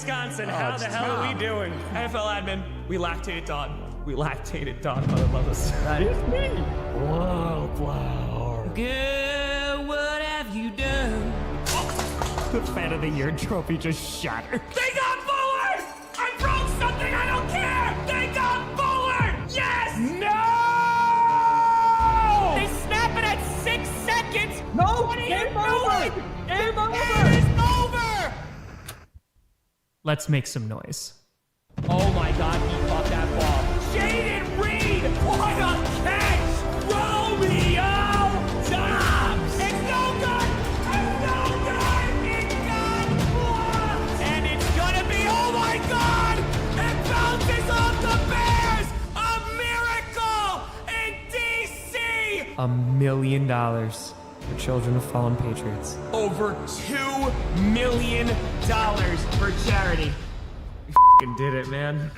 Wisconsin. How the hell are we doing? NFL admin, we lactated Don. We lactated Don. Mother love us. That is me. Wildflower. Good, what have you done? The Fan of the Year trophy just shattered. They got forward! I broke something, I don't care! They got forward! Yes! No! They snap it at 6 seconds! No! What are Game you over! doing? Game over! It is over! Let's make some noise. Oh my god, he caught that ball. Jaden Reed! What a catch! Romeo Dobbs! It's no good! It's no good! It got blocked! And it's gonna be, oh my god! It bounces off the Bears! A miracle in DC! $1 million for children of fallen patriots. Over $2 million for charity. We f***ing did it, man.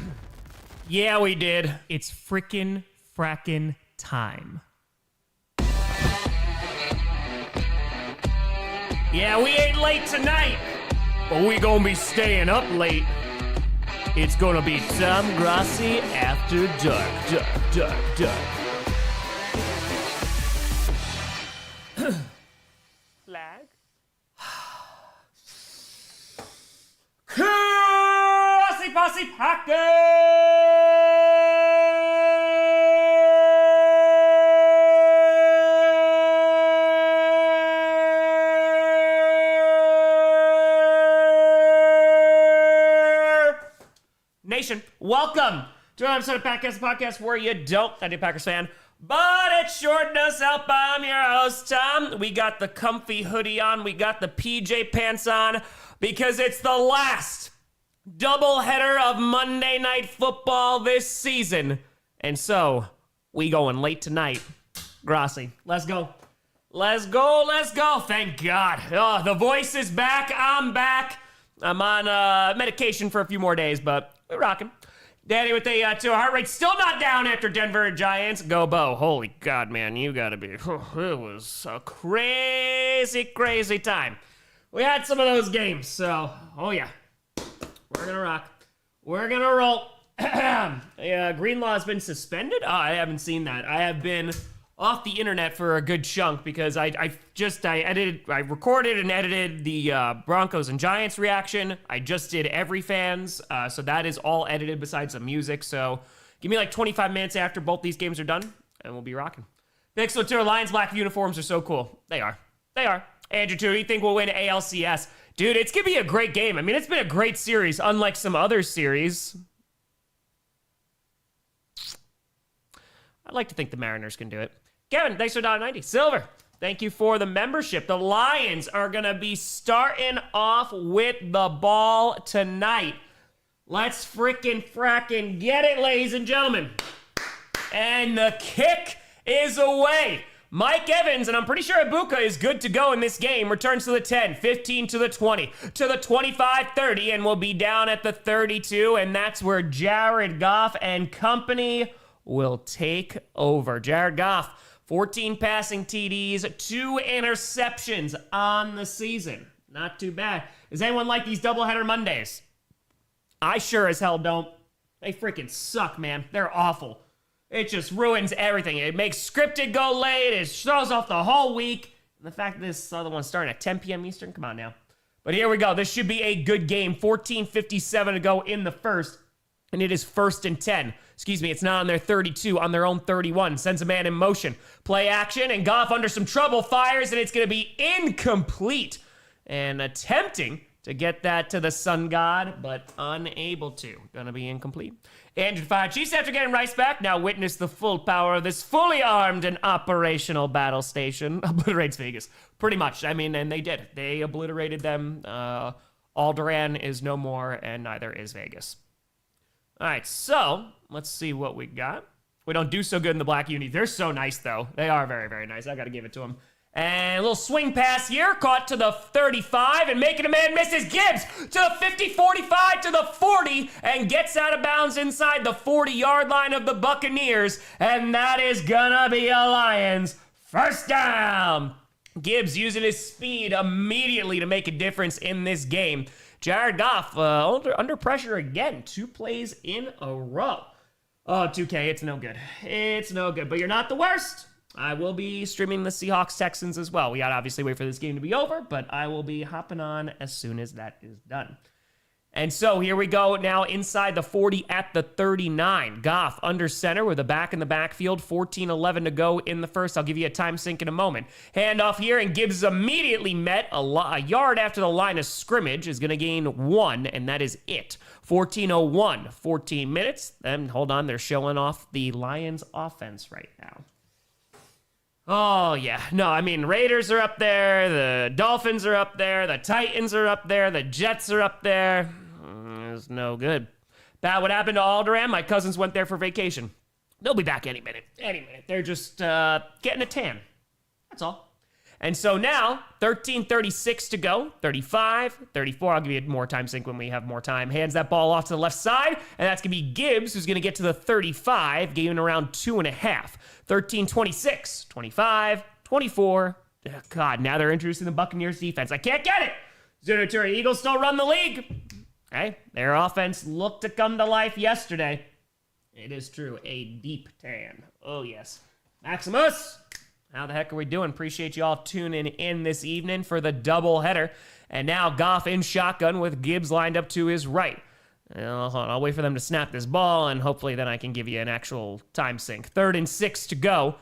Yeah, we did. It's frickin' frackin' time. Yeah, we ain't late tonight, but we gonna be staying up late. It's gonna be Tom Grossi after dark. Flag? Grossi Posse Nation, welcome to another episode of Packers Podcast where you don't have to be a Packers fan, but it sure does help. I'm your host, Tom. We got the comfy hoodie on, we got the PJ pants on, because it's the last doubleheader of Monday Night Football this season. And so, we going late tonight. Grossi, let's go. Let's go, let's go. Thank God. Oh, the voice is back. I'm back. I'm on medication for a few more days, but we're rocking. Daddy with the heart rate still not down after Denver Giants. Go Bo. Holy God, man, you gotta be. It was a crazy, crazy time. We had some of those games, so, oh yeah. We're gonna rock. We're gonna roll. Greenlaw has been suspended? Oh, I haven't seen that. I have been off the internet for a good chunk because I recorded and edited the Broncos and Giants reaction. I just did every fans, so that is all edited besides the music. So give me like 25 minutes after both these games are done, and we'll be rocking. Pixel 2 Lions black uniforms are so cool. They are. Andrew 2, you think we'll win ALCS? Dude, it's gonna be a great game. I mean, it's been a great series, unlike some other series. I'd like to think the Mariners can do it. Kevin, thanks for $1.90. Silver, thank you for the membership. The Lions are going to be starting off with the ball tonight. Let's frackin' get it, ladies and gentlemen. And the kick is away. Mike Evans, and I'm pretty sure Ibuka is good to go in this game, returns to the 10, 15 to the 20, to the 25, 30, and will be down at the 32, and that's where Jared Goff and company will take over. Jared Goff, 14 passing TDs, 2 interceptions on the season. Not too bad. Does anyone like these doubleheader Mondays? I sure as hell don't. They freaking suck, man. They're awful. It just ruins everything. It makes scripted go late. It throws off the whole week. And the fact that this other one's starting at 10 p.m. Eastern, come on now. But here we go. This should be a good game. 14:57 to go in the first. And it is 1st and 10. Excuse me, it's not on their 32, on their own 31. Sends a man in motion. Play action, and Goff under some trouble fires, and it's going to be incomplete. And attempting to get that to the sun god, but unable to. Going to be incomplete. Andrew 5 Chiefs, after getting Rice back, now witness the full power of this fully armed and operational battle station. Obliterates Vegas. Pretty much. I mean, and they did. They obliterated them. Alderaan is no more, and neither is Vegas. All right, so let's see what we got. We don't do so good in the black uni. They're so nice, though. They are very, very nice. I got to give it to them. And a little swing pass here, caught to the 35, and making a man miss is Gibbs to the 50, 45 to the 40, and gets out of bounds inside the 40-yard line of the Buccaneers, and that is gonna be a Lions first down. Gibbs using his speed immediately to make a difference in this game. Jared Goff under pressure again. 2 plays in a row. Oh, 2K, it's no good. It's no good, but you're not the worst. I will be streaming the Seahawks-Texans as well. We got to obviously wait for this game to be over, but I will be hopping on as soon as that is done. And so here we go now inside the 40 at the 39. Goff under center with a back in the backfield. 14-11 to go in the first. I'll give you a time sync in a moment. Handoff here, and Gibbs immediately met a yard after the line of scrimmage. Is going to gain 1, and that is it. 14:01, 14 minutes. And hold on, they're showing off the Lions offense right now. Oh, yeah. No, I mean, Raiders are up there. The Dolphins are up there. The Titans are up there. The Jets are up there. It's no good. Pat, what happened to Alderaan? My cousins went there for vacation. They'll be back any minute. Any minute. They're just getting a tan. That's all. And so now, 13:36 to go. 35, 34. I'll give you more time sync when we have more time. Hands that ball off to the left side, and that's going to be Gibbs, who's going to get to the 35, gaining around 2.5. 13:26, 25, 24. Oh, God, now they're introducing the Buccaneers defense. I can't get it. Zunaturi, Eagles still run the league. Okay, their offense looked to come to life yesterday. It is true, a deep tan. Oh, yes. Maximus, how the heck are we doing? Appreciate you all tuning in this evening for the doubleheader. And now Goff in shotgun with Gibbs lined up to his right. Hold on, I'll wait for them to snap this ball, and hopefully then I can give you an actual time sync. 3rd and 6 to go.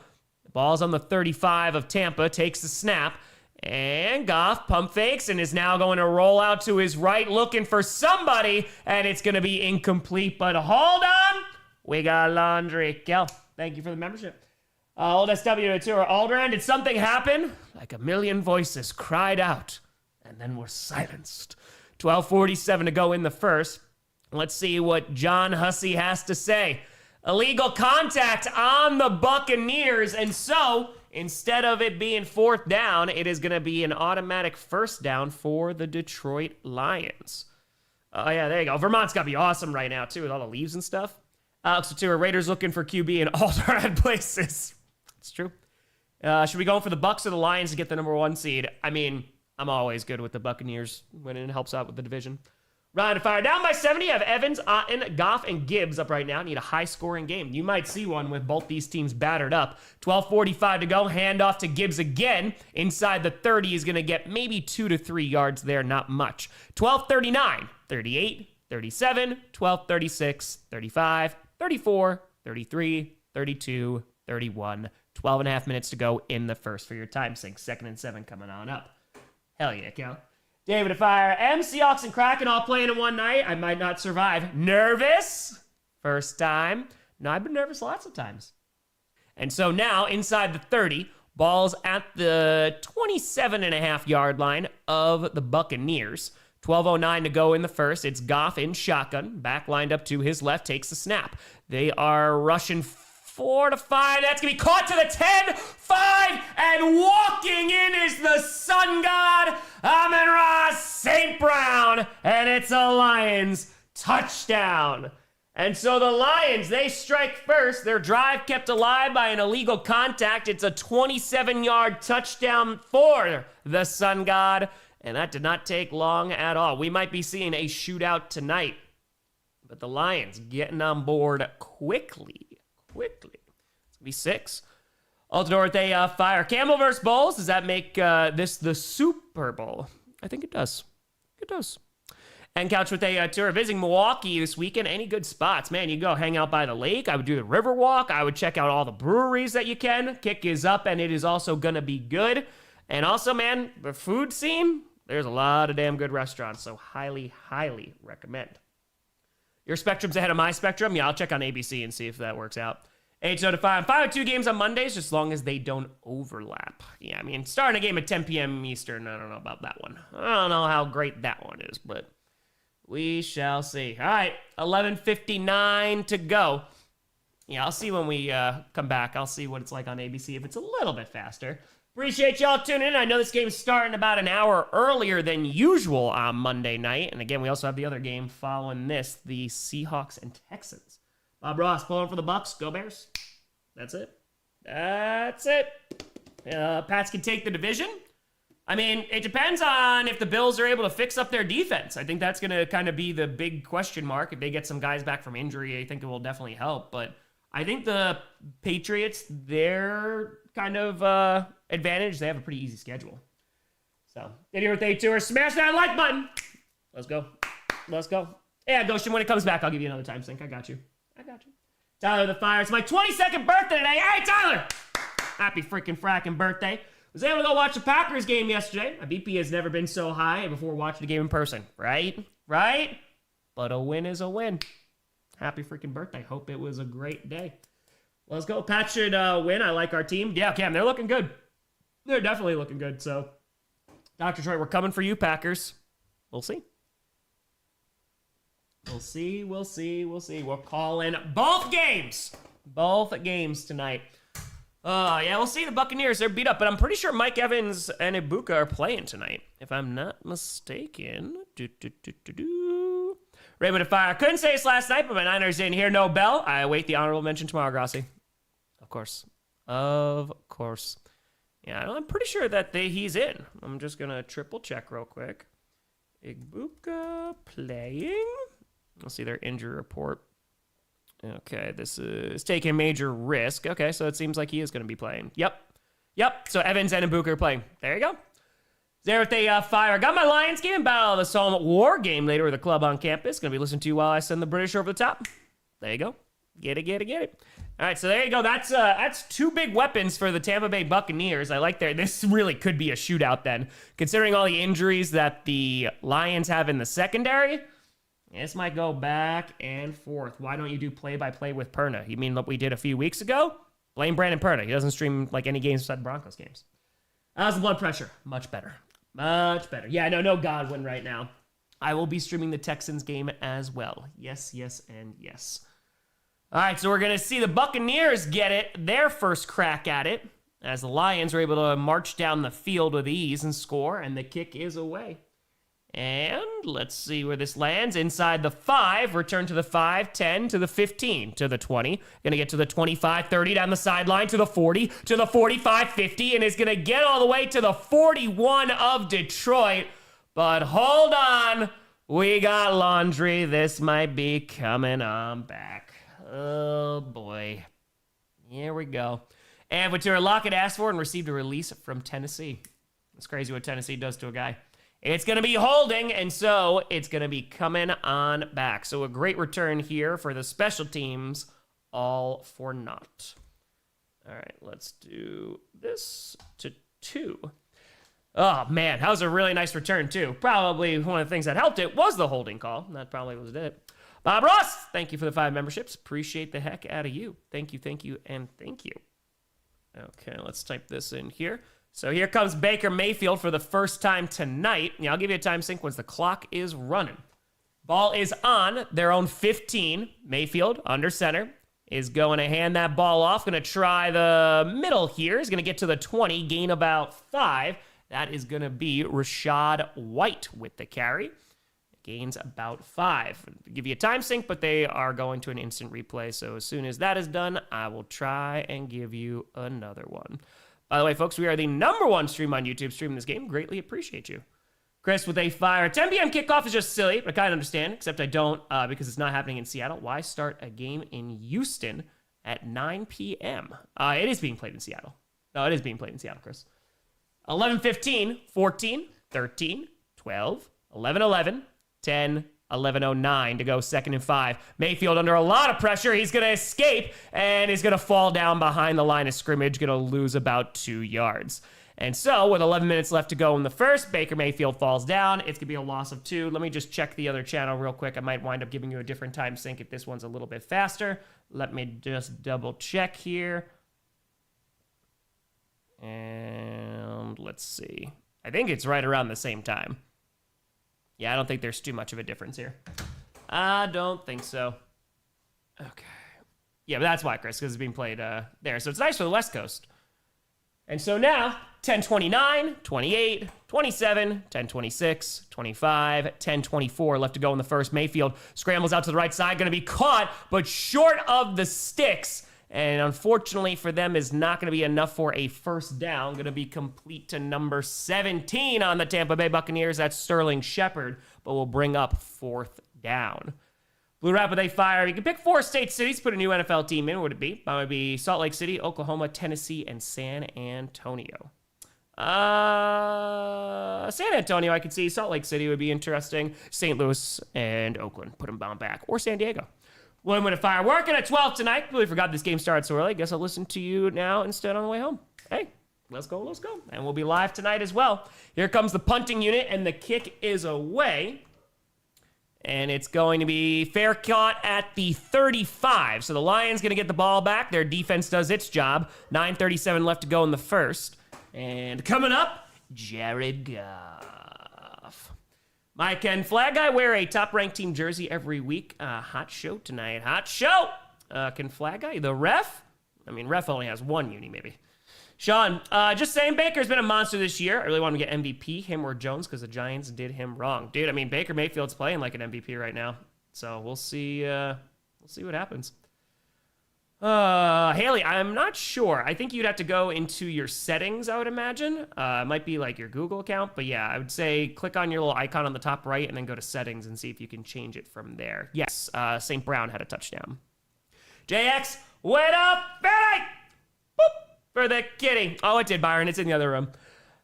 The ball's on the 35 of Tampa, takes the snap, and Goff pump fakes and is now going to roll out to his right, looking for somebody, and it's going to be incomplete, but hold on. We got laundry. Kel, thank you for the membership. Old SW to Alderaan, did something happen? Like a million voices cried out, and then were silenced. 12:47 to go in the first. Let's see what John Hussey has to say. Illegal contact on the Buccaneers, and so instead of it being 4th down, it is going to be an automatic 1st down for the Detroit Lions. Oh, yeah, there you go. Vermont's got to be awesome right now, too, with all the leaves and stuff. Alex Satura, Raiders looking for QB in all the right places. It's true. Should we go for the Bucs or the Lions to get the number 1 seed? I mean, I'm always good with the Buccaneers when it helps out with the division. Ryan to fire. Down by 70. I have Evans, Otten, Goff, and Gibbs up right now. Need a high-scoring game. You might see one with both these teams battered up. 12:45 to go. Handoff to Gibbs again. Inside the 30 is going to get maybe 2 to 3 yards there. Not much. 12:39, 38, 37, 12:36, 35, 34, 33, 32, 31. 12.5 minutes to go in the first for your time sync. 2nd and 7 coming on up. Hell yeah, Cal. David at fire. Seahawks and Kraken all playing in one night. I might not survive. Nervous? First time. No, I've been nervous lots of times. And so now, inside the 30, ball's at the 27.5-yard line of the Buccaneers. 12:09 to go in the first. It's Goff in shotgun. Back lined up to his left. Takes the snap. They are rushing 4 to 5. That's going to be caught to the 10, 5, and walking in is the sun god, Amon-Ra St. Brown, and it's a Lions touchdown. And so the Lions, they strike first. Their drive kept alive by an illegal contact. It's a 27-yard touchdown for the sun god, and that did not take long at all. We might be seeing a shootout tonight, but the Lions getting on board quickly. It's going to be 6. Altador, they fire. Camel versus Bulls. Does that make this the Super Bowl? I think it does. It does. And Couch with a tour visiting Milwaukee this weekend. Any good spots? Man, you go hang out by the lake. I would do the river walk. I would check out all the breweries that you can. Kick is up, and it is also going to be good. And also, man, the food scene, there's a lot of damn good restaurants, so highly, highly recommend. Your spectrum's ahead of my spectrum. Yeah, I'll check on ABC and see if that works out. 8 to 5. 5-2 games on Mondays, just as long as they don't overlap. Yeah, I mean, starting a game at 10 p.m. Eastern, I don't know about that one. I don't know how great that one is, but we shall see. All right, 11:59 to go. Yeah, I'll see when we come back. I'll see what it's like on ABC if it's a little bit faster. Appreciate y'all tuning in. I know this game's starting about an hour earlier than usual on Monday night. And again, we also have the other game following this, the Seahawks and Texans. Bob Ross pulling for the Bucks. Go Bears. That's it. That's it. Pats can take the division. I mean, it depends on if the Bills are able to fix up their defense. I think that's going to kind of be the big question mark. If they get some guys back from injury, I think it will definitely help. But I think the Patriots, their kind of advantage, they have a pretty easy schedule. So, get here with a tour. Smash that like button. Let's go. Let's go. Yeah, Goshen, when it comes back, I'll give you another time sync. I got you. Tyler the Fire. It's my 22nd birthday today. Hey, Tyler! Happy freaking fracking birthday. Was able to go watch the Packers game yesterday. My BP has never been so high before watching the game in person. Right? But a win is a win. Happy freaking birthday. Hope it was a great day. Let's go. Pat should win. I like our team. Yeah, Cam, they're looking good. They're definitely looking good. So, Dr. Troy, we're coming for you, Packers. We'll see. We'll see. We're calling both games. Both games tonight. Yeah, we'll see. The Buccaneers, they're beat up, but I'm pretty sure Mike Evans and Ibuka are playing tonight, if I'm not mistaken. Raven of Fire. I couldn't say this last night, but my Niners didn't hear no bell. I await the honorable mention tomorrow, Grossi. Of course. Yeah, I'm pretty sure that he's in. I'm just going to triple check real quick. Ibuka playing. Let's see their injury report. Okay, this is taking a major risk. Okay, so it seems like he is going to be playing. Yep. So Evans and Ibuka are playing. There you go. There with a Fire. I got my Lions game, Battle of the Somme War game later with the club on campus. Going to be listening to you while I send the British over the top. There you go. Get it. All right, so there you go. That's two big weapons for the Tampa Bay Buccaneers. I like this really could be a shootout then. Considering all the injuries that the Lions have in the secondary, this might go back and forth. Why don't you do play-by-play with Perna? You mean what we did a few weeks ago? Blame Brandon Perna. He doesn't stream like any games besides Broncos games. How's the blood pressure? Much better. Yeah, no Godwin right now. I will be streaming the Texans game as well. Yes, and yes. All right, so we're going to see the Buccaneers get their first crack at it, as the Lions are able to march down the field with ease and score, and the kick is away. And let's see where this lands. Inside the 5, return to the 5, 10, to the 15, to the 20. Going to get to the 25, 30, down the sideline, to the 40, to the 45, 50, and is going to get all the way to the 41 of Detroit. But hold on, we got laundry. This might be coming on back. Oh, boy. Here we go. And Ventura Lockett asked for and received a release from Tennessee. It's crazy what Tennessee does to a guy. It's going to be holding, and so it's going to be coming on back. So a great return here for the special teams, all for naught. All right, let's do this to 2. Oh, man, that was a really nice return, too. Probably one of the things that helped it was the holding call. That probably was it. Bob Ross, thank you for the 5 memberships. Appreciate the heck out of you. Thank you, and thank you. Okay, let's type this in here. So here comes Baker Mayfield for the first time tonight. Yeah, I'll give you a time sync once the clock is running. Ball is on their own 15. Mayfield, under center, is going to hand that ball off. Going to try the middle here. He's going to get to the 20, gain about 5. That is going to be Rashad White with the carry. Gains about 5. I'll give you a time sync, but they are going to an instant replay. So as soon as that is done, I will try and give you another one. By the way, folks, we are the #1 stream on YouTube streaming this game. Greatly appreciate you. Chris with a Fire. 10 p.m. kickoff is just silly, but I kind of understand, except I don't because it's not happening in Seattle. Why start a game in Houston at 9 p.m.? It is being played in Seattle. No, it is being played in Seattle, Chris. 11:15, 14, 13, 12, 11:11, 10, 11:09 to go, 2nd and 5. Mayfield under a lot of pressure. He's going to escape, and he's going to fall down behind the line of scrimmage, going to lose about 2 yards. And so, with 11 minutes left to go in the first, Baker Mayfield falls down. It's going to be a loss of 2. Let me just check the other channel real quick. I might wind up giving you a different time sync if this one's a little bit faster. Let me just double check here. And let's see. I think it's right around the same time. Yeah, I don't think there's too much of a difference here. I don't think so. Okay. Yeah, but that's why, Chris, because it's being played there. So it's nice for the West Coast. And so now, 10:29, 28, 27, 10:26, 25, 10:24 left to go in the first. Mayfield scrambles out to the right side, going to be caught, but short of the sticks. And unfortunately for them is not going to be enough for a first down. Going to be complete to number 17 on the Tampa Bay Buccaneers. That's Sterling Shepard, but will bring up fourth down. Blue Rapid, they fire. You can pick 4 state cities, put a new NFL team in. What would it be? That would be Salt Lake City, Oklahoma, Tennessee, and San Antonio. San Antonio, I could see. Salt Lake City would be interesting. St. Louis and Oakland, put them bound back. Or San Diego. William with a fire. Working at 12 tonight. Really forgot this game started so early. Guess I'll listen to you now instead on the way home. Hey, let's go, let's go. And we'll be live tonight as well. Here comes the punting unit, and the kick is away. And it's going to be fair caught at the 35. So the Lions going to get the ball back. Their defense does its job. 9:37 left to go in the first. And coming up, Jared Goff. Mike and Flag Guy wear a top-ranked team jersey every week. Hot show tonight. Hot show! Can Flag Guy, the ref? I mean, ref only has one uni, maybe. Sean, just saying, Baker's been a monster this year. I really want him to get MVP, him or Jones, because the Giants did him wrong. Dude, I mean, Baker Mayfield's playing like an MVP right now. So we'll see what happens. Haley, I'm not sure. I think you'd have to go into your settings, I would imagine. It might be like your Google account, but yeah, I would say click on your little icon on the top right and then go to settings and see if you can change it from there. Yes, St. Brown had a touchdown. JX, wait up, Betty! Boop! For the kitty. Oh, it did, Byron. It's in the other room.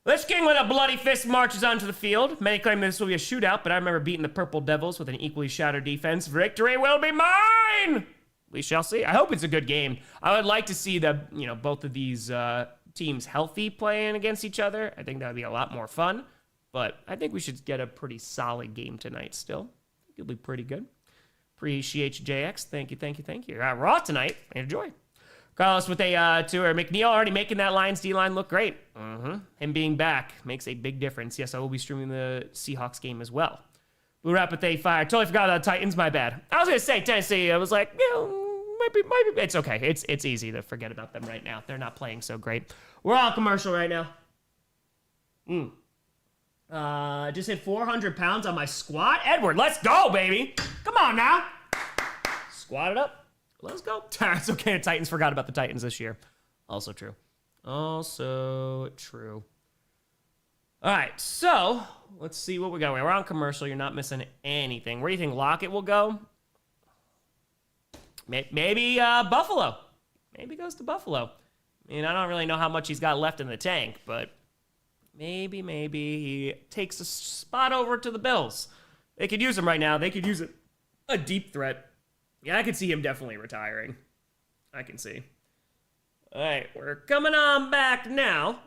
Lich King with a bloody fist marches onto the field. Many claim this will be a shootout, but I remember beating the Purple Devils with an equally shattered defense. Victory will be mine! We shall see. I hope it's a good game. I would like to see both of these teams healthy playing against each other. I think that would be a lot more fun. But I think we should get a pretty solid game tonight still. I think it'll be pretty good. Appreciate you, JX. Thank you. Raw tonight. Enjoy. Carlos with a tour. McNeil already making that Lions D-line look great. Him being back makes a big difference. Yes, I will be streaming the Seahawks game as well. Blue Rapid, they fire. Totally forgot about the Titans. My bad. I was going to say Tennessee. I was like, might be. It's okay. It's easy to forget about them right now. They're not playing so great. We're on commercial right now. Just hit 400 pounds on my squat. Edward, let's go, baby. Come on now. Squat it up. Let's go. It's okay. The Titans forgot about the Titans this year. Also true. All right, so let's see what we got. We're on commercial. You're not missing anything. Where do you think Lockett will go? Maybe Buffalo. Maybe goes to Buffalo. I mean, I don't really know how much he's got left in the tank, but maybe he takes a spot over to the Bills. They could use him right now. They could use a deep threat. Yeah, I could see him definitely retiring. I can see. All right, we're coming on back now.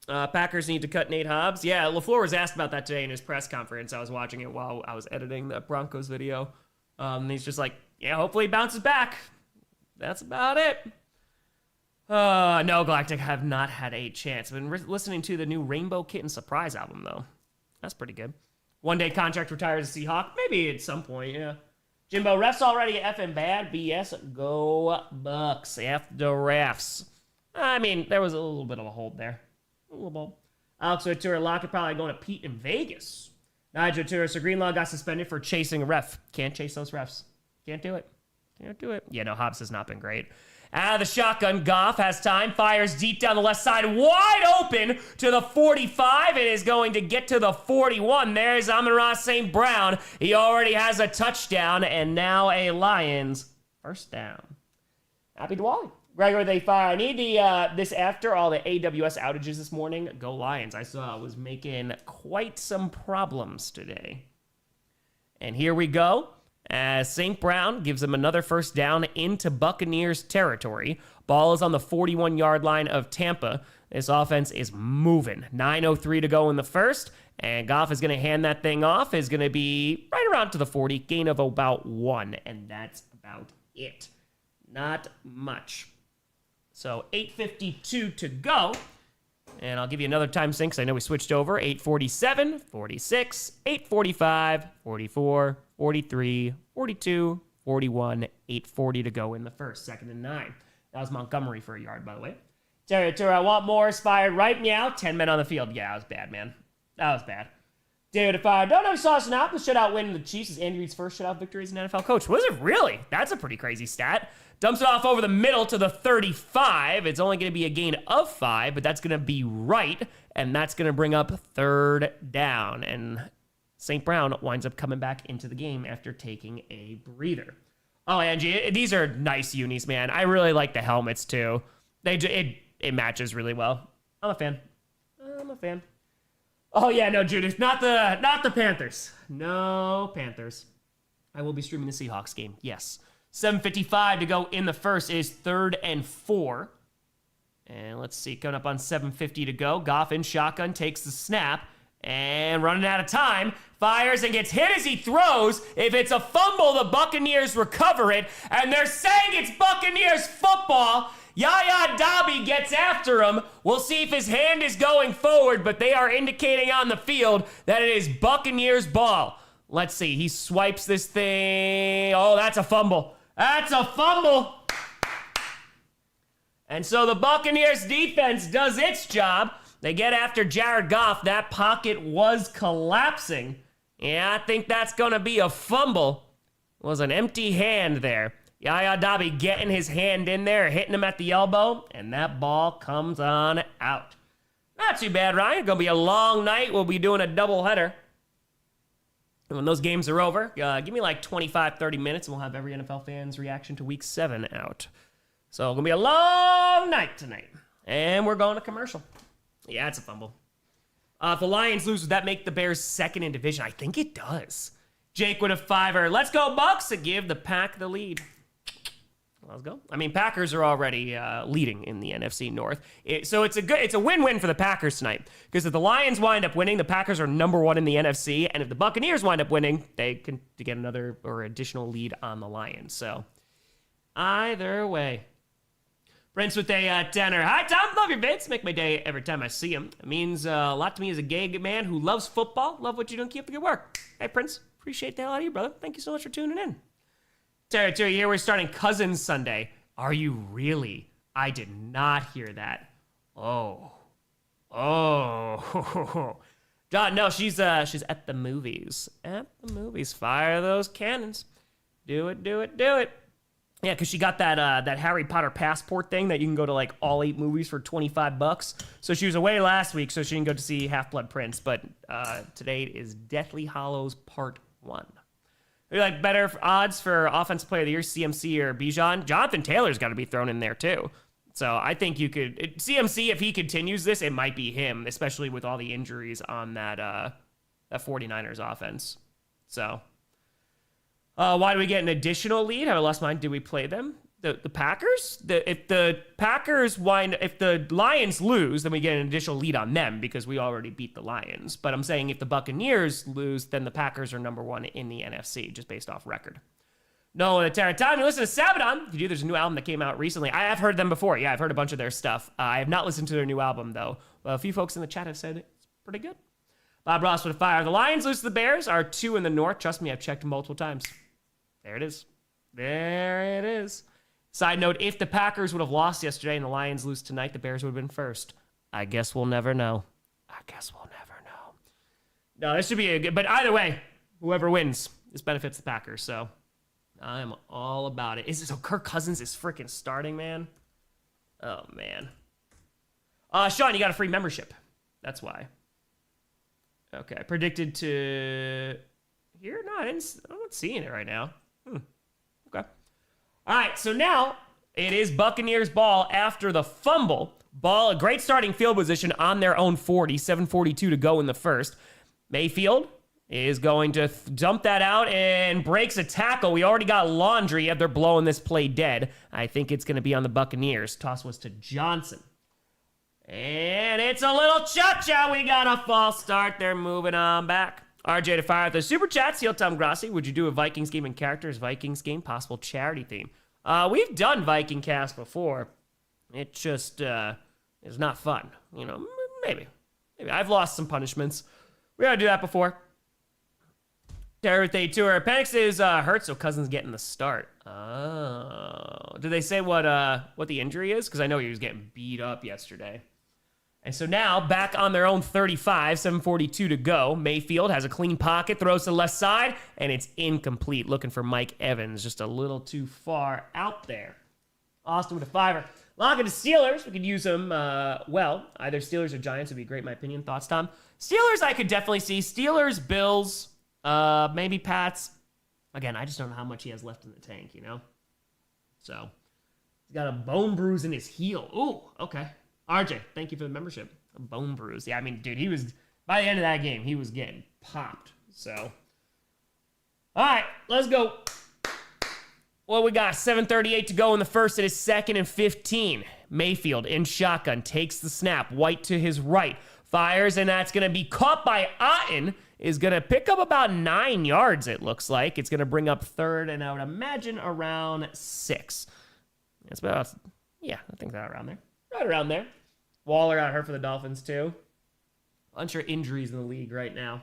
Packers need to cut Nate Hobbs. Yeah, LaFleur was asked about that today in his press conference. I was watching it while I was editing the Broncos video. He's just like, yeah, hopefully he bounces back. That's about it. No, Galactic have not had a chance. I've been listening to the new Rainbow Kitten Surprise album, though. That's pretty good. One-day contract retires a Seahawk. Maybe at some point, yeah. Jimbo, refs already effing bad. BS, go Bucks. F the refs. I mean, there was a little bit of a hold there. A little ball. Alex Ventura, Lockett probably going to Pete in Vegas. Nigel Ventura, so Greenlaw got suspended for chasing a ref. Can't chase those refs. Can't do it. Yeah, no, Hobbs has not been great. Out of the shotgun, Goff has time, fires deep down the left side, wide open to the 45. It is going to get to the 41. There's Amon-Ra St. Brown. He already has a touchdown, and now a Lions first down. Happy Diwali. Gregory, they fire. I need this after all the AWS outages this morning. Go Lions. I saw it was making quite some problems today. And here we go. As St. Brown gives them another first down into Buccaneers territory. Ball is on the 41-yard line of Tampa. This offense is moving. 9:03 to go in the first, and Goff is going to hand that thing off. Is going to be right around to the 40, gain of about 1, and that's about it. Not much. So 8:52 to go. And I'll give you another time sync because I know we switched over. 8:47, 46, 8:45, 44, 43, 42, 41, 8:40 to go in the first. 2nd and 9. That was Montgomery for a yard, by the way. Terry, I want more. Fired right meow. 10 men on the field. Yeah, that was bad, man. That was bad. David, if I don't know if you saw Snap, the shutout win the Chiefs is Andy Reid's first shutout victory as an NFL coach. Was it really? That's a pretty crazy stat. Dumps it off over the middle to the 35. It's only going to be a gain of 5, but that's going to be right, and that's going to bring up 3rd down. And St. Brown winds up coming back into the game after taking a breather. Oh, Angie, these are nice unis, man. I really like the helmets, too. It matches really well. I'm a fan. Oh, yeah, no, Judas, not the Panthers. No Panthers. I will be streaming the Seahawks game, yes. 7:55 to go in the first. It is 3rd and 4. And let's see, coming up on 7:50 to go. Goff in shotgun takes the snap. And running out of time, fires and gets hit as he throws. If it's a fumble, the Buccaneers recover it. And they're saying it's Buccaneers football. Yaya Dobby gets after him. We'll see if his hand is going forward, but they are indicating on the field that it is Buccaneers ball. Let's see, he swipes this thing. Oh, that's a fumble. That's a fumble. And so the Buccaneers defense does its job. They get after Jared Goff. That pocket was collapsing. Yeah, I think that's going to be a fumble. It was an empty hand there. Yaya Dobby getting his hand in there, hitting him at the elbow, and that ball comes on out. Not too bad, Ryan. Going to be a long night. We'll be doing a doubleheader. And when those games are over, give me like 25, 30 minutes, and we'll have every NFL fan's reaction to Week 7 out. So it's going to be a long night tonight. And we're going to commercial. Yeah, it's a fumble. If the Lions lose, would that make the Bears second in division? I think it does. Jake with a 5-er. Let's go, Bucks, to give the Pack the lead. Let's go. I mean, Packers are already leading in the NFC North. So it's a win-win for the Packers tonight. Because if the Lions wind up winning, the Packers are number 1 in the NFC. And if the Buccaneers wind up winning, they can get another or additional lead on the Lions. So either way. Prince with a tenor. Hi, Tom. Love your vids. Make my day every time I see him. It means a lot to me as a gay man who loves football. Love what you do and keep up the good work. Hey, Prince. Appreciate the hell out of you, brother. Thank you so much for tuning in. Territory here. We're starting Cousins Sunday. Are you really? I did not hear that. Oh. No, she's at the movies. At the movies. Fire those cannons. Do it. Yeah, because she got that Harry Potter passport thing that you can go to like all 8 movies for $25. So she was away last week, so she didn't go to see Half-Blood Prince. But today is Deathly Hallows Part 1. Maybe like better odds for Offensive Player of the Year, CMC or Bijan? Jonathan Taylor's got to be thrown in there too. So I think you could CMC, if he continues this, it might be him, especially with all the injuries on that 49ers offense. So. Why do we get an additional lead? I lost mine. Did we play them? The Packers? If the Lions lose, then we get an additional lead on them because we already beat the Lions. But I'm saying if the Buccaneers lose, then the Packers are number 1 in the NFC, just based off record. No, the Terra Time. You listen to Sabaton. You do. There's a new album that came out recently. I have heard them before. Yeah, I've heard a bunch of their stuff. I have not listened to their new album, though. A few folks in the chat have said it's pretty good. Bob Ross with a 5. The Lions lose to the Bears. Are 2 in the North. Trust me, I've checked multiple times. There it is. Side note, if the Packers would have lost yesterday and the Lions lose tonight, the Bears would have been first. I guess we'll never know. No, this should be a good... But either way, whoever wins, this benefits the Packers, so I'm all about it. So Kirk Cousins is freaking starting, man? Oh, man. Sean, you got a free membership. That's why. Okay, predicted to... Here? No, I'm not seeing it right now. Okay. All right, so now it is Buccaneers ball after the fumble. Ball, a great starting field position on their own 40, 7:42 to go in the first. Mayfield is going to dump that out and breaks a tackle. We already got Laundry. They're blowing this play dead. I think it's going to be on the Buccaneers. Toss was to Johnson. And it's a little cha-cha. We got a false start. They're moving on back. RJ to fire at the Super Chat. Seal Tom Grossi. Would you do a Vikings game in characters? Vikings game, possible charity theme. We've done Viking cast before. It just is not fun. You know, maybe. I've lost some punishments. We gotta do that before. Terror Tour. Penix is hurt, so Cousins getting the start. Oh. Did they say what the injury is? Because I know he was getting beat up yesterday. And so now, back on their own 35, 7:42 to go. Mayfield has a clean pocket, throws to the left side, and it's incomplete. Looking for Mike Evans, just a little too far out there. Austin with a $5. Lock into Steelers. We could use them, either Steelers or Giants would be great, in my opinion. Thoughts, Tom? Steelers, I could definitely see. Steelers, Bills, maybe Pats. Again, I just don't know how much he has left in the tank, So, he's got a bone bruise in his heel. Ooh, okay. RJ, thank you for the membership. A bone bruise. Yeah, I mean, dude, he was, by the end of that game, he was getting popped. So, all right, let's go. Well, we got 7:38 to go in the first. It is 2nd and 15. Mayfield in shotgun takes the snap. White to his right. Fires, and that's going to be caught by Otten. Is going to pick up about 9 yards, it looks like. It's going to bring up 3rd, and I would imagine around 6. It's about, I think that around there. Right around there. Waller got hurt for the Dolphins, too. Bunch of injuries in the league right now.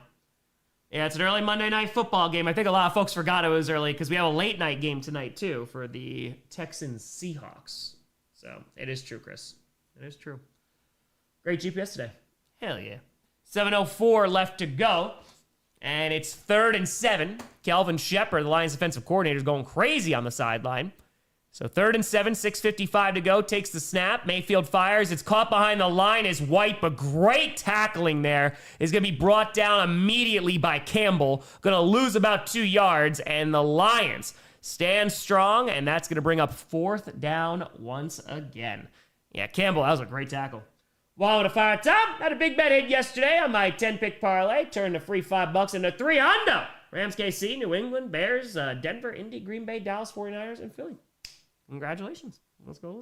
Yeah, it's an early Monday Night Football game. I think a lot of folks forgot it was early because we have a late night game tonight, too, for the Texans-Seahawks. So, it is true, Chris. It is true. Great GPS today. Hell yeah. 7:04 left to go. And it's 3rd and 7. Kelvin Shepard, the Lions defensive coordinator, is going crazy on the sideline. So 3rd and 7, 6:55 to go. Takes the snap. Mayfield fires. It's caught behind the line is White, but great tackling there. Is going to be brought down immediately by Campbell. Going to lose about 2 yards, and the Lions stand strong, and that's going to bring up 4th down once again. Yeah, Campbell, that was a great tackle. Wall to fire top. Had a big bet hit yesterday on my 10-pick parlay. Turned a free $5 into 3 hundo. Rams, KC, New England, Bears, Denver, Indy, Green Bay, Dallas, 49ers, and Philly. Congratulations. Let's go.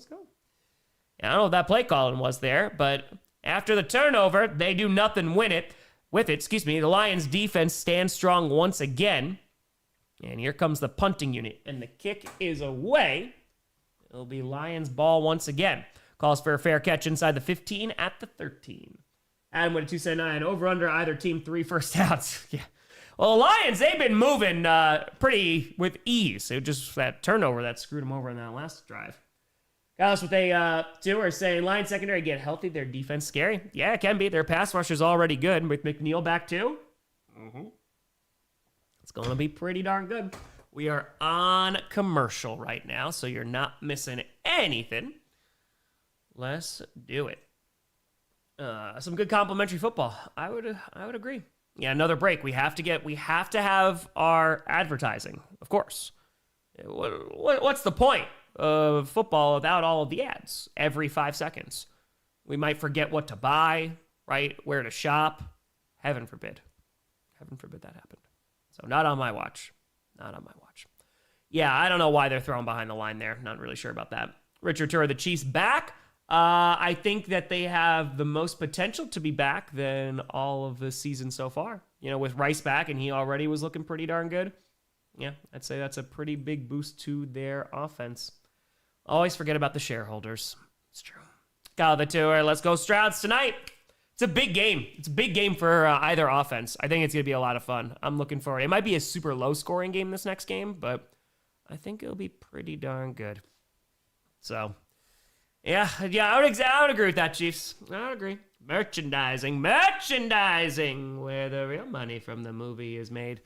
Yeah, I don't know what that play calling was there, but after the turnover, they do nothing with it. The Lions defense stands strong once again. And here comes the punting unit, and the kick is away. It'll be Lions ball once again. Calls for a fair catch inside the 15 at the 13. Adam with a 279. Over under either team 3 first downs. Yeah. Well, the Lions, they've been moving pretty with ease. It was just that turnover that screwed them over in that last drive. Guys, what they do are saying Lions secondary get healthy. Their defense scary. Yeah, it can be. Their pass rush is already good. With McNeil back too. It's going to be pretty darn good. We are on commercial right now, so you're not missing anything. Let's do it. Some good complimentary football. I would agree. Yeah, another break. We have to have our advertising, of course. What's the point of football without all of the ads every 5 seconds? We might forget what to buy, right? Where to shop. Heaven forbid. Heaven forbid that happened. So not on my watch. Yeah, I don't know why they're throwing behind the line there. Not really sure about that. Richard Tour, the Chiefs back. I think that they have the most potential to be back than all of the season so far. With Rice back, and he already was looking pretty darn good. Yeah, I'd say that's a pretty big boost to their offense. Always forget about the shareholders. It's true. Got the tour. Let's go Strouds tonight. It's a big game. It's a big game for either offense. I think it's going to be a lot of fun. I'm looking forward. It might be a super low-scoring game this next game, but I think it'll be pretty darn good. So... Yeah, I would agree with that, Chiefs. I would agree. Merchandising, where the real money from the movie is made.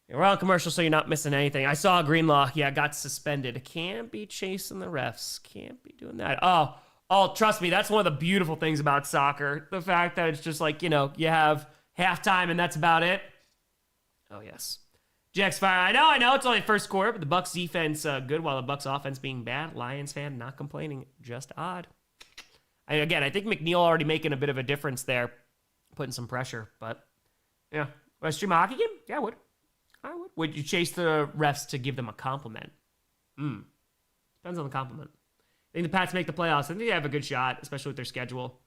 We're on commercial, so you're not missing anything. I saw Greenlaw, got suspended. Can't be chasing the refs. Can't be doing that. Oh, trust me, that's one of the beautiful things about soccer. The fact that it's just like, you have halftime and that's about it. Oh, yes. Jack's fire. I know. It's only first quarter, but the Bucs defense good, while the Bucs offense being bad. Lions fan not complaining. Just odd. I think McNeil already making a bit of a difference there, putting some pressure. But yeah, would I stream a hockey game? Yeah, I would. Would you chase the refs to give them a compliment? Depends on the compliment. I think the Pats make the playoffs. I think they have a good shot, especially with their schedule.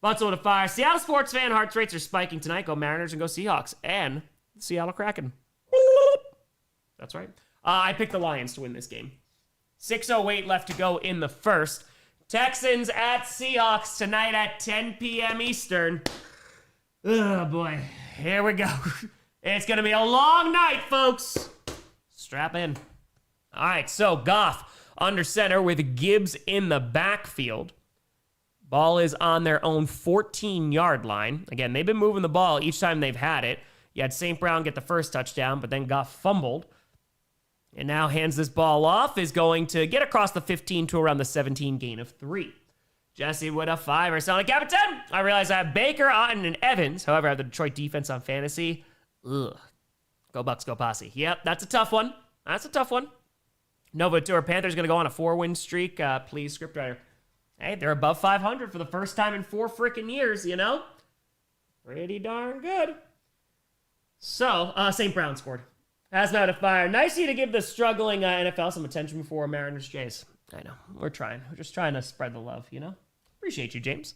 Butzel to fire. Seattle sports fan heart rates are spiking tonight. Go Mariners and go Seahawks and the Seattle Kraken. That's right. I picked the Lions to win this game. 6:08 left to go in the first. Texans at Seahawks tonight at 10 p.m. Eastern. Oh, boy. Here we go. It's going to be a long night, folks. Strap in. All right, so Goff under center with Gibbs in the backfield. Ball is on their own 14-yard line. Again, they've been moving the ball each time they've had it. You had St. Brown get the first touchdown, but then Goff fumbled. And now hands this ball off, is going to get across the 15 to around the 17, gain of 3. Jesse with a 5 or sound like Captain. I realize I have Baker, Otten, and Evans. However, I have the Detroit defense on fantasy. Ugh. Go Bucks, go Posse. Yep, that's a tough one. Nova Tour Panthers going to go on a 4-win streak. Please, scriptwriter. Hey, they're above 500 for the first time in 4 freaking years, you know? Pretty darn good. So, St. Brown scored. Has not a fire. Nice of you to give the struggling NFL some attention before Mariners Jays. I know. We're trying. We're just trying to spread the love, you know? Appreciate you, James.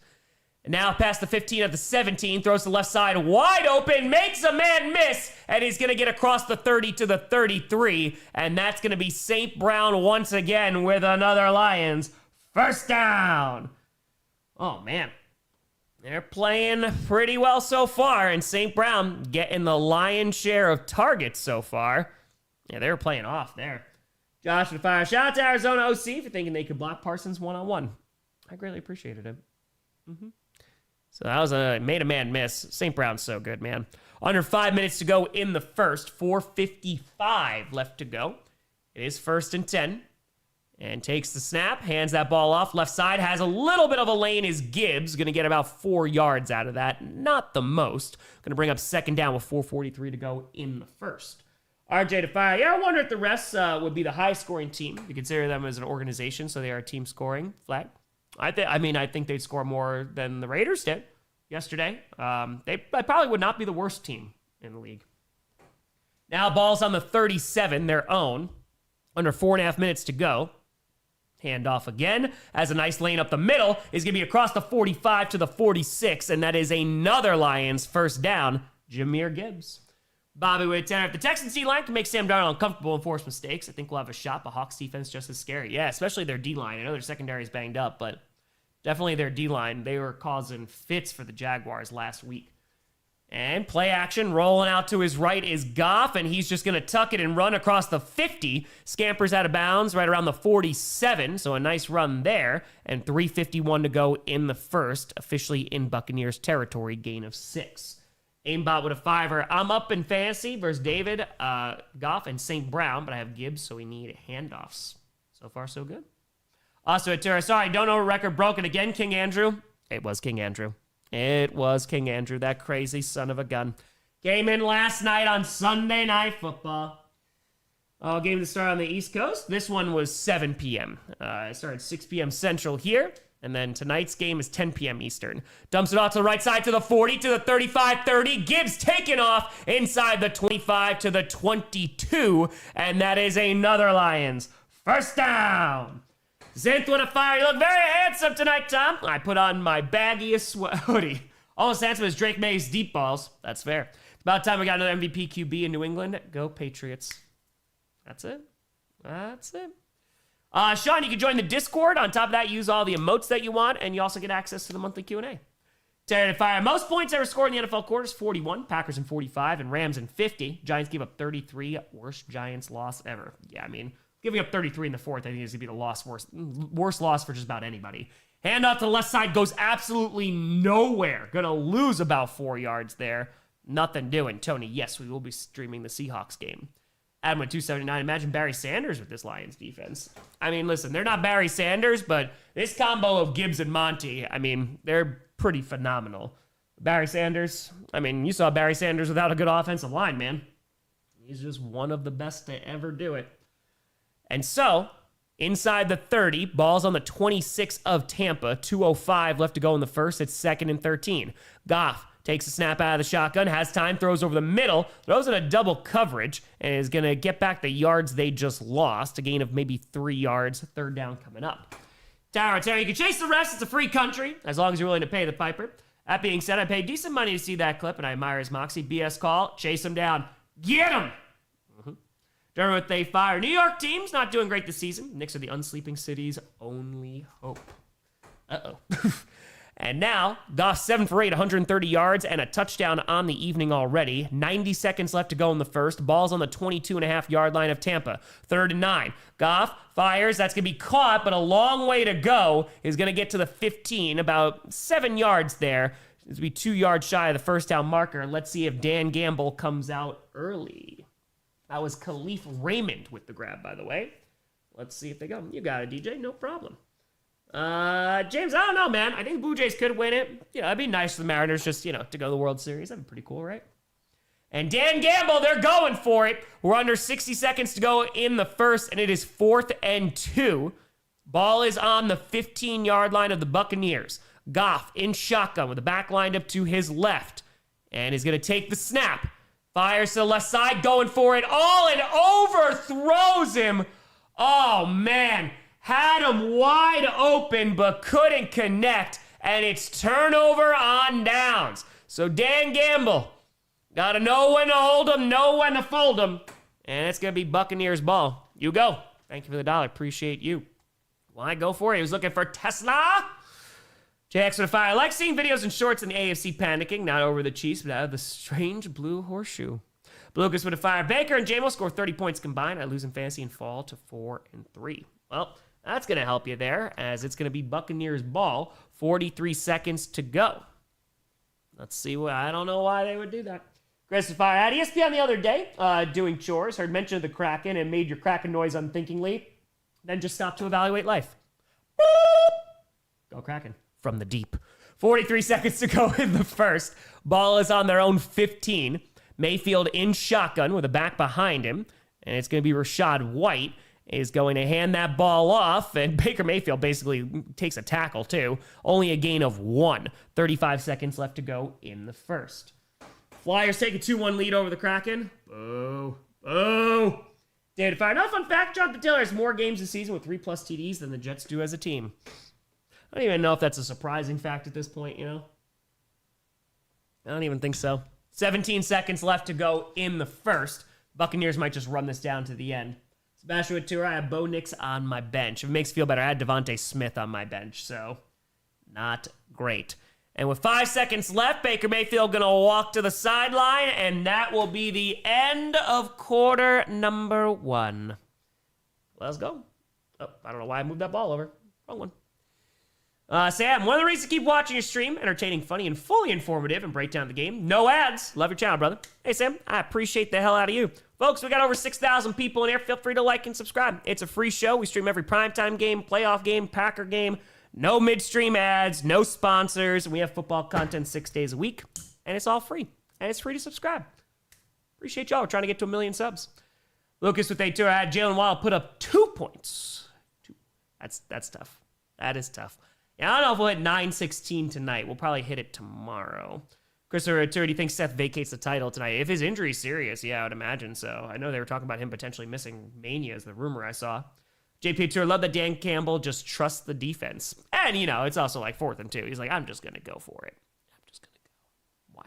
And now past the 15 of the 17, throws the left side wide open, makes a man miss, and he's going to get across the 30 to the 33, and that's going to be St. Brown once again with another Lions first down. Oh, man. They're playing pretty well so far, and St. Brown getting the lion's share of targets so far. Yeah, they were playing off there. Josh with fire. Shout out to Arizona OC for thinking they could block Parsons one-on-one. I greatly appreciated it. So that was made a man miss. St. Brown's so good, man. Under 5 minutes to go in the first. 4:55 left to go. It is 1st and 10. And takes the snap, hands that ball off. Left side has a little bit of a lane is Gibbs. Going to get about 4 yards out of that. Not the most. Going to bring up 2nd down with 4:43 to go in the first. RJ to fire. Yeah, I wonder if the rest would be the high-scoring team. You consider them as an organization, so they are team scoring flag. I think they'd score more than the Raiders did yesterday. They probably would not be the worst team in the league. Now ball's on the 37, their own. Under 4.5 minutes to go. Hand off again. Has a nice lane up the middle. Is going to be across the 45 to the 46, and that is another Lions first down. Jahmyr Gibbs. Bobby with 10. If the Texans D-line can make Sam Darnold uncomfortable and force mistakes, I think we'll have a shot. But Hawks defense just as scary. Yeah, especially their D-line. I know their secondary is banged up, but definitely their D-line. They were causing fits for the Jaguars last week. And play action, rolling out to his right is Goff, and he's just going to tuck it and run across the 50. Scampers out of bounds right around the 47, so a nice run there. And 3:51 to go in the first, officially in Buccaneers territory, gain of 6. Aimbot with a 5er. I'm up in fantasy versus David, Goff, and St. Brown, but I have Gibbs, so we need handoffs. So far, so good. Also, sorry, don't know record broken again, King Andrew. It was King Andrew. That crazy son of a gun. Came in last night on Sunday Night Football. Game to start on the East Coast. This one was 7 p.m. It started 6 p.m. Central here. And then tonight's game is 10 p.m. Eastern. Dumps it off to the right side to the 40, to the 35-30. Gibbs taken off inside the 25 to the 22. And that is another Lions first down. Zinth with a fire. You look very handsome tonight, Tom. I put on my baggiest hoodie. Almost handsome as Drake May's deep balls. That's fair. It's about time we got another MVP QB in New England. Go Patriots. That's it. Sean, you can join the Discord. On top of that, use all the emotes that you want, and you also get access to the monthly Q&A. Terry to fire. Most points ever scored in the NFL quarters, 41. Packers in 45, and Rams in 50. Giants gave up 33. Worst Giants loss ever. Yeah, I mean, giving up 33 in the fourth, I think is going to be the worst loss for just about anybody. Handoff to the left side goes absolutely nowhere. Going to lose about 4 yards there. Nothing doing. Tony, yes, we will be streaming the Seahawks game. Adam with 279. Imagine Barry Sanders with this Lions defense. I mean, listen, they're not Barry Sanders, but this combo of Gibbs and Monty, I mean, they're pretty phenomenal. Barry Sanders, I mean, you saw Barry Sanders without a good offensive line, man. He's just one of the best to ever do it. And so, inside the 30, ball's on the 26 of Tampa. 2:05 left to go in the first. It's 2nd and 13. Goff takes a snap out of the shotgun, has time, throws over the middle, throws in a double coverage, and is going to get back the yards they just lost, a gain of maybe 3 yards, 3rd down coming up. Tower, you can chase the rest. It's a free country, as long as you're willing to pay the piper. That being said, I paid decent money to see that clip, and I admire his moxie. BS call, chase him down. Get him! Dermot, they fire. New York team's not doing great this season. Knicks are the unsleeping city's only hope. Uh-oh. And now, Goff 7 for 8, 130 yards, and a touchdown on the evening already. 90 seconds left to go in the first. Ball's on the 22.5-yard line of Tampa. 3rd and 9. Goff fires. That's going to be caught, but a long way to go. Is going to get to the 15, about 7 yards there. It's going to be 2 yards shy of the first down marker. Let's see if Dan Gamble comes out early. That was Khalif Raymond with the grab, by the way. Let's see if they go. You got it, DJ. No problem. James, I don't know, man. I think the Blue Jays could win it. Yeah, it'd be nice for the Mariners just, to go to the World Series. That'd be pretty cool, right? And Dan Gamble, they're going for it. We're under 60 seconds to go in the first, and it is 4th and 2. Ball is on the 15-yard line of the Buccaneers. Goff in shotgun with the back lined up to his left. And is going to take the snap. Fires to the left side, going for it all, and overthrows him. Oh, man. Had him wide open, but couldn't connect. And it's turnover on downs. So Dan Gamble, got to know when to hold him, know when to fold him. And it's going to be Buccaneers ball. You go. Thank you for the $1. Appreciate you. Why go for it? He was looking for Tesla. JX with a fire. I like seeing videos and shorts in the AFC panicking, not over the Chiefs, but out of the strange blue horseshoe. Lucas with a fire. Baker and Jamo score 30 points combined. I lose in fantasy and fall to 4 and 3. Well, that's going to help you there, as it's going to be Buccaneers ball. 43 seconds to go. Let's see. I don't know why they would do that. Chris with fire. I had ESPN the other day doing chores. Heard mention of the Kraken and made your Kraken noise unthinkingly. Then just stopped to evaluate life. Boop. Go Kraken. From the deep. 43 seconds to go in the first. Ball is on their own 15. Mayfield in shotgun with a back behind him. And it's going to be Rashad White is going to hand that ball off. And Baker Mayfield basically takes a tackle too. Only a gain of 1. 35 seconds left to go in the first. Flyers take a 2-1 lead over the Kraken. Boo. Boo. David Fire. No fun fact, Jonathan Taylor has more games this season with 3+ TDs than the Jets do as a team. I don't even know if that's a surprising fact at this point, I don't even think so. 17 seconds left to go in the first. Buccaneers might just run this down to the end. Sebastian with 2. I have Bo Nix on my bench. If it makes you feel better, I had Devontae Smith on my bench, so not great. And with 5 seconds left, Baker Mayfield going to walk to the sideline, and that will be the end of quarter number 1. Let's go. Oh, I don't know why I moved that ball over. Wrong one. Sam, one of the reasons to keep watching your stream, entertaining, funny, and fully informative, and break down the game. No ads. Love your channel, brother. Hey, Sam, I appreciate the hell out of you. Folks, we got over 6,000 people in here. Feel free to like and subscribe. It's a free show. We stream every primetime game, playoff game, Packer game. No midstream ads, no sponsors. We have football content 6 days a week, and it's all free. And it's free to subscribe. Appreciate y'all. We're trying to get to 1 million subs. Lucas with A2. I had Jalen Waddle put up 2 points. 2. That's tough. That is tough. Yeah, I don't know if we'll hit 9-16 tonight. We'll probably hit it tomorrow. Christopher, do you think Seth vacates the title tonight? If his injury is serious, yeah, I would imagine so. I know they were talking about him potentially missing Mania is the rumor I saw. JP Tour, love that Dan Campbell just trusts the defense. And, it's also like 4th and 2. He's like, I'm just going to go for it. I'm just going to go. Why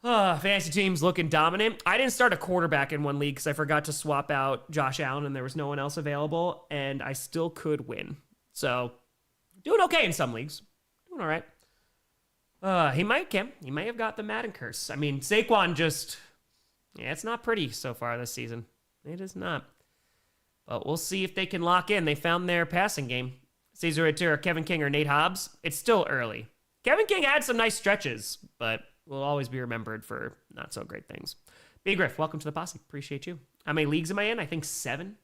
not? Fantasy teams looking dominant. I didn't start a quarterback in one league because I forgot to swap out Josh Allen and there was no one else available. And I still could win. So, doing okay in some leagues. Doing all right. He might have got the Madden curse. I mean, Saquon it's not pretty so far this season. It is not. But we'll see if they can lock in. They found their passing game. Cesar Ritter, Kevin King, or Nate Hobbs. It's still early. Kevin King had some nice stretches, but will always be remembered for not so great things. B. Griff, welcome to the posse. Appreciate you. How many leagues am I in? I think 7.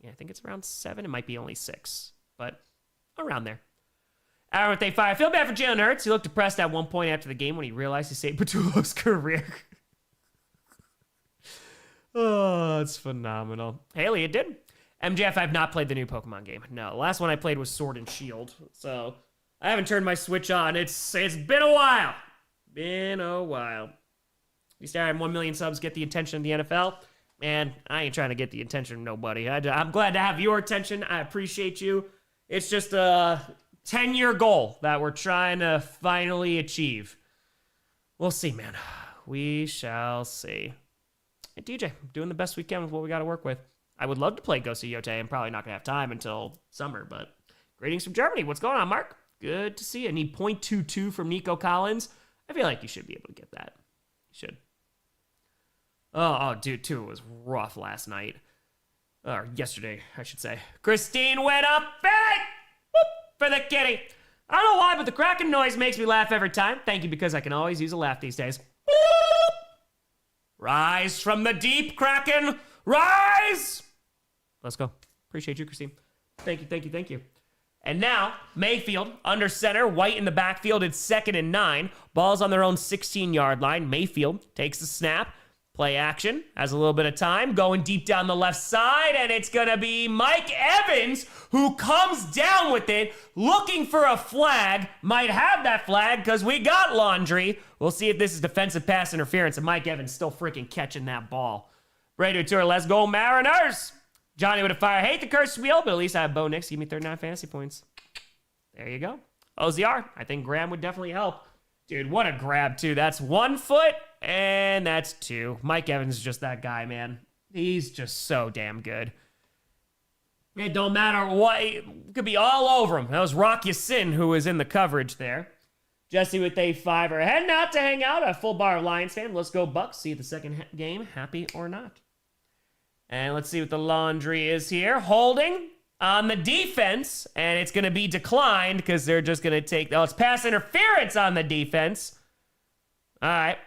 Yeah, I think it's around 7. It might be only 6, but around there. Aaron with A5. I feel bad for Jalen Hurts. He looked depressed at one point after the game when he realized he saved Patulo's career. Oh, it's phenomenal. Haley, it did. MJF, I've not played the new Pokemon game. No, the last one I played was Sword and Shield. So I haven't turned my Switch on. It's been a while. Been a while. You start at 1 million subs, get the attention of the NFL. Man, I ain't trying to get the attention of nobody. I'm glad to have your attention. I appreciate you. It's just a 10-year goal that we're trying to finally achieve. We'll see, man. We shall see. Hey, DJ, doing the best we can with what we got to work with. I would love to play Gosi Yote. I'm probably not going to have time until summer, but greetings from Germany. What's going on, Mark? Good to see you. I need 0.22 from Nico Collins. I feel like you should be able to get that. You should. Oh, dude, too, it was rough last night. Or yesterday, I should say. Christine went up big! Whoop, for the kitty. I don't know why, but the cracking noise makes me laugh every time. Thank you, because I can always use a laugh these days. Rise from the deep, Kraken. Rise. Let's go. Appreciate you, Christine. Thank you, thank you, thank you. And now, Mayfield under center, White in the backfield. It's 2nd and 9. Ball's on their own 16-yard line. Mayfield takes the snap. Play action, has a little bit of time, going deep down the left side, and it's going to be Mike Evans who comes down with it, looking for a flag. Might have that flag because we got laundry. We'll see if this is defensive pass interference, and Mike Evans still freaking catching that ball. Ready to tour, let's go Mariners. Johnny with a fire. Hate the curse wheel, but at least I have Bo Nix. Give me 39 fantasy points. There you go. OZR, I think Graham would definitely help. Dude, what a grab, too. That's 1 foot, and that's 2. Mike Evans is just that guy, man. He's just so damn good. It don't matter what. It could be all over him. That was Rock Ya-Sin who was in the coverage there. Jesse with a 5er. Heading out to hang out. A full bar of Lions fan. Let's go Bucks. See you at the second game. Happy or not. And let's see what the laundry is here. Holding on the defense, and it's going to be declined because they're just going to take... Oh, it's pass interference on the defense. All right.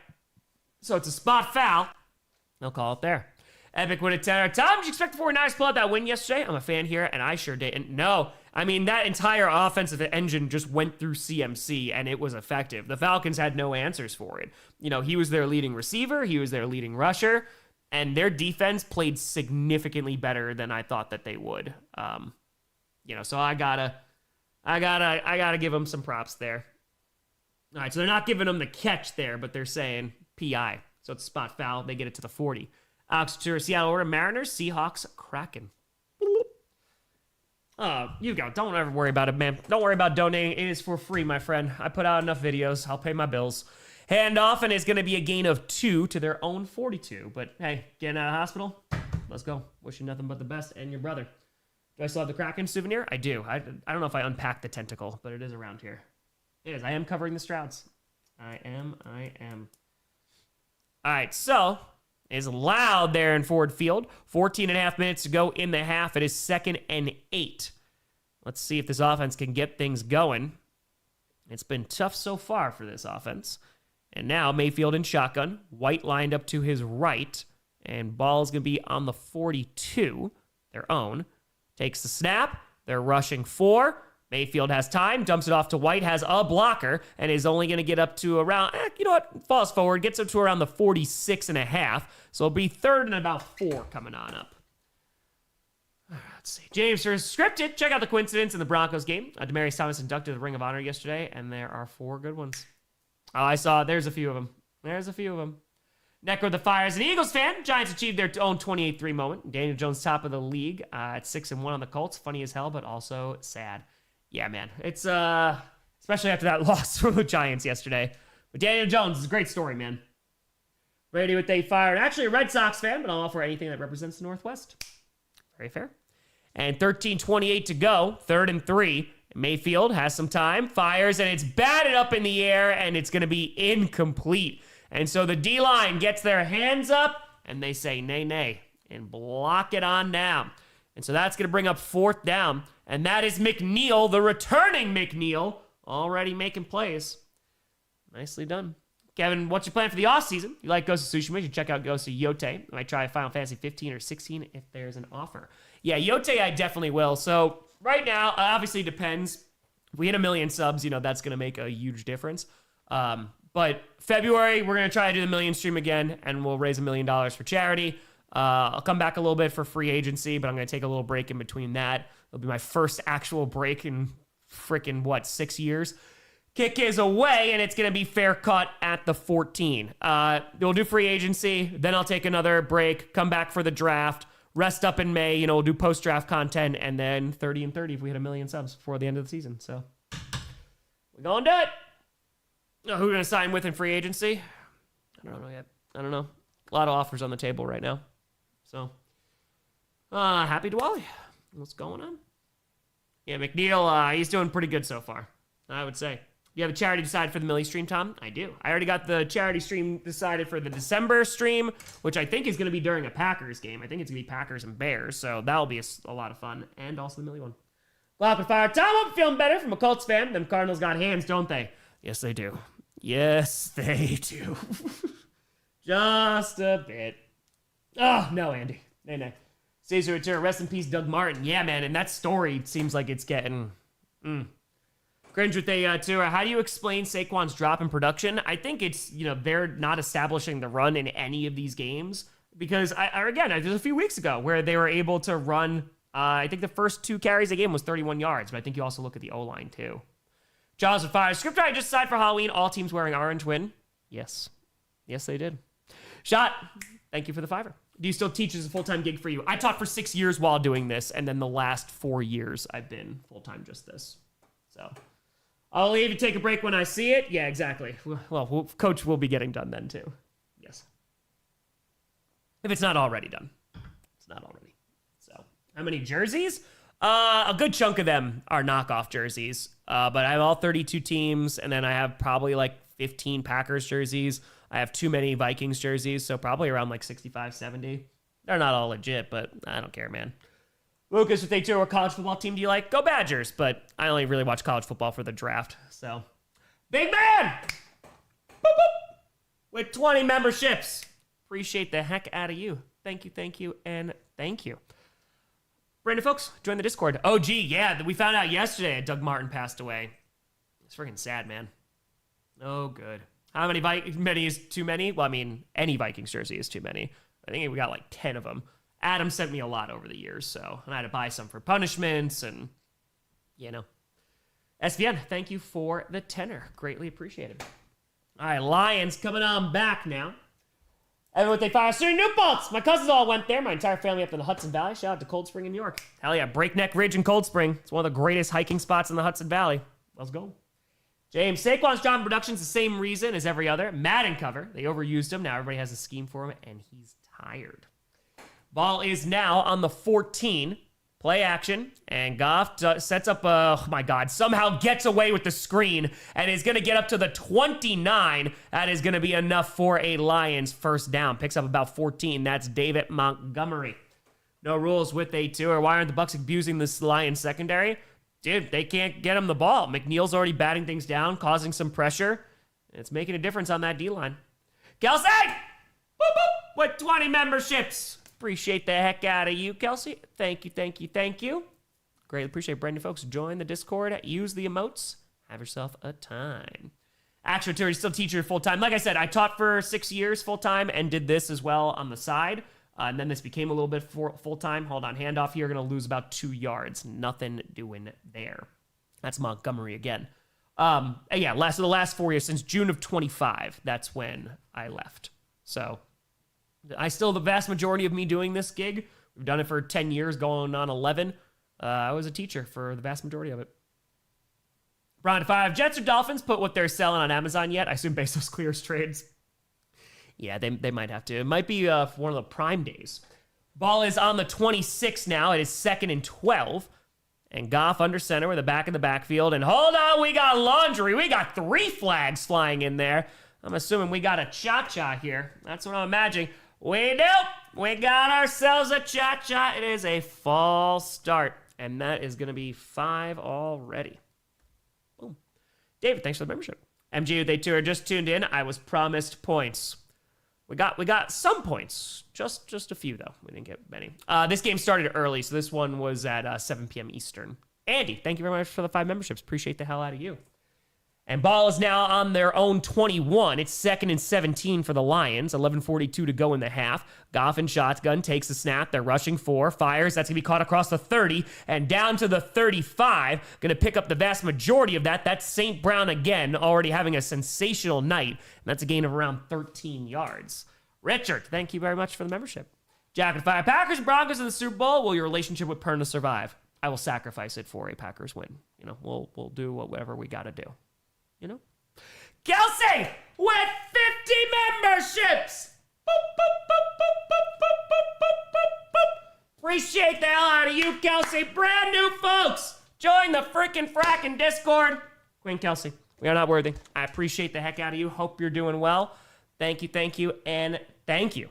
So it's a spot foul. They'll call it there. Epic with a 10. Tom, did you expect the 49ers to pull out that win yesterday? I'm a fan here, and I sure didn't. No. I mean, that entire offensive engine just went through CMC, and it was effective. The Falcons had no answers for it. You know, he was their leading receiver. He was their leading rusher. And their defense played significantly better than I thought that they would. You know, so I gotta give them some props there. All right, so they're not giving them the catch there, but they're saying PI. So it's a spot foul. They get it to the 40. Alex to Seattle order. Mariners, Seahawks, Kraken. You go. Don't ever worry about it, man. Don't worry about donating. It is for free, my friend. I put out enough videos. I'll pay my bills. Handoff, and it's going to be a gain of 2 to their own 42. But, hey, getting out of the hospital, let's go. Wish you nothing but the best and your brother. Do I still have the Kraken souvenir? I do. I don't know if I unpacked the tentacle, but it is around here. It is. I am covering the Strouds. I am. All right, so it's loud there in Ford Field. 14 and a half minutes to go in the half. It is 2nd and 8. Let's see if this offense can get things going. It's been tough so far for this offense. And now Mayfield in shotgun. White lined up to his right. And ball's going to be on the 42, their own. Takes the snap. They're rushing 4. Mayfield has time. Dumps it off to White. Has a blocker. And is only going to get up to around, you know what? Falls forward. Gets up to around the 46 and a half. So it'll be 3rd and about 4 coming on up. Let's see. James is scripted. Check out the coincidence in the Broncos game. Demaryius Thomas inducted the Ring of Honor yesterday. And there are 4 good ones. Oh, I saw. There's a few of them. Neck with the Fires, an Eagles fan. Giants achieved their own 28-3 moment. Daniel Jones top of the league at 6-1 on the Colts. Funny as hell, but also sad. Yeah, man. It's especially after that loss from the Giants yesterday. But Daniel Jones is a great story, man. Brady with a fire. And actually a Red Sox fan, but I'm all for anything that represents the Northwest. Very fair. And 13:28 to go. 3rd and 3. Mayfield has some time, fires, and it's batted up in the air, and it's going to be incomplete. And so the D-line gets their hands up, and they say nay, nay, and block it on down. And so that's going to bring up 4th down, and that is McNeil, the returning McNeil, already making plays. Nicely done. Kevin, what's your plan for the offseason? You like Ghost of Tsushima? You should check out Ghost of Yote. I might try Final Fantasy 15 or 16 if there's an offer. Yeah, Yote I definitely will. So right now, obviously depends. If we hit 1 million subs, you know, that's going to make a huge difference. But February, we're going to try to do the 1 million stream again, and we'll raise $1 million for charity. I'll come back a little bit for free agency, but I'm going to take a little break in between that. It'll be my first actual break in freaking, 6 years. Kick is away, and it's going to be fair cut at the 14. We'll do free agency, then I'll take another break, come back for the draft, rest up in May, we'll do post-draft content, and then 30 and 30 if we hit 1 million subs before the end of the season. So we're going to do it. Who we're going to sign with in free agency? I don't know yet. I don't know. A lot of offers on the table right now. So, happy Diwali. What's going on? Yeah, McNeil, he's doing pretty good so far, I would say. You have a charity decided for the Millie stream, Tom? I do. I already got the charity stream decided for the December stream, which I think is going to be during a Packers game. I think it's going to be Packers and Bears, so that'll be a lot of fun. And also the Millie one. Lock and fire. Tom, I'm feeling better from a Colts fan. Them Cardinals got hands, don't they? Yes, they do. Yes, they do. Just a bit. Oh, no, Andy. Nay. Caesar Ventura, rest in peace, Doug Martin. Yeah, man, and that story seems like it's getting... Cringe with a tour. How do you explain Saquon's drop in production? I think it's, they're not establishing the run in any of these games. Because, again, it was a few weeks ago where they were able to run... I think the first 2 carries of the game was 31 yards, but I think you also look at the O-line, too. Jaws of Fire. Script I just decided for Halloween, all teams wearing orange win. Yes. Yes, they did. Shot. Thank you for the $5. Do you still teach as a full-time gig for you? I taught for 6 years while doing this, and then the last 4 years I've been full-time just this. So I'll leave and take a break when I see it. Yeah, exactly. Well, Coach will be getting done then, too. Yes. If it's not already done. It's not already. So how many jerseys? A good chunk of them are knockoff jerseys. But I have all 32 teams, and then I have probably like 15 Packers jerseys. I have too many Vikings jerseys, so probably around like 65, 70. They're not all legit, but I don't care, man. Lucas, if they do, what college football team do you like? Go Badgers, but I only really watch college football for the draft, so. Big man! Boop, boop. With 20 memberships. Appreciate the heck out of you. Thank you, and thank you. Brandon, folks, join the Discord. Oh, gee, yeah, we found out yesterday that Doug Martin passed away. It's freaking sad, man. Oh, good. How many is too many? Well, I mean, any Vikings jersey is too many. I think we got like 10 of them. Adam sent me a lot over the years, so and I had to buy some for punishments and, SVN, thank you for the tenor. Greatly appreciated. All right, Lions coming on back now. Everyone, they fire Sir New Paltz. My cousins all went there. My entire family up in the Hudson Valley. Shout out to Cold Spring in New York. Hell yeah, Breakneck Ridge in Cold Spring. It's one of the greatest hiking spots in the Hudson Valley. Let's go. James, Saquon's job in production's the same reason as every other. Madden cover. They overused him. Now everybody has a scheme for him, and he's tired. Ball is now on the 14. Play action, and Goff sets up, somehow gets away with the screen and is going to get up to the 29. That is going to be enough for a Lions first down. Picks up about 14. That's David Montgomery. No rules with a tour. Why aren't the Bucs abusing this Lions secondary? Dude, they can't get him the ball. McNeil's already batting things down, causing some pressure. It's making a difference on that D-line. Kelsey! Boop, boop, with 20 memberships. Appreciate the heck out of you, Kelsey. Thank you. Greatly appreciate it. Brand new folks. Join the Discord. Use the emotes. Have yourself a time. Actual Terry, still teacher full-time. Like I said, I taught for 6 years full-time and did this as well on the side. And then this became a little bit full-time. Hold on. Handoff here. Going to lose about 2 yards. Nothing doing there. That's Montgomery again. The last 4 years, since June of 25, that's when I left. So the vast majority of me doing this gig, we've done it for 10 years, going on 11. I was a teacher for the vast majority of it. Brian 5, Jets or Dolphins put what they're selling on Amazon yet? I assume Bezos clears trades. Yeah, they might have to. It might be one of the prime days. Ball is on the 26 now. It is 2nd and 12. And Goff under center with a back in the backfield. And hold on, we got laundry. We got 3 flags flying in there. I'm assuming we got a cha-cha here. That's what I'm imagining. We do. We got ourselves a cha-cha. It is a false start. And that is going to be 5 already. Boom. David, thanks for the membership. MG, they too are just tuned in. I was promised points. We got some points. Just a few, though. We didn't get many. This game started early, so this one was at 7 p.m. Eastern. Andy, thank you very much for the 5 memberships. Appreciate the hell out of you. And ball is now on their own 21. It's 2nd and 17 for the Lions. 11:42 to go in the half. Goff in shotgun takes the snap. They're rushing 4. Fires. That's going to be caught across the 30 and down to the 35. Going to pick up the vast majority of that. That's St. Brown again, already having a sensational night. And that's a gain of around 13 yards. Richard, thank you very much for the membership. Jack and 5. Packers and Broncos in the Super Bowl. Will your relationship with Perna survive? I will sacrifice it for a Packers win. We'll do whatever we got to do. Kelsey with 50 memberships. Boop, boop, boop, boop, boop, boop, boop, boop, boop, boop. Appreciate the hell out of you, Kelsey. Brand new folks, join the freaking fracking Discord. Queen Kelsey, we are not worthy. I appreciate the heck out of you. Hope you're doing well. Thank you, and thank you.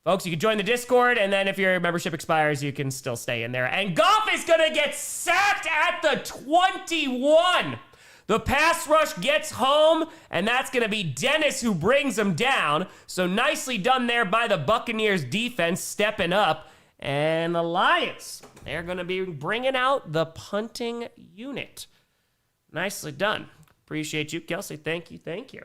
Folks, you can join the Discord, and then if your membership expires, you can still stay in there. And Goff is going to get sacked at the 21. The pass rush gets home, and that's going to be Dennis who brings them down. So nicely done there by the Buccaneers defense, stepping up. And the Lions, they're going to be bringing out the punting unit. Nicely done. Appreciate you, Kelsey. Thank you, thank you.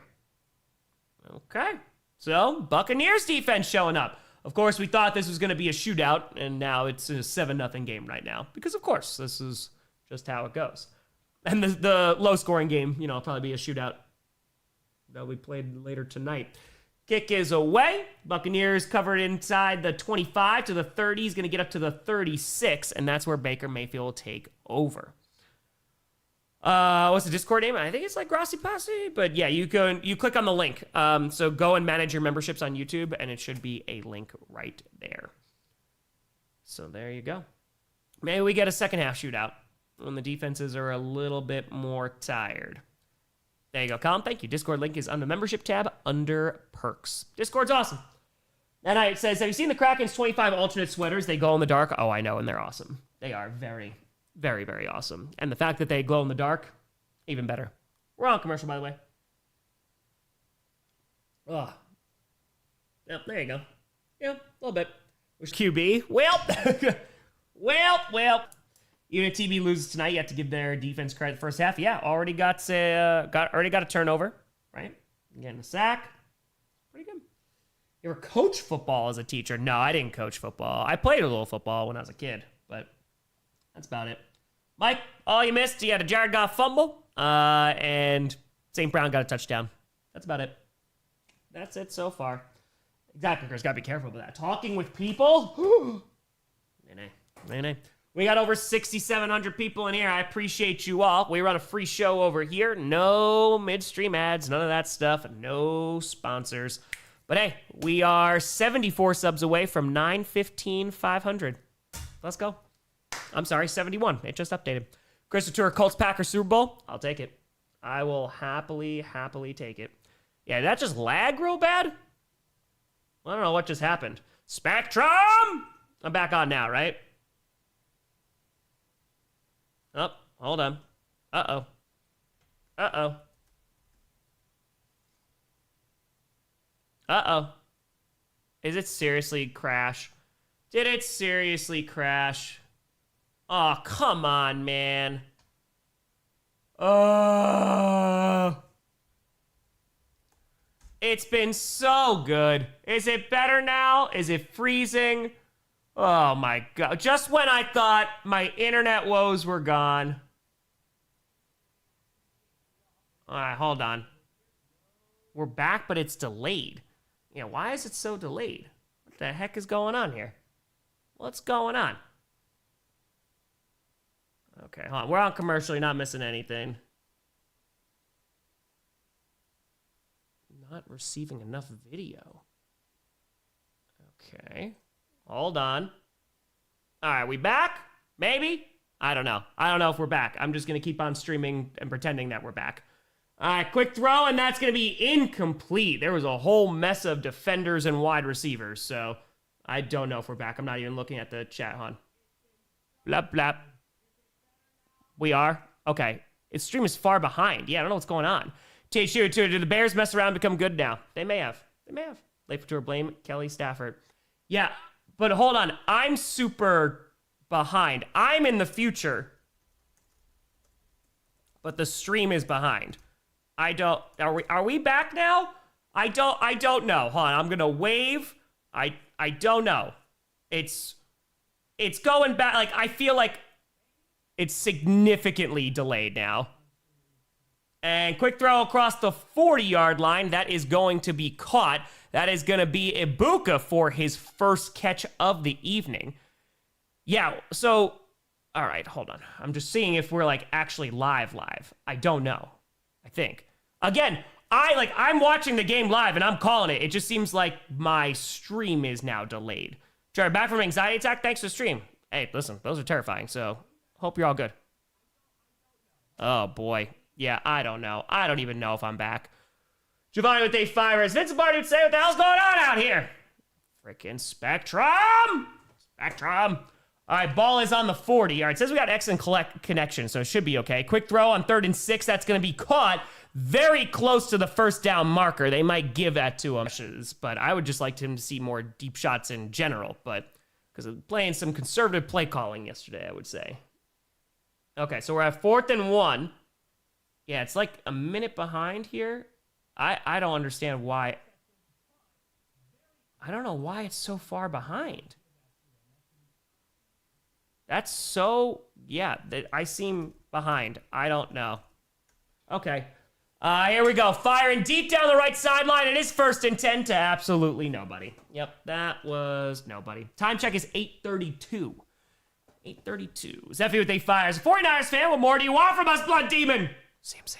Okay, so Buccaneers defense showing up. Of course, we thought this was going to be a shootout, and now it's a 7-0 game right now. Because, of course, this is just how it goes. And the low-scoring game, probably be a shootout that we played later tonight. Kick is away. Buccaneers covered inside the 25 to the 30. He's going to get up to the 36, and that's where Baker Mayfield will take over. What's the Discord name? I think it's like Grossi Passi, but yeah, you click on the link. So go and manage your memberships on YouTube, and it should be a link right there. So there you go. Maybe we get a second half shootout when the defenses are a little bit more tired. There you go, Colin. Thank you. Discord link is on the membership tab under perks. Discord's awesome. And it says, have you seen the Kraken's 25 alternate sweaters? They glow in the dark. Oh, I know, and they're awesome. They are very, very, very awesome. And the fact that they glow in the dark, even better. We're on commercial, by the way. Oh. Yep, there you go. Yeah, a little bit. Where's QB? Well. Even if TB loses tonight, you have to give their defense credit the first half. Yeah, already got a turnover, right? Getting a sack. Pretty good. You ever coach football as a teacher? No, I didn't coach football. I played a little football when I was a kid, but that's about it. Mike, all you missed, you had a Jared Goff fumble, and St. Brown got a touchdown. That's about it. That's it so far. Exactly, Chris. Got to be careful with that. Talking with people. Nay. We got over 6,700 people in here. I appreciate you all. We run a free show over here. No midstream ads, none of that stuff. No sponsors. But hey, we are 74 subs away from 915,500. Let's go. I'm sorry, 71. It just updated. Chris Tour, Colts, Packers, Super Bowl. I'll take it. I will happily take it. Yeah, did that just lag real bad? I don't know what just happened. Spectrum! I'm back on now, right? Oh, hold on. Uh-oh. Is it seriously crash? Did it seriously crash? Oh, come on, man. It's been so good. Is it better now? Is it freezing? Oh my God. Just when I thought my internet woes were gone. All right, hold on. We're back, but it's delayed. Yeah, why is it so delayed? What the heck is going on here? What's going on? Okay, hold on. We're on commercial. You're not missing anything. Not receiving enough video. Okay. Hold on. All right, we back? Maybe? I don't know. I don't know if we're back. I'm just going to keep on streaming and pretending that we're back. All right, quick throw, and that's going to be incomplete. There was a whole mess of defenders and wide receivers, so I don't know if we're back. I'm not even looking at the chat, hon. Blap, blap. We are? Okay. Its stream is far behind. Yeah, I don't know what's going on. THU, do the Bears mess around and become good now? They may have. Late for tour, blame Kelly Stafford. Yeah. But hold on, I'm super behind. I'm in the future, but the stream is behind. Are we back now? I don't know. Hold on, I'm gonna wave. I don't know. It's going back. Like, I feel like it's significantly delayed now. And quick throw across the 40-yard line. That is going to be caught. That is going to be Ibuka for his first catch of the evening. Yeah, so, all right, hold on. I'm just seeing if we're, like, actually live. I don't know. I think. Again, I'm watching the game live, and I'm calling it. It just seems like my stream is now delayed. Jared, back from anxiety attack? Thanks for the stream. Hey, listen, those are terrifying, so hope you're all good. Oh, boy. Yeah, I don't know. I don't even know if I'm back. Giovanni with A5ers. Vince Barty would say, what the hell's going on out here? Freaking Spectrum! All right, ball is on the 40. All right, it says we got excellent connection, so it should be okay. Quick throw on 3rd and 6. That's going to be caught very close to the first down marker. They might give that to him, but I would just like him to see more deep shots in general, but because of playing some conservative play calling yesterday, I would say. Okay, so we're at 4th and 1. Yeah, it's like a minute behind here. I don't understand why. I don't know why it's so far behind. That's so, yeah, I seem behind. I don't know. Okay. Here we go. Firing deep down the right sideline. It is 1st and 10 to absolutely nobody. Yep, that was nobody. Time check is 8:32. 8:32. Zeffy with 8 fires. 49ers fan, what more do you want from us, Blood Demon? CMC.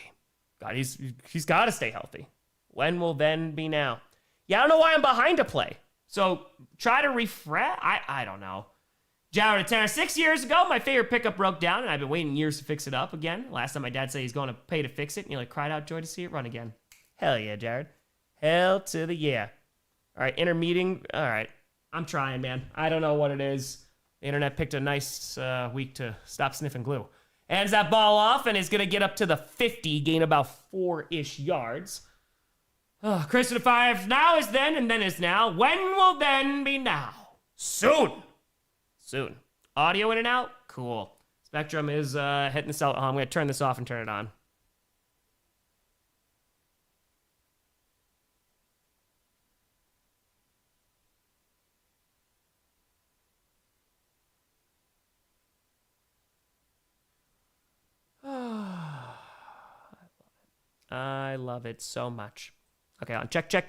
God, he's got to stay healthy. When will then be now? Yeah, I don't know why I'm behind a play. So try to refresh. I don't know. Jared Tanner, 6 years ago, my favorite pickup broke down, and I've been waiting years to fix it up again. Last time my dad said he's going to pay to fix it, and he cried out joy to see it run again. Hell yeah, Jared. Hell to the yeah. All right, intermeeting. All right, I'm trying, man. I don't know what it is. The internet picked a nice week to stop sniffing glue. Hands that ball off, and is going to get up to the 50, gain about 4-ish yards. Oh, Chris to the 5. Now is then, and then is now. When will then be now? Soon. Soon. Audio in and out? Cool. Spectrum is hitting this out. I'm going to turn this off and turn it on. I love it so much. Okay, on check. All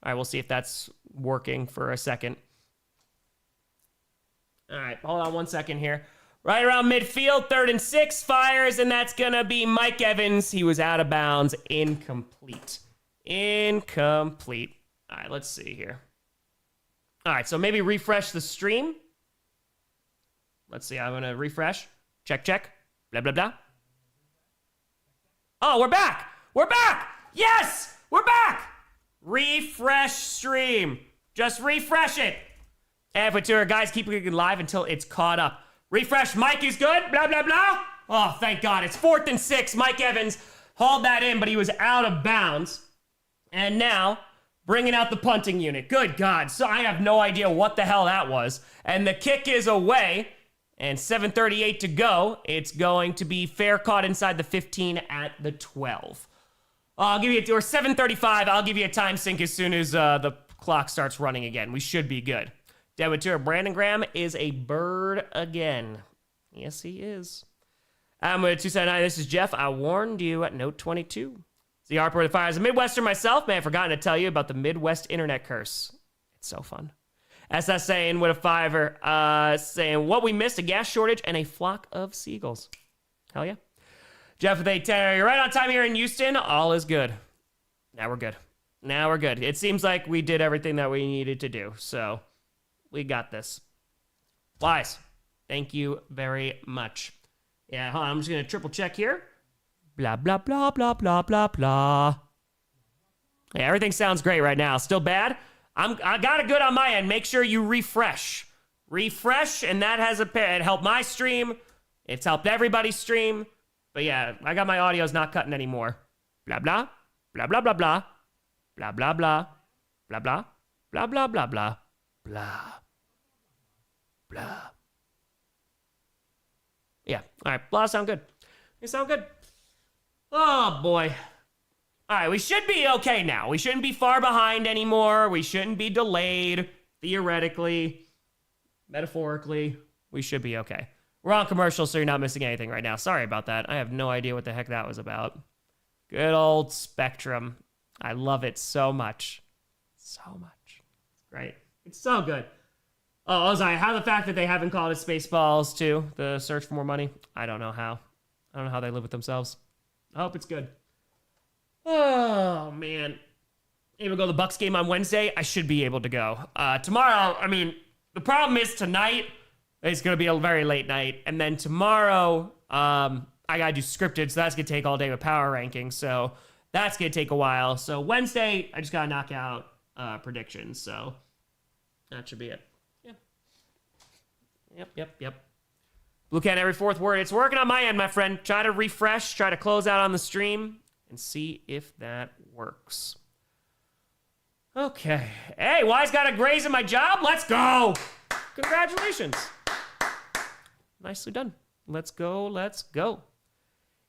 right, we'll see if that's working for a second. All right, hold on 1 second here. Right around midfield, 3rd and 6, fires, and that's going to be Mike Evans. He was out of bounds. Incomplete. Incomplete. All right, let's see here. All right, so maybe refresh the stream. Let's see, I'm going to refresh. Check. Blah, blah, blah. Oh, we're back. We're back. Yes, we're back. Refresh stream. Just refresh it. And for tour, guys, keep it live until it's caught up. Refresh, Mike is good, blah, blah, blah. Oh, thank God. It's 4th and 6. Mike Evans hauled that in, but he was out of bounds. And now, bringing out the punting unit. Good God. So I have no idea what the hell that was. And the kick is away. And 7:38 to go. It's going to be fair caught inside the 15 at the 12. I'll give you, or 7:35. I'll give you a time sync as soon as the clock starts running again. We should be good. Debuteur Brandon Graham is a bird again. Yes, he is. I'm with 279. This is Jeff. I warned you at note 22. The Harper with the Fire. As a Midwestern myself, man, I've forgotten to tell you about the Midwest internet curse. It's so fun. SS saying with a 5er, saying what we missed, a gas shortage and a flock of seagulls. Hell yeah. Jeff with 810. You're right on time here in Houston. All is good. Now we're good. It seems like we did everything that we needed to do. So we got this. Wise. Thank you very much. Yeah, hold on. I'm just going to triple check here. Blah, blah, blah, blah, blah, blah, blah. Yeah, everything sounds great right now. Still bad? I got it good on my end. Make sure you refresh. Refresh, and that has it helped my stream. It's helped everybody's stream. But yeah, I got my audio's not cutting anymore. Blah, blah, blah, blah, blah, blah. Blah, blah, blah. Blah, blah. Blah, blah, blah, blah. Blah. Blah. Yeah, all right. Blah sound good. They sound good. Oh, boy. All right, we should be okay now. We shouldn't be far behind anymore. We shouldn't be delayed, theoretically, metaphorically. We should be okay. We're on commercial, so you're not missing anything right now. Sorry about that. I have no idea what the heck that was about. Good old Spectrum. I love it so much. So much. It's great. It's so good. Oh, I was like, how the fact that they haven't called it Spaceballs, too, the search for more money. I don't know how. I don't know how they live with themselves. I hope it's good. Oh, man. Able to go to the Bucks game on Wednesday? I should be able to go. Tomorrow, I mean, the problem is tonight, it's going to be a very late night. And then tomorrow, I got to do scripted, so that's going to take all day with power rankings. So that's going to take a while. So Wednesday, I just got to knock out predictions. So that should be it. Yeah. Yep. Blue can every fourth word. It's working on my end, my friend. Try to refresh, try to close out on the stream, and see if that works. Okay. Hey, Wise got a graze in my job? Let's go. Congratulations. Nicely done. Let's go.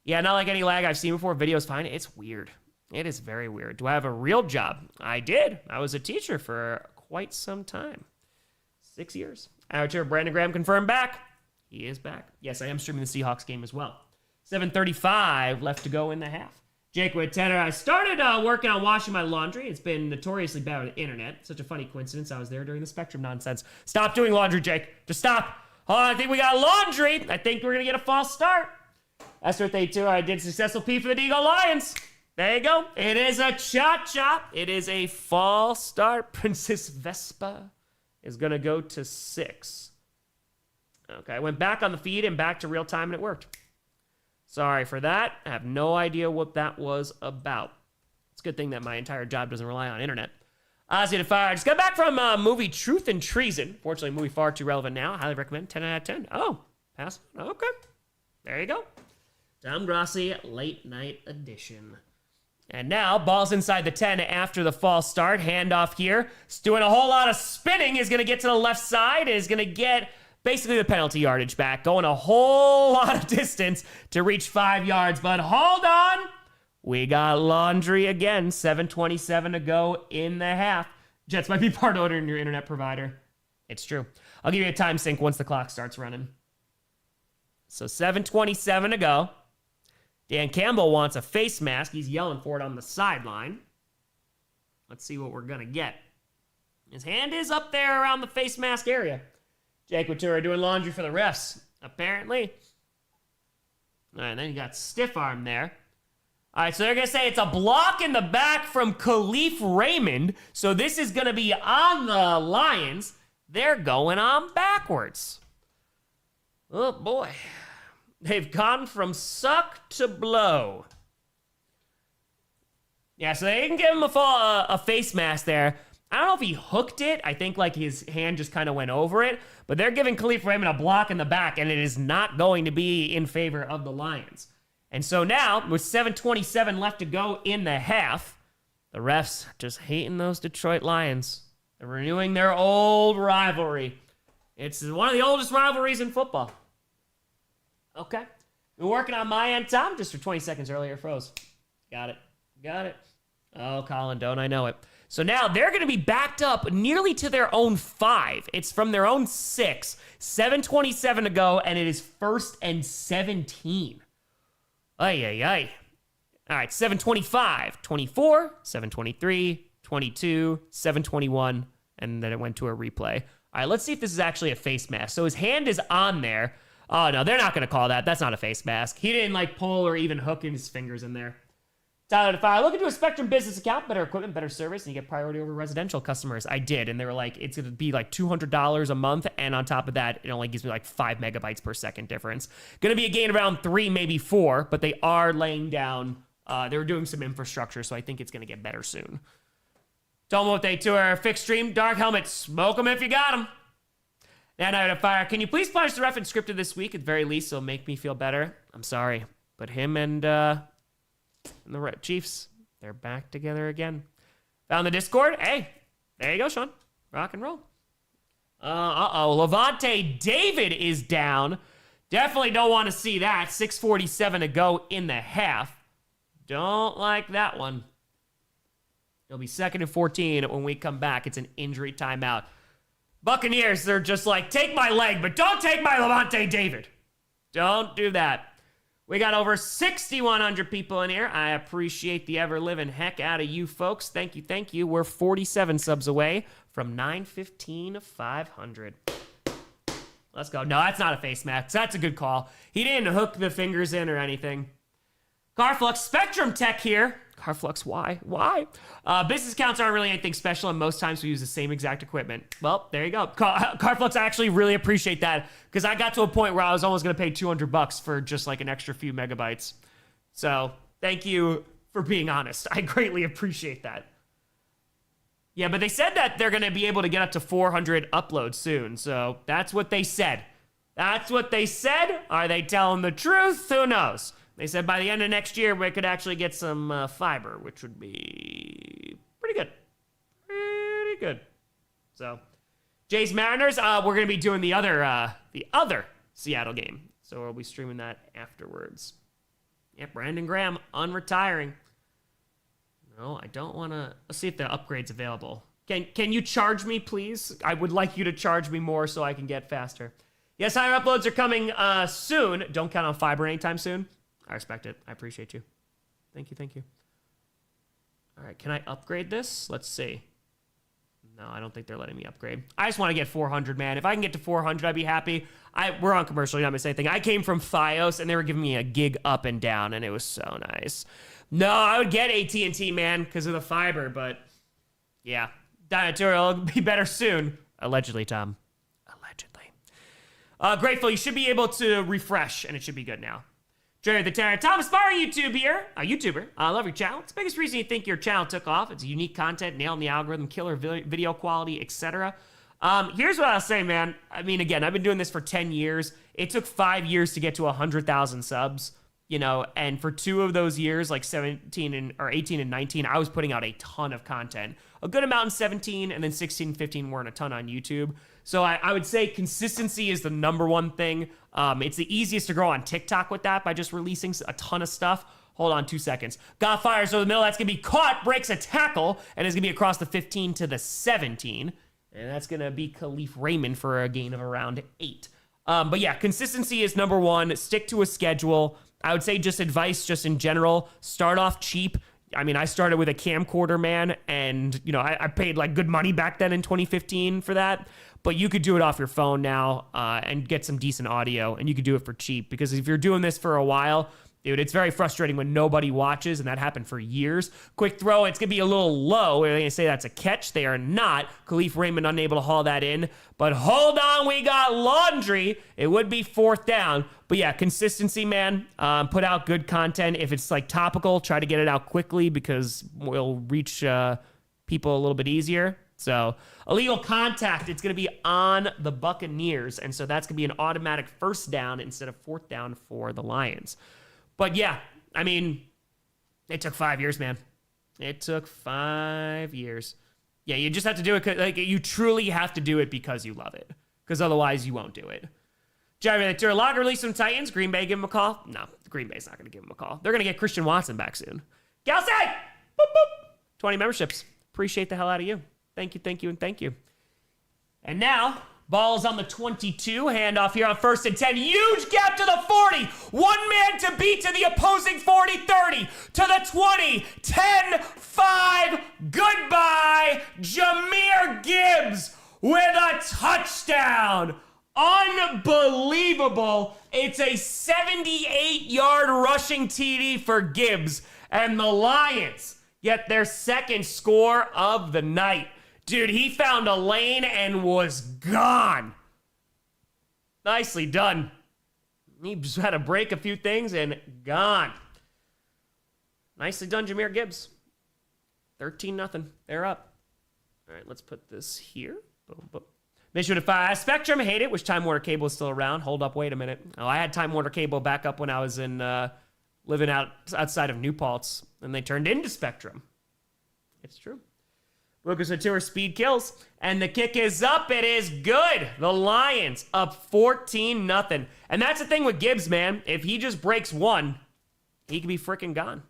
Yeah, not like any lag I've seen before. Video's fine. It's weird. It is very weird. Do I have a real job? I did. I was a teacher for quite some time. 6 years. Amateur Brandon Graham confirmed back. He is back. Yes, I am streaming the Seahawks game as well. 7:35 left to go in the half. Jake with Tanner. I started working on washing my laundry. It's been notoriously bad with the internet. Such a funny coincidence. I was there during the Spectrum nonsense. Stop doing laundry, Jake. Just stop. Oh, I think we got laundry. I think we're going to get a false start. Esther with 82. I did successful P for the Deagle Lions. There you go. It is a cha-cha. It is a false start. Princess Vespa is going to go to 6. Okay, I went back on the feed and back to real time, and it worked. Sorry for that. I have no idea what that was about. It's a good thing that my entire job doesn't rely on internet. Ozzy to Fire. I just got back from movie Truth and Treason. Fortunately, movie far too relevant now. Highly recommend. 10 out of 10. Oh, pass. Okay. There you go. Tom Grossi, late night edition. And now, ball's inside the 10 after the false start. Handoff here. It's doing a whole lot of spinning. Is going to get to the left side. Is going to get basically the penalty yardage back. Going a whole lot of distance to reach 5 yards. But hold on. We got laundry again. 7:27 to go in the half. Jets might be part owner in your internet provider. It's true. I'll give you a time sync once the clock starts running. So 7:27 to go. Dan Campbell wants a face mask. He's yelling for it on the sideline. Let's see what we're going to get. His hand is up there around the face mask area. Jake Couture doing laundry for the refs, apparently. All right, then you got stiff arm there. All right, so they're going to say it's a block in the back from Khalif Raymond. So this is going to be on the Lions. They're going on backwards. Oh, boy. They've gone from suck to blow. Yeah, so they didn't give him a face mask there. I don't know if he hooked it. I think like his hand just kind of went over it. But they're giving Khalif Raymond a block in the back, and it is not going to be in favor of the Lions. And so now, with 7:27 left to go in the half, the refs just hating those Detroit Lions. They're renewing their old rivalry. It's one of the oldest rivalries in football. Okay. Been working on my end, Tom, just for 20 seconds earlier. Froze. Got it. Oh, Colin, don't I know it. So now they're going to be backed up nearly to their own 5. It's from their own 6. 7:27 to go, and it is 1st and 17. Ay. All right, 7:25, 24, 7:23, 22, 7:21, and then it went to a replay. All right, let's see if this is actually a face mask. So his hand is on there. Oh, no, they're not going to call that. That's not a face mask. He didn't, like, pull or even hook his fingers in there. Tyler Defy, look into a Spectrum business account, better equipment, better service, and you get priority over residential customers. I did, and they were like, it's going to be like $200 a month, and on top of that, it only gives me like 5 megabytes per second difference. Going to be a gain around 3, maybe 4, but they are laying down, they were doing some infrastructure, so I think it's going to get better soon. Tomo Day Tour, fixed stream, Dark Helmet, smoke them if you got them. Now, Night of Fire, can you please punish the ref in scripted this week? At the very least, it'll make me feel better. I'm sorry, but him and the Chiefs, they're back together again. Found the Discord. Hey, there you go, Sean. Rock and roll. Levante David is down. Definitely don't want to see that. 6:47 to go in the half. Don't like that one. It'll be 2nd and 14 when we come back. It's an injury timeout. Buccaneers, they're just like, take my leg, but don't take my Levante David. Don't do that. We got over 6,100 people in here. I appreciate the ever-living heck out of you folks. Thank you. We're 47 subs away from 915 to 500. Let's go. No, that's not a face mask. That's a good call. He didn't hook the fingers in or anything. Carflux Spectrum Tech here. Carflux, why? Business accounts aren't really anything special, and most times we use the same exact equipment. Well, there you go. Carflux, I actually really appreciate that, because I got to a point where I was almost going to pay $200 for just like an extra few megabytes. So thank you for being honest. I greatly appreciate that. Yeah, but they said that they're going to be able to get up to 400 uploads soon, so that's what they said. That's what they said. Are they telling the truth? Who knows? They said by the end of next year, we could actually get some fiber, which would be pretty good. Pretty good. So, Jays Mariners, we're going to be doing the other Seattle game. So we'll be streaming that afterwards. Yeah, Brandon Graham, unretiring. No, I don't want to. Let's see if the upgrade's available. Can you charge me, please? I would like you to charge me more so I can get faster. Yes, higher uploads are coming soon. Don't count on fiber anytime soon. I respect it. I appreciate you. Thank you. All right, can I upgrade this? Let's see. No, I don't think they're letting me upgrade. I just want to get 400, man. If I can get to 400, I'd be happy. We're on commercial. You're not missing anything. I came from Fios, and they were giving me a gig up and down, and it was so nice. No, I would get AT&T, man, because of the fiber, but yeah. Dynatura will be better soon. Allegedly, Tom. Allegedly. Grateful, you should be able to refresh, and it should be good now. Jerry the Terror, Thomas Barr, YouTuber. I love your channel. It's the biggest reason you think your channel took off. It's unique content, nailing the algorithm, killer video quality, etc. Here's what I'll say, man. I mean, again, I've been doing this for 10 years. It took 5 years to get to 100,000 subs, you know, and for 2 of those years, like 18 and 19, I was putting out a ton of content. A good amount in 17, and then 16 and 15 weren't a ton on YouTube. So I would say consistency is the number one thing. It's the easiest to grow on TikTok with that by just releasing a ton of stuff. Hold on 2 seconds. Goff fires over the middle. That's going to be caught, breaks a tackle, and is going to be across the 15 to the 17. And that's going to be Khalif Raymond for a gain of around 8. But yeah, consistency is number one. Stick to a schedule. I would say just advice just in general. Start off cheap. I mean, I started with a camcorder, man, and, you know, I paid like good money back then in 2015 for that. But you could do it off your phone now and get some decent audio, and you could do it for cheap. Because if you're doing this for a while, dude, it's very frustrating when nobody watches, and that happened for years. Quick throw, it's going to be a little low. They're going to say that's a catch. They are not. Khalif Raymond unable to haul that in. But hold on, we got laundry. It would be 4th down. But yeah, consistency, man. Put out good content. If it's like topical, try to get it out quickly because we'll reach people a little bit easier. So illegal contact, it's going to be on the Buccaneers. And so that's going to be an automatic 1st down instead of 4th down for the Lions. But yeah, I mean, it took 5 years, man. It took 5 years. Yeah, you just have to do it. Like, you truly have to do it because you love it. Because otherwise, you won't do it. Jerry, the Log release some Titans. Green Bay give him a call? No, Green Bay's not going to give him a call. They're going to get Christian Watson back soon. Gelsey! Boop, boop. 20 memberships. Appreciate the hell out of you. Thank you. And now, ball's on the 22. Handoff here on 1st and 10. Huge gap to the 40. One man to beat to the opposing 40, 30. To the 20. 10, 5. Goodbye. Jahmyr Gibbs with a touchdown. Unbelievable. It's a 78-yard rushing TD for Gibbs. And the Lions get their 2nd score of the night. Dude, he found a lane and was gone. Nicely done. He just had to break a few things and gone. Nicely done, Jahmyr Gibbs. 13-0. They're up. All right, let's put this here. Boom, boom. Mission to 5. Spectrum, hate it. Wish Time Warner Cable is still around. Hold up, wait a minute. Oh, I had Time Warner Cable back up when I was in living outside of New Paltz, and they turned into Spectrum. It's true. Lucas Atua speed kills, and the kick is up. It is good. The Lions up 14-0. And that's the thing with Gibbs, man. If he just breaks one, he could be freaking gone.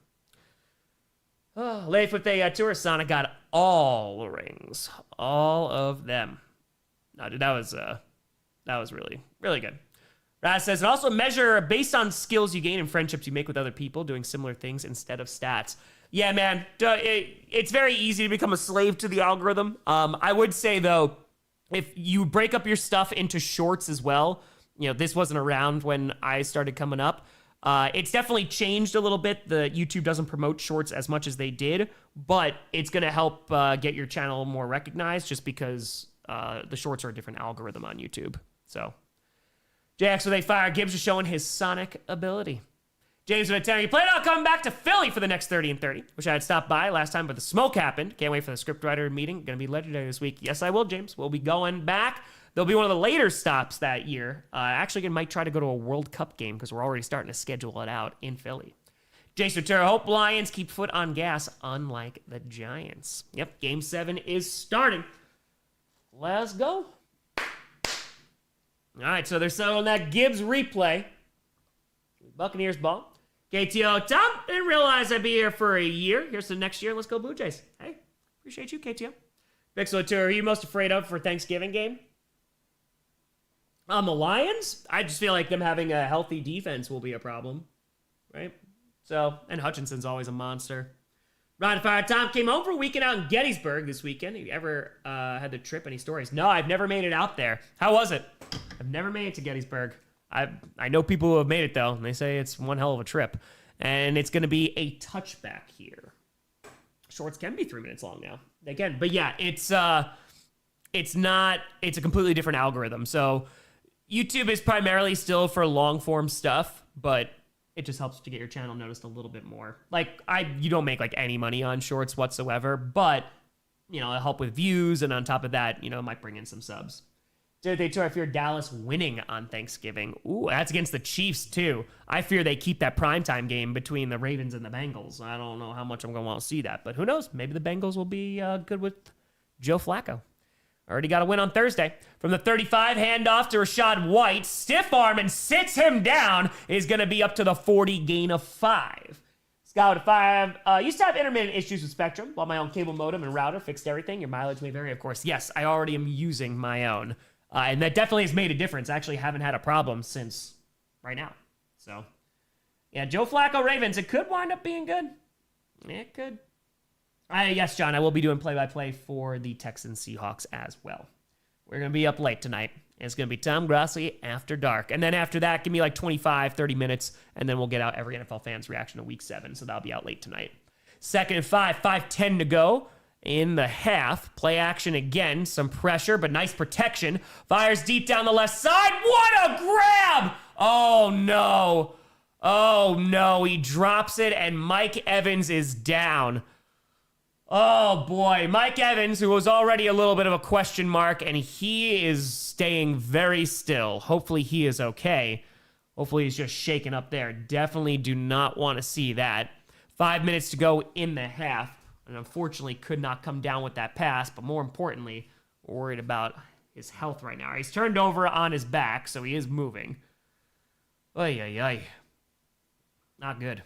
Oh, Leif with a Tour Sonic got all the rings. All of them. No, dude, that was really, really good. Raz says, and also measure based on skills you gain and friendships you make with other people doing similar things instead of stats. Yeah, man, it's very easy to become a slave to the algorithm. I would say, though, if you break up your stuff into shorts as well, you know, this wasn't around when I started coming up. It's definitely changed a little bit. The YouTube doesn't promote shorts as much as they did, but it's going to help get your channel more recognized just because the shorts are a different algorithm on YouTube. So, JX with a fire. Gibbs is showing his Sonic ability. James with a 10. You plan on coming back to Philly for the next 30 and 30. Wish I had stopped by last time, but the smoke happened. Can't wait for the scriptwriter meeting. Going to be legendary this week. Yes, I will, James. We'll be going back. There'll be one of the later stops that year. Actually, might try to go to a World Cup game because we're already starting to schedule it out in Philly. Jason Turner, hope Lions keep foot on gas, unlike the Giants. Yep, Game 7 is starting. Let's go. All right, so they're selling that Gibbs replay. Buccaneers ball. KTO, Tom, didn't realize I'd be here for a year. Here's the next year. Let's go Blue Jays. Hey, appreciate you, KTO. Pixel Tour, who are you most afraid of for Thanksgiving game? The Lions? I just feel like them having a healthy defense will be a problem, right? So, and Hutchinson's always a monster. Ron Fire, Tom came home for a weekend out in Gettysburg this weekend. Have you ever had the trip? Any stories? No, I've never made it out there. How was it? I've never made it to Gettysburg. I know people who have made it, though, and they say it's one hell of a trip. And it's going to be a touchback here. Shorts can be 3 minutes long now. They can. But yeah, it's a completely different algorithm. So YouTube is primarily still for long form stuff, but it just helps to get your channel noticed a little bit more. Like, you don't make like any money on shorts whatsoever, but it'll help with views, and on top of that, it might bring in some subs. They tour, I fear Dallas winning on Thanksgiving. Ooh, that's against the Chiefs, too. I fear they keep that primetime game between the Ravens and the Bengals. I don't know how much I'm going to want to see that, but who knows? Maybe the Bengals will be good with Joe Flacco. Already got a win on Thursday. From the 35, handoff to Rashad White. Stiff arm and sits him down. Is going to be up to the 40, gain of 5. Scott with 5. Used to have intermittent issues with Spectrum, while my own cable modem and router fixed everything. Your mileage may vary, of course. Yes, I already am using my own. And that definitely has made a difference. I actually haven't had a problem since right now. So, yeah, Joe Flacco Ravens. It could wind up being good. It could. Yes, John, I will be doing play-by-play for the Texans Seahawks as well. We're going to be up late tonight. It's going to be Tom Grossi after dark. And then after that, give me like 25, 30 minutes, and then we'll get out every NFL fan's reaction to Week 7. So that'll be out late tonight. 2nd and 5, 5:10 to go. In the half, play action again, some pressure, but nice protection. Fires deep down the left side. What a grab! Oh no, he drops it, and Mike Evans is down. Oh boy, Mike Evans, who was already a little bit of a question mark, and he is staying very still. Hopefully he is okay. Hopefully he's just shaken up there. Definitely do not want to see that. 5 minutes to go in the half. And unfortunately could not come down with that pass, but more importantly, we're worried about his health right now. He's turned over on his back, so he is moving. Ay. Not good.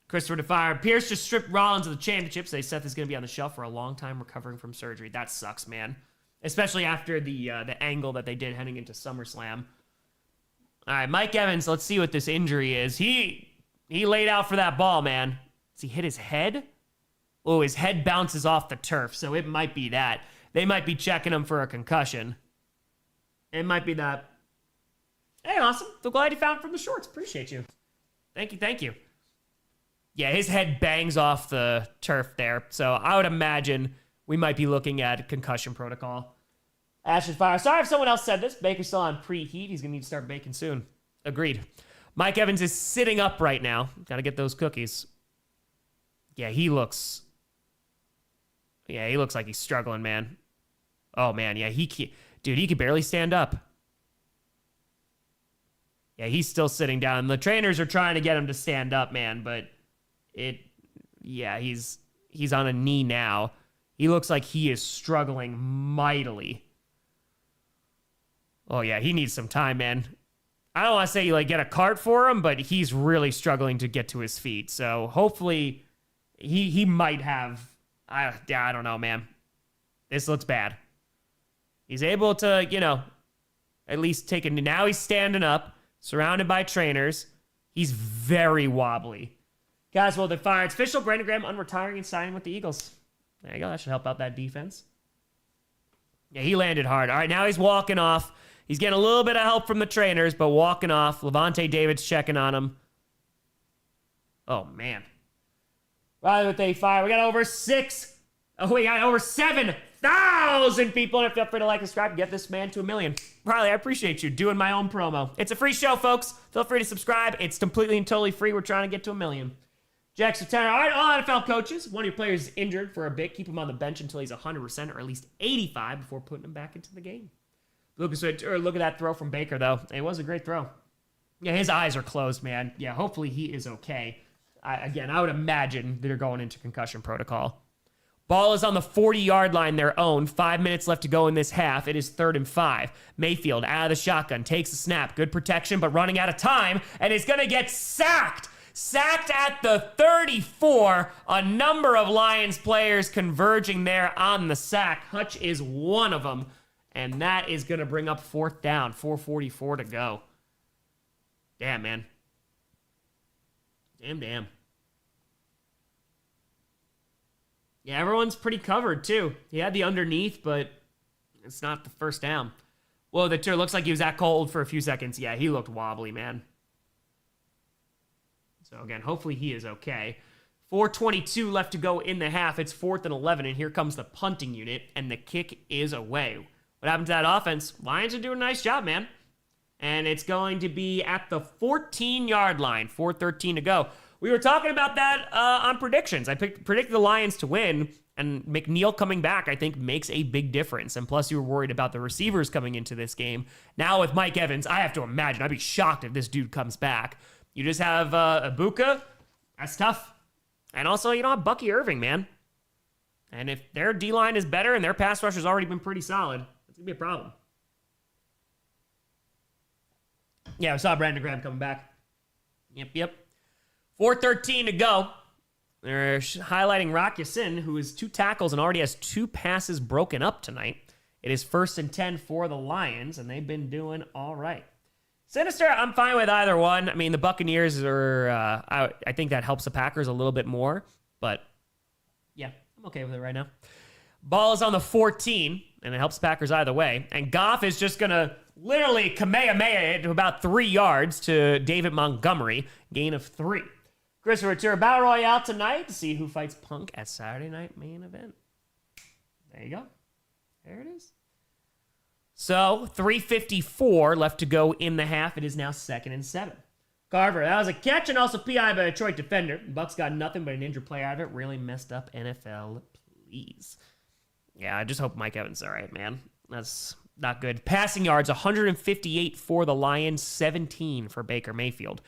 Christopher DeFire. Pierce just stripped Rollins of the championship, so Seth is going to be on the shelf for a long time recovering from surgery. That sucks, man. Especially after the angle that they did heading into SummerSlam. All right, Mike Evans, let's see what this injury is. He laid out for that ball, man. Does he hit his head? Oh, his head bounces off the turf, so it might be that. They might be checking him for a concussion. It might be that. Hey, awesome. So glad you found it from the shorts. Appreciate you. Thank you. Yeah, his head bangs off the turf there, so I would imagine we might be looking at concussion protocol. Ashton Fire. Sorry if someone else said this. Baker's still on preheat. He's going to need to start baking soon. Agreed. Mike Evans is sitting up right now. Got to get those cookies. Yeah, he looks like he's struggling, man. Oh, man, yeah, he can barely stand up. Yeah, he's still sitting down. The trainers are trying to get him to stand up, man, but he's on a knee now. He looks like he is struggling mightily. Oh, yeah, he needs some time, man. I don't want to say, get a cart for him, but he's really struggling to get to his feet. So hopefully he might have... I don't know, man. This looks bad. He's able to, at least take it. Now he's standing up, surrounded by trainers. He's very wobbly. Guys, well, they're fired. It's official. Brandon Graham unretiring and signing with the Eagles. There you go. That should help out that defense. Yeah, he landed hard. All right, now he's walking off. He's getting a little bit of help from the trainers, but walking off. Levante David's checking on him. Oh, man. Right with a fire. We got over 7 1,000 people. And feel free to like and subscribe and get this man to 1 million. Riley, I appreciate you doing my own promo. It's a free show, folks. Feel free to subscribe. It's completely and totally free. We're trying to get to 1 million. Jackson Tanner. All right, all NFL coaches. One of your players is injured for a bit. Keep him on the bench until he's 100% or at least 85 before putting him back into the game. Look at that throw from Baker, though. It was a great throw. Yeah, his eyes are closed, man. Yeah, hopefully he is okay. I would imagine they're going into concussion protocol. Ball is on the 40-yard line, their own. 5 minutes left to go in this half. It is 3rd and 5. Mayfield out of the shotgun, takes the snap. Good protection, but running out of time, and is going to get sacked. Sacked at the 34. A number of Lions players converging there on the sack. Hutch is one of them. And that is going to bring up 4th down. 4:44 to go. Damn, man. Damn. Yeah, everyone's pretty covered, too. He had the underneath, but it's not the first down. Whoa, the turn looks like he was that cold for a few seconds. Yeah, he looked wobbly, man. So, again, hopefully he is okay. 4:22 left to go in the half. It's 4th and 11, and here comes the punting unit, and the kick is away. What happened to that offense? Lions are doing a nice job, man. And it's going to be at the 14-yard line. 4:13 to go. We were talking about that on predictions. I predicted the Lions to win, and McNeil coming back, I think, makes a big difference. And plus, you were worried about the receivers coming into this game. Now with Mike Evans, I have to imagine, I'd be shocked if this dude comes back. You just have Ibuka. That's tough. And also, you don't have Bucky Irving, man. And if their D-line is better and their pass rush has already been pretty solid, it's going to be a problem. Yeah, I saw Brandon Graham coming back. Yep. 4:13 to go. They're highlighting Rock Ya-Sin, who is 2 tackles and already has 2 passes broken up tonight. It is 1st and 10 for the Lions, and they've been doing all right. Sinister, I'm fine with either one. I mean, the Buccaneers are, I think that helps the Packers a little bit more, but yeah, I'm okay with it right now. Ball is on the 14, and it helps the Packers either way. And Goff is just going to literally Kamehameha it to about 3 yards to David Montgomery, gain of 3. Christopher Tour Battle Royale tonight to see who fights Punk at Saturday Night Main Event. There you go. There it is. So, 3:54 left to go in the half. It is now 2nd and 7. Carver, that was a catch and also PI by a Detroit defender. Bucks got nothing but an injured player out of it. Really messed up NFL, please. Yeah, I just hope Mike Evans is all right, man. That's not good. Passing yards, 158 for the Lions, 17 for Baker Mayfield.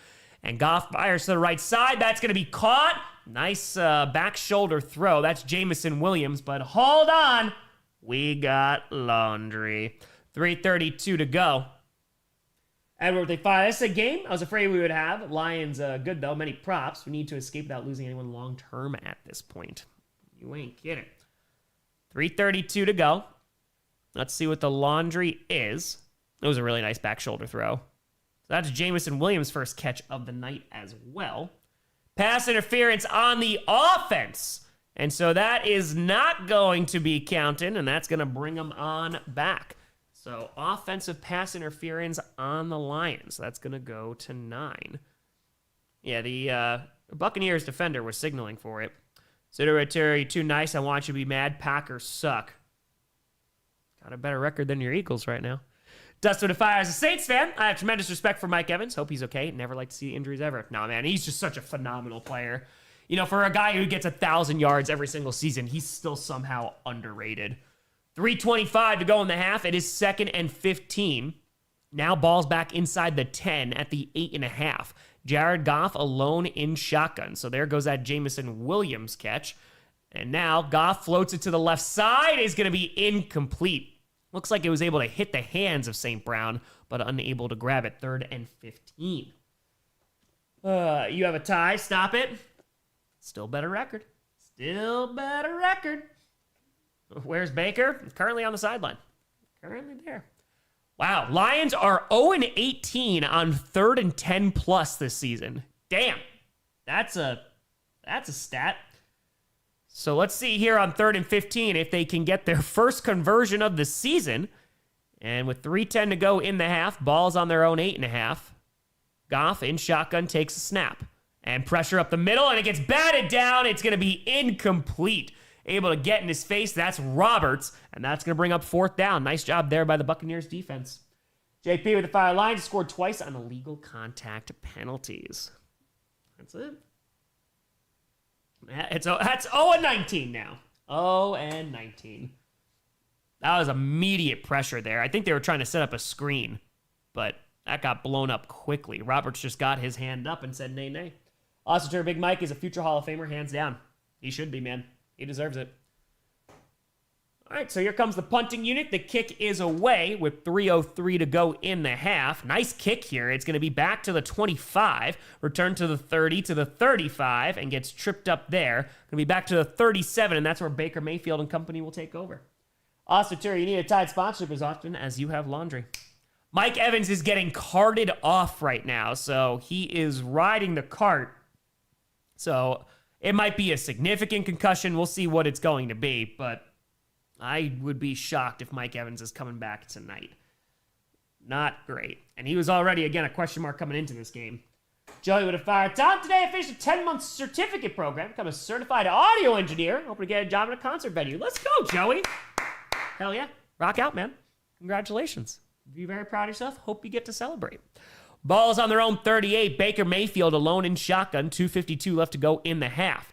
And Goff fires to the right side. That's going to be caught. Nice back shoulder throw. That's Jamison Williams, but hold on. We got laundry. 3:32 to go. Edward, they fire. This is a game I was afraid we would have. Lions good, though. Many props. We need to escape without losing anyone long-term at this point. You ain't kidding. 3:32 to go. Let's see what the laundry is. It was a really nice back shoulder throw. So that's Jamison Williams' first catch of the night as well. Pass interference on the offense. And so that is not going to be counted, and that's going to bring them on back. So offensive pass interference on the Lions. That's going to go to 9. Yeah, the Buccaneers defender was signaling for it. Sitter, you're too nice. I want you to be mad. Packers suck. Got a better record than your Eagles right now. Dustin Defire, as a Saints fan, I have tremendous respect for Mike Evans. Hope he's okay. Never like to see injuries ever. No, man, he's just such a phenomenal player. You know, for a guy who gets 1,000 yards every single season, he's still somehow underrated. 3:25 to go in the half. It is 2nd and 15. Now ball's back inside the 10 at the 8.5. Jared Goff alone in shotgun. So there goes that Jamison Williams catch. And now Goff floats it to the left side. Is going to be incomplete. Looks like it was able to hit the hands of St. Brown, but unable to grab it. 3rd and 15. You have a tie. Stop it. Still better record. Still better record. Where's Baker? Currently on the sideline. Currently there. Wow. Lions are 0-18 on 3rd and 10 plus this season. Damn. That's a stat. So let's see here on 3rd and 15 if they can get their first conversion of the season. And with 3:10 to go in the half, ball's on their own 8.5. Goff in shotgun takes a snap. And pressure up the middle, and it gets batted down. It's going to be incomplete. able to get in his face. That's Roberts, and that's going to bring up 4th down. Nice job there by the Buccaneers defense. JP with the fire lines scored twice on illegal contact penalties. That's it. That's 0-19 now. 0-19. That was immediate pressure there. I think they were trying to set up a screen, but that got blown up quickly. Roberts just got his hand up and said, nay, nay. Also, Big Mike is a future Hall of Famer, hands down. He should be, man. He deserves it. All right, so here comes the punting unit. The kick is away with 3:03 to go in the half. Nice kick here. It's going to be back to the 25, return to the 30, to the 35, and gets tripped up there. Going to be back to the 37, and that's where Baker Mayfield and company will take over. Also, Terry, you need a Tide sponsorship as often as you have laundry. Mike Evans is getting carted off right now, so he is riding the cart. So it might be a significant concussion. We'll see what it's going to be, but I would be shocked if Mike Evans is coming back tonight. Not great. And he was already, again, a question mark coming into this game. Joey with a fire. Tom, today I finished a 10-month certificate program, become a certified audio engineer, hoping to get a job at a concert venue. Let's go, Joey. Hell yeah. Rock out, man. Congratulations. Be very proud of yourself. Hope you get to celebrate. Ball's on their own 38. Baker Mayfield alone in shotgun. 2:52 left to go in the half.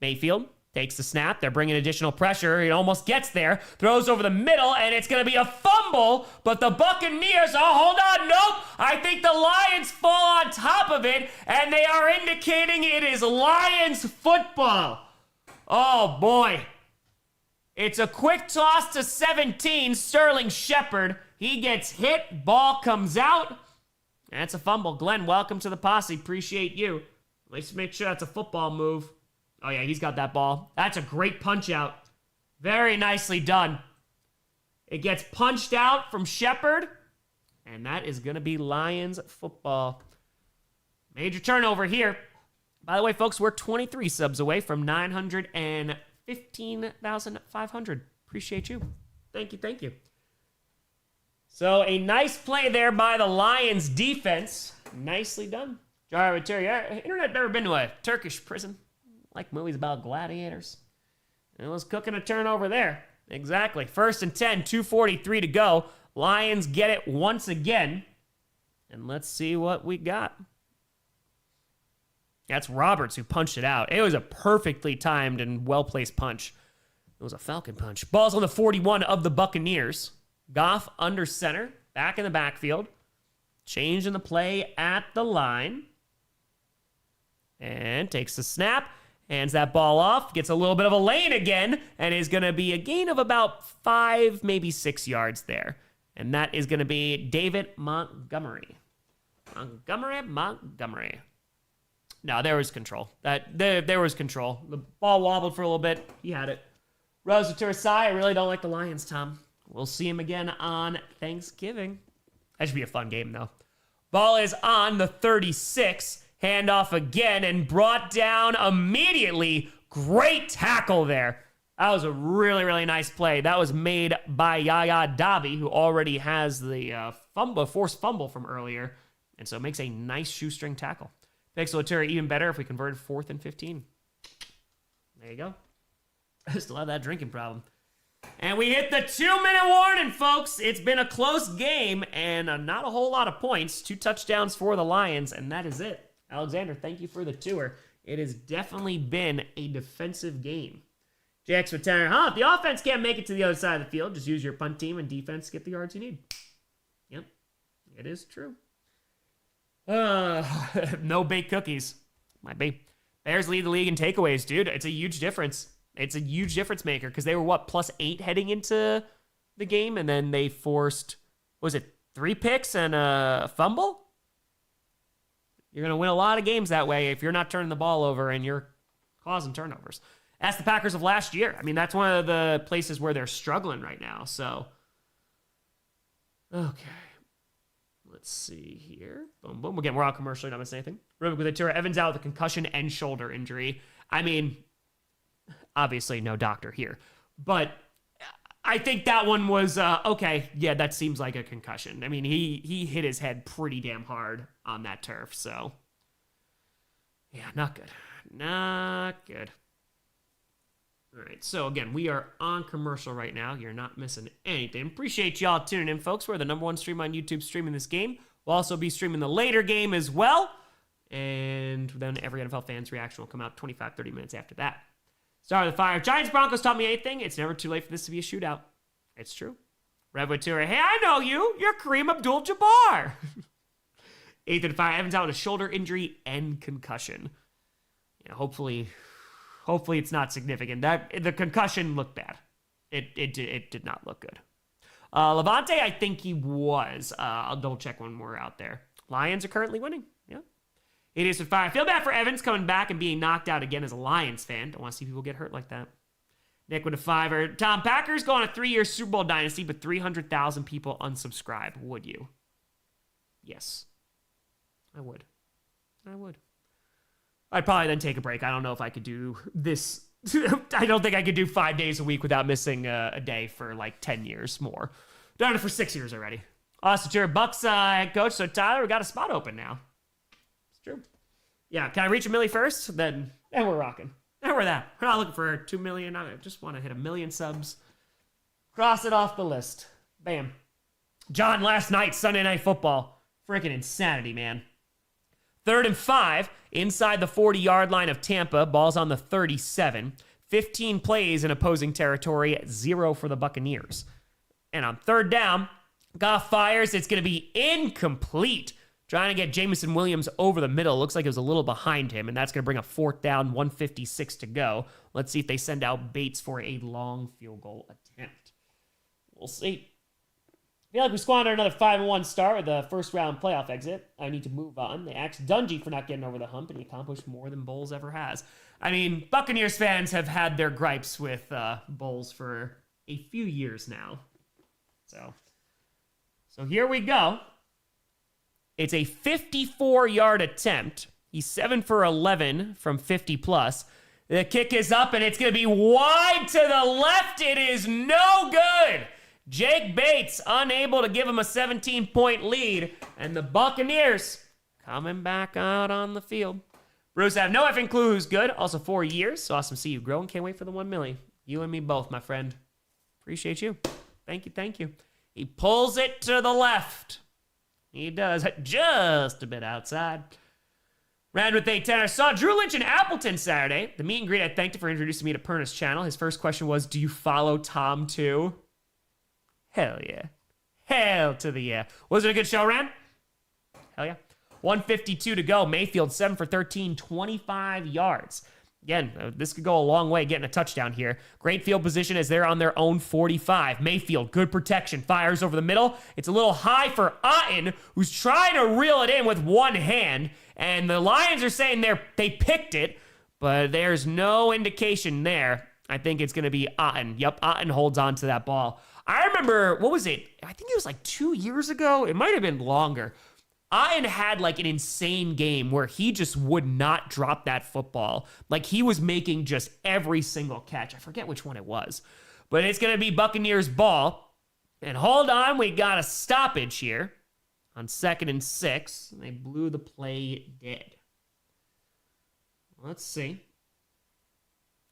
Mayfield takes the snap. They're bringing additional pressure. He almost gets there. Throws over the middle, and it's going to be a fumble. But the Buccaneers, hold on, nope. I think the Lions fall on top of it, and they are indicating it is Lions football. Oh, boy. It's a quick toss to 17. Sterling Shepard. He gets hit. Ball comes out. That's a fumble. Glenn, welcome to the posse. Appreciate you. Let's make sure that's a football move. Oh, yeah, he's got that ball. That's a great punch out. Very nicely done. It gets punched out from Shepard, and that is going to be Lions football. Major turnover here. By the way, folks, we're 23 subs away from 915,500. Appreciate you. Thank you, thank you. So a nice play there by the Lions defense. Nicely done. Jar Terry, internet never been to a Turkish prison? Like movies about gladiators. It was cooking a turnover there. Exactly. 1st and 10, 2:43 to go. Lions get it once again. And let's see what we got. That's Roberts who punched it out. It was a perfectly timed and well-placed punch. It was a Falcon punch. Ball's on the 41 of the Buccaneers. Goff under center, back in the backfield. Changing the play at the line. And takes the snap. Hands that ball off, gets a little bit of a lane again, and is going to be a gain of about 5, maybe 6 yards there. And that is going to be David Montgomery. Montgomery. No, there was control. There was control. The ball wobbled for a little bit. He had it. Rose to her side. I really don't like the Lions, Tom. We'll see him again on Thanksgiving. That should be a fun game, though. Ball is on the 36. Handoff again and brought down immediately. Great tackle there. That was a really, really nice play. That was made by Yaya Davi, who already has the forced fumble from earlier. And so it makes a nice shoestring tackle. Pixel Terry even better if we converted 4th and 15. There you go. I still have that drinking problem. And we hit the 2-minute warning, folks. It's been a close game and not a whole lot of points. 2 touchdowns for the Lions, and that is it. Alexander, thank you for the tour. It has definitely been a defensive game. JX with Tanner, if the offense can't make it to the other side of the field, just use your punt team and defense to get the yards you need. Yep, it is true. No baked cookies. Might be. Bears lead the league in takeaways, dude. It's a huge difference. It's a huge difference maker because they were, +8 heading into the game, and then they forced, 3 picks and a fumble? You're going to win a lot of games that way if you're not turning the ball over and you're causing turnovers. Ask the Packers of last year. I mean, that's one of the places where they're struggling right now. So, okay. Let's see here. Boom, boom. Again, we're on commercial. Not missing anything. Rubik with a tear. Evans out with a concussion and shoulder injury. I mean, obviously no doctor here. But I think that one was, okay, yeah, that seems like a concussion. I mean, he hit his head pretty damn hard on that turf, so. Yeah, not good. Not good. All right, so again, we are on commercial right now. You're not missing anything. Appreciate y'all tuning in, folks. We're the #1 stream on YouTube streaming this game. We'll also be streaming the later game as well. And then every NFL fan's reaction will come out 25, 30 minutes after that. Start of the fire. Giants Broncos taught me anything. It's never too late for this to be a shootout. It's true. Redwood Tour. Hey, I know you. You're Kareem Abdul-Jabbar. 8th and 5. Evans out with a shoulder injury and concussion. Yeah, hopefully it's not significant. The concussion looked bad. It did not look good. Levante, I think he was. I'll double check when we're out there. Lions are currently winning. Yeah. It is 5. I feel bad for Evans coming back and being knocked out again as a Lions fan. Don't want to see people get hurt like that. Nick with a 5. Tom, Packers go on a 3-year Super Bowl dynasty, but 300,000 people unsubscribe. Would you? Yes. I would. I'd probably then take a break. I don't know if I could do this. I don't think I could do 5 days a week without missing a day for like 10 years more. Done it for 6 years already. Austin Terry, Bucks head coach. So Tyler, we got a spot open now. It's true. Yeah, can I reach $1 million first? Then we're rocking. Then we're that. We're not looking for 2 million. I just want to hit 1 million subs. Cross it off the list. Bam. John, last night, Sunday Night Football. Freaking insanity, man. 3rd and 5, inside the 40-yard line of Tampa. Ball's on the 37. 15 plays in opposing territory, 0 for the Buccaneers. And on 3rd down, Goff fires. It's going to be incomplete. Trying to get Jameson Williams over the middle. Looks like it was a little behind him, and that's going to bring a 4th down, 1:56 to go. Let's see if they send out Bates for a long field goal attempt. We'll see. I feel like we squandered another 5-1 start with the first round playoff exit. I need to move on. They axed Dungy for not getting over the hump, and he accomplished more than Bowles ever has. I mean, Buccaneers fans have had their gripes with Bowles for a few years now. So here we go. It's a 54-yard attempt. He's 7 for 11 from 50 plus. The kick is up, and it's going to be wide to the left. It is no good. Jake Bates unable to give him a 17-point lead, and the Buccaneers coming back out on the field. Bruce, I have no effing clue who's good. Also 4 years, so awesome to see you grow, and can't wait for the 1 million. You and me both, my friend. Appreciate you. Thank you. He pulls it to the left. He does, just a bit outside. Ran with 8-10. I saw Drew Lynch in Appleton Saturday. The meet and greet, I thanked him for introducing me to Perna's channel. His first question was, do you follow Tom too? Hell yeah. Hell to the yeah. Was it a good show, Ran? Hell yeah. 1:52 to go. Mayfield 7 for 13, 25 yards. Again, this could go a long way getting a touchdown here. Great field position as they're on their own 45. Mayfield, good protection, fires over the middle. It's a little high for Otten, who's trying to reel it in with one hand. And the Lions are saying they picked it, but there's no indication there. I think it's going to be Otten. Yep, Otten holds on to that ball. I remember, what was it? I think it was like 2 years ago. It might have been longer. Otten had like an insane game where he just would not drop that football. Like he was making just every single catch. I forget which one it was. But it's going to be Buccaneers ball. And hold on, we got a stoppage here on 2nd and 6. They blew the play dead. Let's see.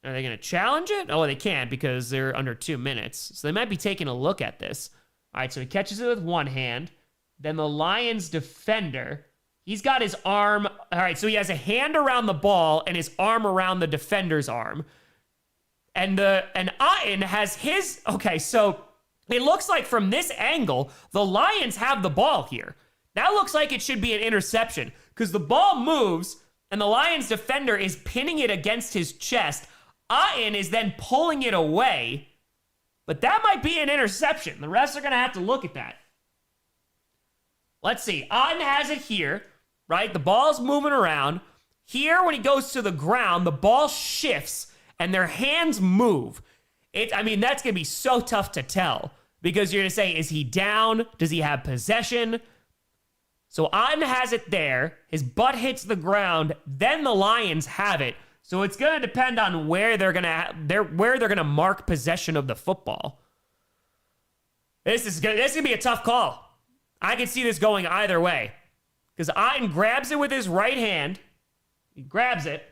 Are they going to challenge it? Oh, they can't because they're under 2 minutes. So they might be taking a look at this. All right, so he catches it with one hand. Then the Lions defender, he's got his arm. All right, so he has a hand around the ball and his arm around the defender's arm. And Otten has his, okay, so it looks like from this angle, the Lions have the ball here. That looks like it should be an interception because the ball moves and the Lions defender is pinning it against his chest. Otten is then pulling it away, but that might be an interception. The refs are going to have to look at that. Let's see. Otten has it here, right? The ball's moving around. Here, when he goes to the ground, the ball shifts and their hands move. That's going to be so tough to tell because you're going to say, is he down? Does he have possession? So Otten has it there. His butt hits the ground. Then the Lions have it. So it's going to depend on where they're going to mark possession of the football. This is going to be a tough call. I can see this going either way. Because Otten grabs it with his right hand. He grabs it.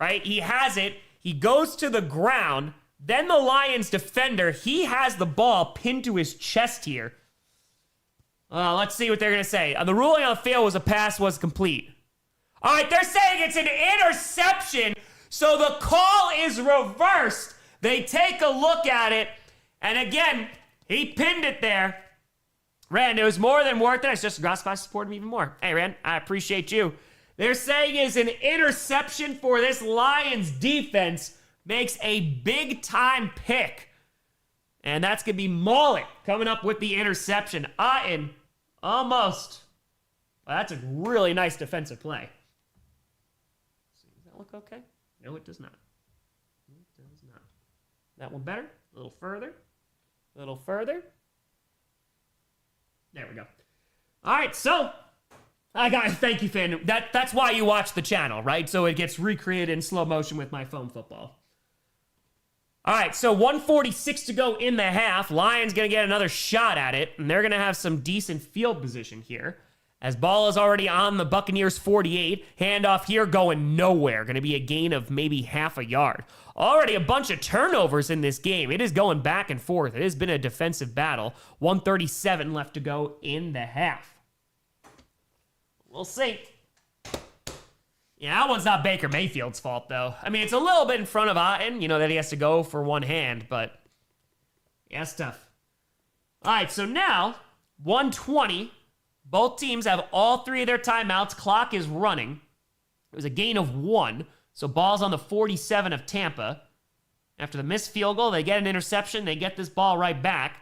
Right? He has it. He goes to the ground. Then the Lions defender, he has the ball pinned to his chest here. Let's see what they're going to say. The ruling on the field was a pass was complete. All right, they're saying it's an interception, so the call is reversed. They take a look at it, and again, he pinned it there. Rand, it was more than worth it. It's just Grossi supported me even more. Hey, Rand, I appreciate you. They're saying is an interception for this Lions defense makes a big-time pick. And that's going to be Mullet coming up with the interception. Almost. Well, that's a really nice defensive play. Does that look okay? No, it does not. It does not. That one better? A little further. A little further. There we go. All right, so thank you, fan. That's why you watch the channel, right? So it gets recreated in slow motion with my phone football. All right, so 1:46 to go in the half. Lions going to get another shot at it, and they're going to have some decent field position here. As ball is already on the Buccaneers 48. Handoff here going nowhere. Going to be a gain of maybe half a yard. Already a bunch of turnovers in this game. It is going back and forth. It has been a defensive battle. 1:37 left to go in the half. We'll see. Yeah, that one's not Baker Mayfield's fault, though. I mean, it's a little bit in front of Otten, that he has to go for one hand, but yeah, it's tough. All right, so now, 1:20. Both teams have all three of their timeouts. Clock is running. It was a gain of 1, so ball's on the 47 of Tampa. After the missed field goal, they get an interception. They get this ball right back.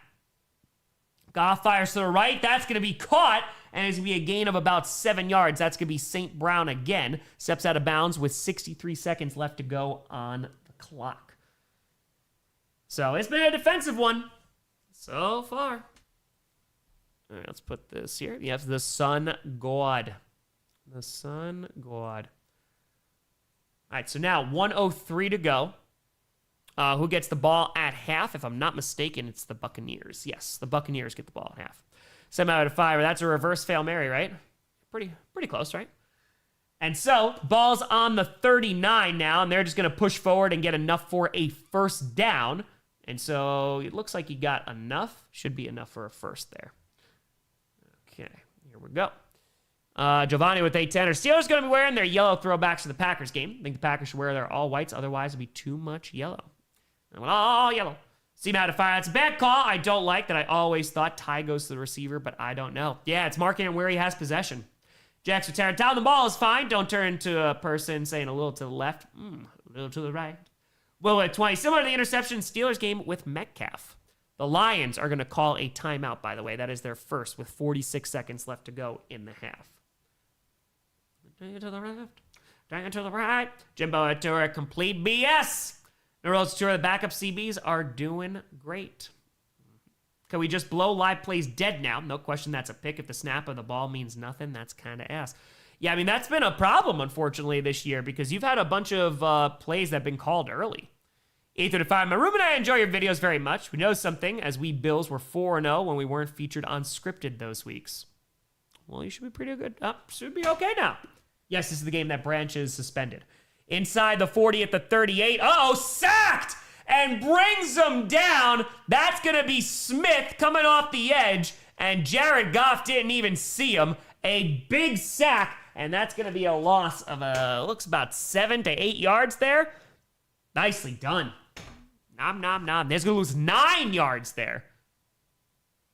Goff fires to the right. That's going to be caught, and it's going to be a gain of about 7 yards. That's going to be St. Brown again. Steps out of bounds with 63 seconds left to go on the clock. So it's been a defensive one so far. All right, let's put this here. You have the Sun God. The Sun God. All right, so now 1:03 to go. Who gets the ball at half? If I'm not mistaken, it's the Buccaneers. Yes, the Buccaneers get the ball at half. 7 out of 5. That's a reverse Fail Mary, right? Pretty close, right? And so, ball's on the 39 now, and they're just going to push forward and get enough for a first down. And so, it looks like you got enough. Should be enough for a first there. Okay, here we go. Giovanni with 810. Steelers going to be wearing their yellow throwbacks to the Packers game. I think the Packers should wear their all whites, otherwise it'll be too much yellow. I went all yellow. See out of 5. That's a bad call. I don't like that. I always thought Ty goes to the receiver, but I don't know. Yeah, it's marking him where he has possession. Jackson tearing down the ball is fine. Don't turn into a person saying a little to the left, a little to the right. Well, at 20, similar to the interception Steelers game with Metcalf. The Lions are going to call a timeout, by the way. That is their first with 46 seconds left to go in the half. To the left, to the right. Jimbo Atura, complete BS. Nero's Tour, the backup CBs are doing great. Can we just blow live plays dead now? No question that's a pick. If the snap of the ball means nothing, that's kind of ass. Yeah, I mean, that's been a problem, unfortunately, this year because you've had a bunch of plays that have been called early. 8:35. My room and I enjoy your videos very much. We know something, as we Bills were 4-0 when we weren't featured unscripted those weeks. Well, you should be pretty good. Should be okay now. Yes, this is the game that Branch is suspended. Inside the 40 at the 38. Uh-oh, sacked! And brings them down. That's going to be Smith coming off the edge. And Jared Goff didn't even see him. A big sack. And that's going to be a loss of, looks about 7 to 8 yards there. Nicely done. Nom, nom, nom. They're going to lose 9 yards there.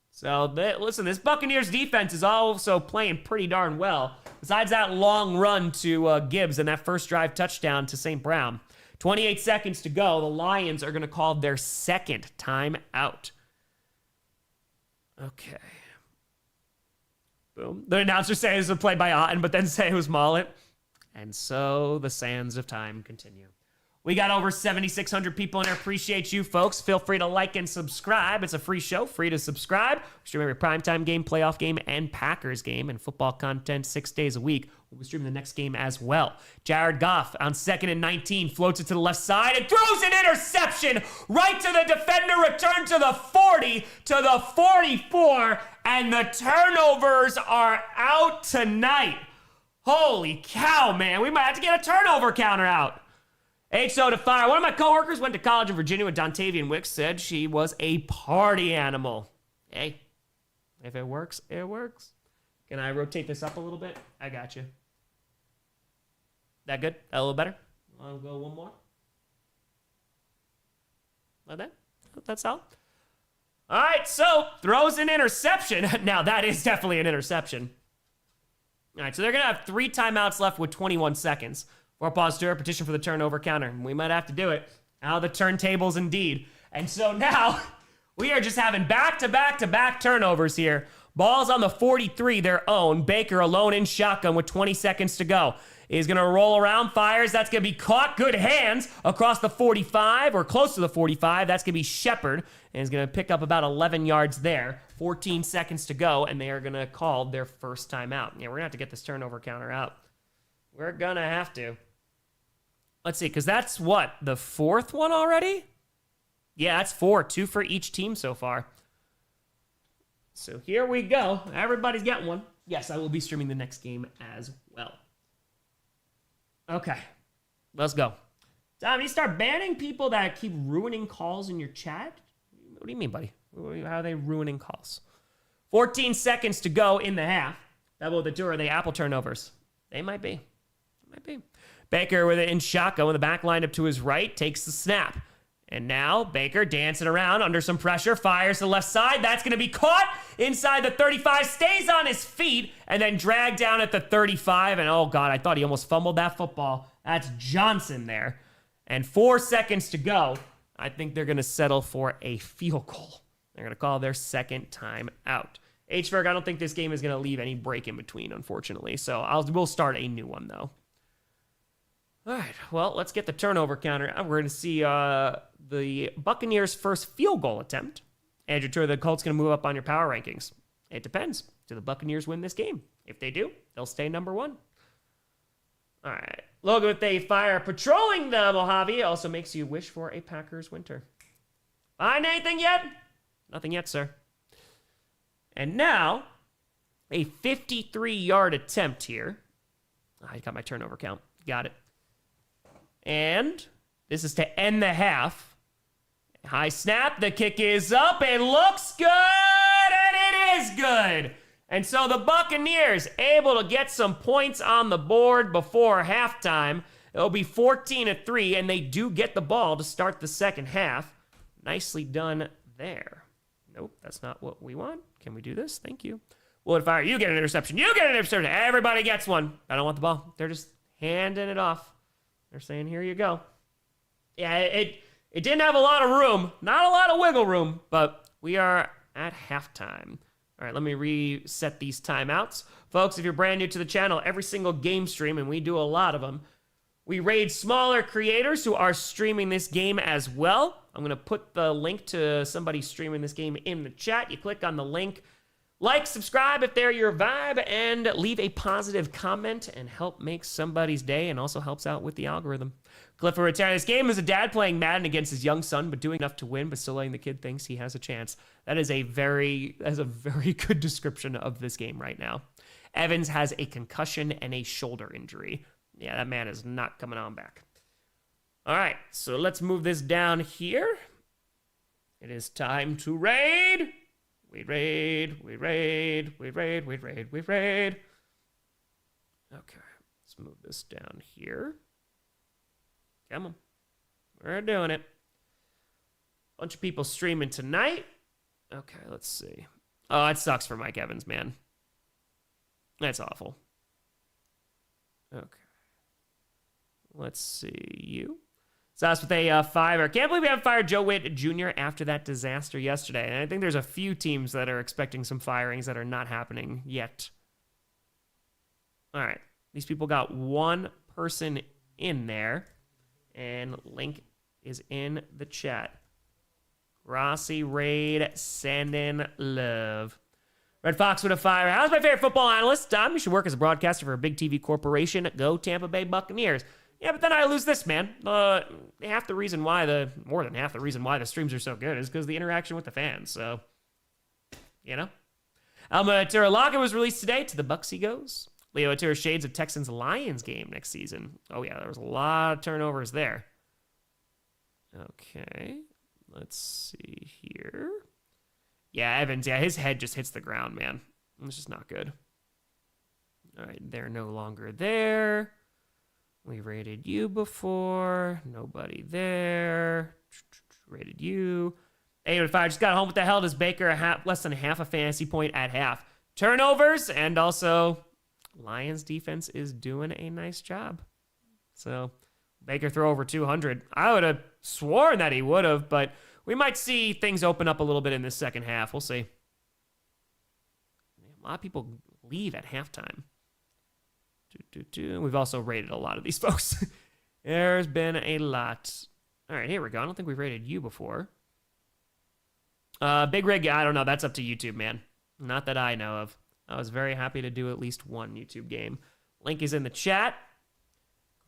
So, listen, this Buccaneers defense is also playing pretty darn well. Besides that long run to Gibbs and that first drive touchdown to St. Brown. 28 seconds to go. The Lions are going to call their second timeout. Okay. Boom. The announcer says it was a play by Otten, but then say it was Mullet. And so the sands of time continue. We got over 7,600 people in there. Appreciate you, folks. Feel free to like and subscribe. It's a free show. Free to subscribe. We stream every primetime game, playoff game, and Packers game, and football content 6 days a week. We'll be streaming the next game as well. Jared Goff on 2nd and 19 floats it to the left side and throws an interception right to the defender. Return to the 40, to the 44, and the turnovers are out tonight. Holy cow, man. We might have to get a turnover counter out. HO to fire. One of my coworkers went to college in Virginia with Dontavian Wicks, said she was a party animal. Hey, if it works, it works. Can I rotate this up a little bit? I got you. That good? A little better? I'll go one more. Like that? That's all. All right, so throws an interception. Now, that is definitely an interception. All right, so they're going to have 3 timeouts left with 21 seconds. 4 pause to petition for the turnover counter. We might have to do it. Out of the turntables indeed. And so now we are just having back-to-back-to-back turnovers here. Ball's on the 43, their own. Baker alone in shotgun with 20 seconds to go. He's going to roll around, fires. That's going to be caught. Good hands across the 45 or close to the 45. That's going to be Shepard. And he's going to pick up about 11 yards there. 14 seconds to go, and they are going to call their first timeout. Yeah, we're going to have to get this turnover counter out. We're going to have to. Let's see, because that's what? The 4th one already? Yeah, that's 4. 2 for each team so far. So here we go. Everybody's getting one. Yes, I will be streaming the next game as well. Okay, let's go. Tom, you start banning people that keep ruining calls in your chat? What do you mean, buddy? How are they ruining calls? 14 seconds to go in the half. That will the two are they Apple turnovers? They might be. Baker with it in shotgun with the back lined up to his right, takes the snap. And now Baker dancing around under some pressure, fires to the left side. That's going to be caught inside the 35, stays on his feet, and then dragged down at the 35. And oh God, I thought he almost fumbled that football. That's Johnson there. And 4 seconds to go. I think they're going to settle for a field goal. They're going to call their second time out. H-Ferg, I don't think this game is going to leave any break in between, unfortunately. So we'll start a new one, though. All right, well, let's get the turnover counter. We're going to see the Buccaneers' first field goal attempt. Andrew Tour, the Colts going to move up on your power rankings. It depends. Do the Buccaneers win this game? If they do, they'll stay number 1. All right. Logan with a fire patrolling the Mojave also makes you wish for a Packers winter. Find anything yet? Nothing yet, sir. And now, a 53-yard attempt here. I got my turnover count. Got it. And this is to end the half. High snap. The kick is up. It looks good, and it is good. And so the Buccaneers able to get some points on the board before halftime. It'll be 14-3, and they do get the ball to start the second half. Nicely done there. Nope, that's not what we want. Can we do this? Thank you. Wood fire. You get an interception. You get an interception. Everybody gets one. I don't want the ball. They're just handing it off. They're saying, here you go. Yeah, it didn't have a lot of room. Not a lot of wiggle room, but we are at halftime. All right, let me reset these timeouts. Folks, if you're brand new to the channel, every single game stream, and we do a lot of them, we raid smaller creators who are streaming this game as well. I'm going to put the link to somebody streaming this game in the chat. You click on the link, like, subscribe if they're your vibe, and leave a positive comment and help make somebody's day and also helps out with the algorithm. Cliff for retiring. This game is a dad playing Madden against his young son, but doing enough to win, but still letting the kid thinks he has a chance. That is a very good description of this game right now. Evans has a concussion and a shoulder injury. Yeah, that man is not coming on back. All right, so let's move this down here. It is time to raid. We raid. Okay, let's move this down here. Come on. We're doing it. Bunch of people streaming tonight. Okay, let's see. Oh, it sucks for Mike Evans, man. That's awful. Okay. Let's see you. So that's with a fire. Can't believe we haven't fired Joe Witt Jr. after that disaster yesterday. And I think there's a few teams that are expecting some firings that are not happening yet. All right. These people got one person in there. And link is in the chat. Grossi raid, sending love. Red Fox with a fire. How's my favorite football analyst? Tom, you should work as a broadcaster for a big TV corporation. Go Tampa Bay Buccaneers. Yeah, but then I lose this, man. More than half the reason why the streams are so good is because the interaction with the fans. So, you know. Alma Terralaga was released today. To the Bucs he goes. Leo Atira shades of Texans-Lions game next season. Oh, yeah, there was a lot of turnovers there. Okay. Let's see here. Yeah, Evans. Yeah, his head just hits the ground, man. This is not good. All right, they're no longer there. We rated you before. Nobody there. Rated you. 8-5. Just got home. What the hell does Baker less than half a fantasy point at half? Turnovers, and also Lions defense is doing a nice job. So Baker throw over 200. I would have sworn that he would have, but we might see things open up a little bit in this second half. We'll see. A lot of people leave at halftime. We've also rated a lot of these folks. There's been a lot. All right, here we go. I don't think we've rated you before. Big Rig, I don't know. That's up to YouTube, man. Not that I know of. I was very happy to do at least one YouTube game. Link is in the chat.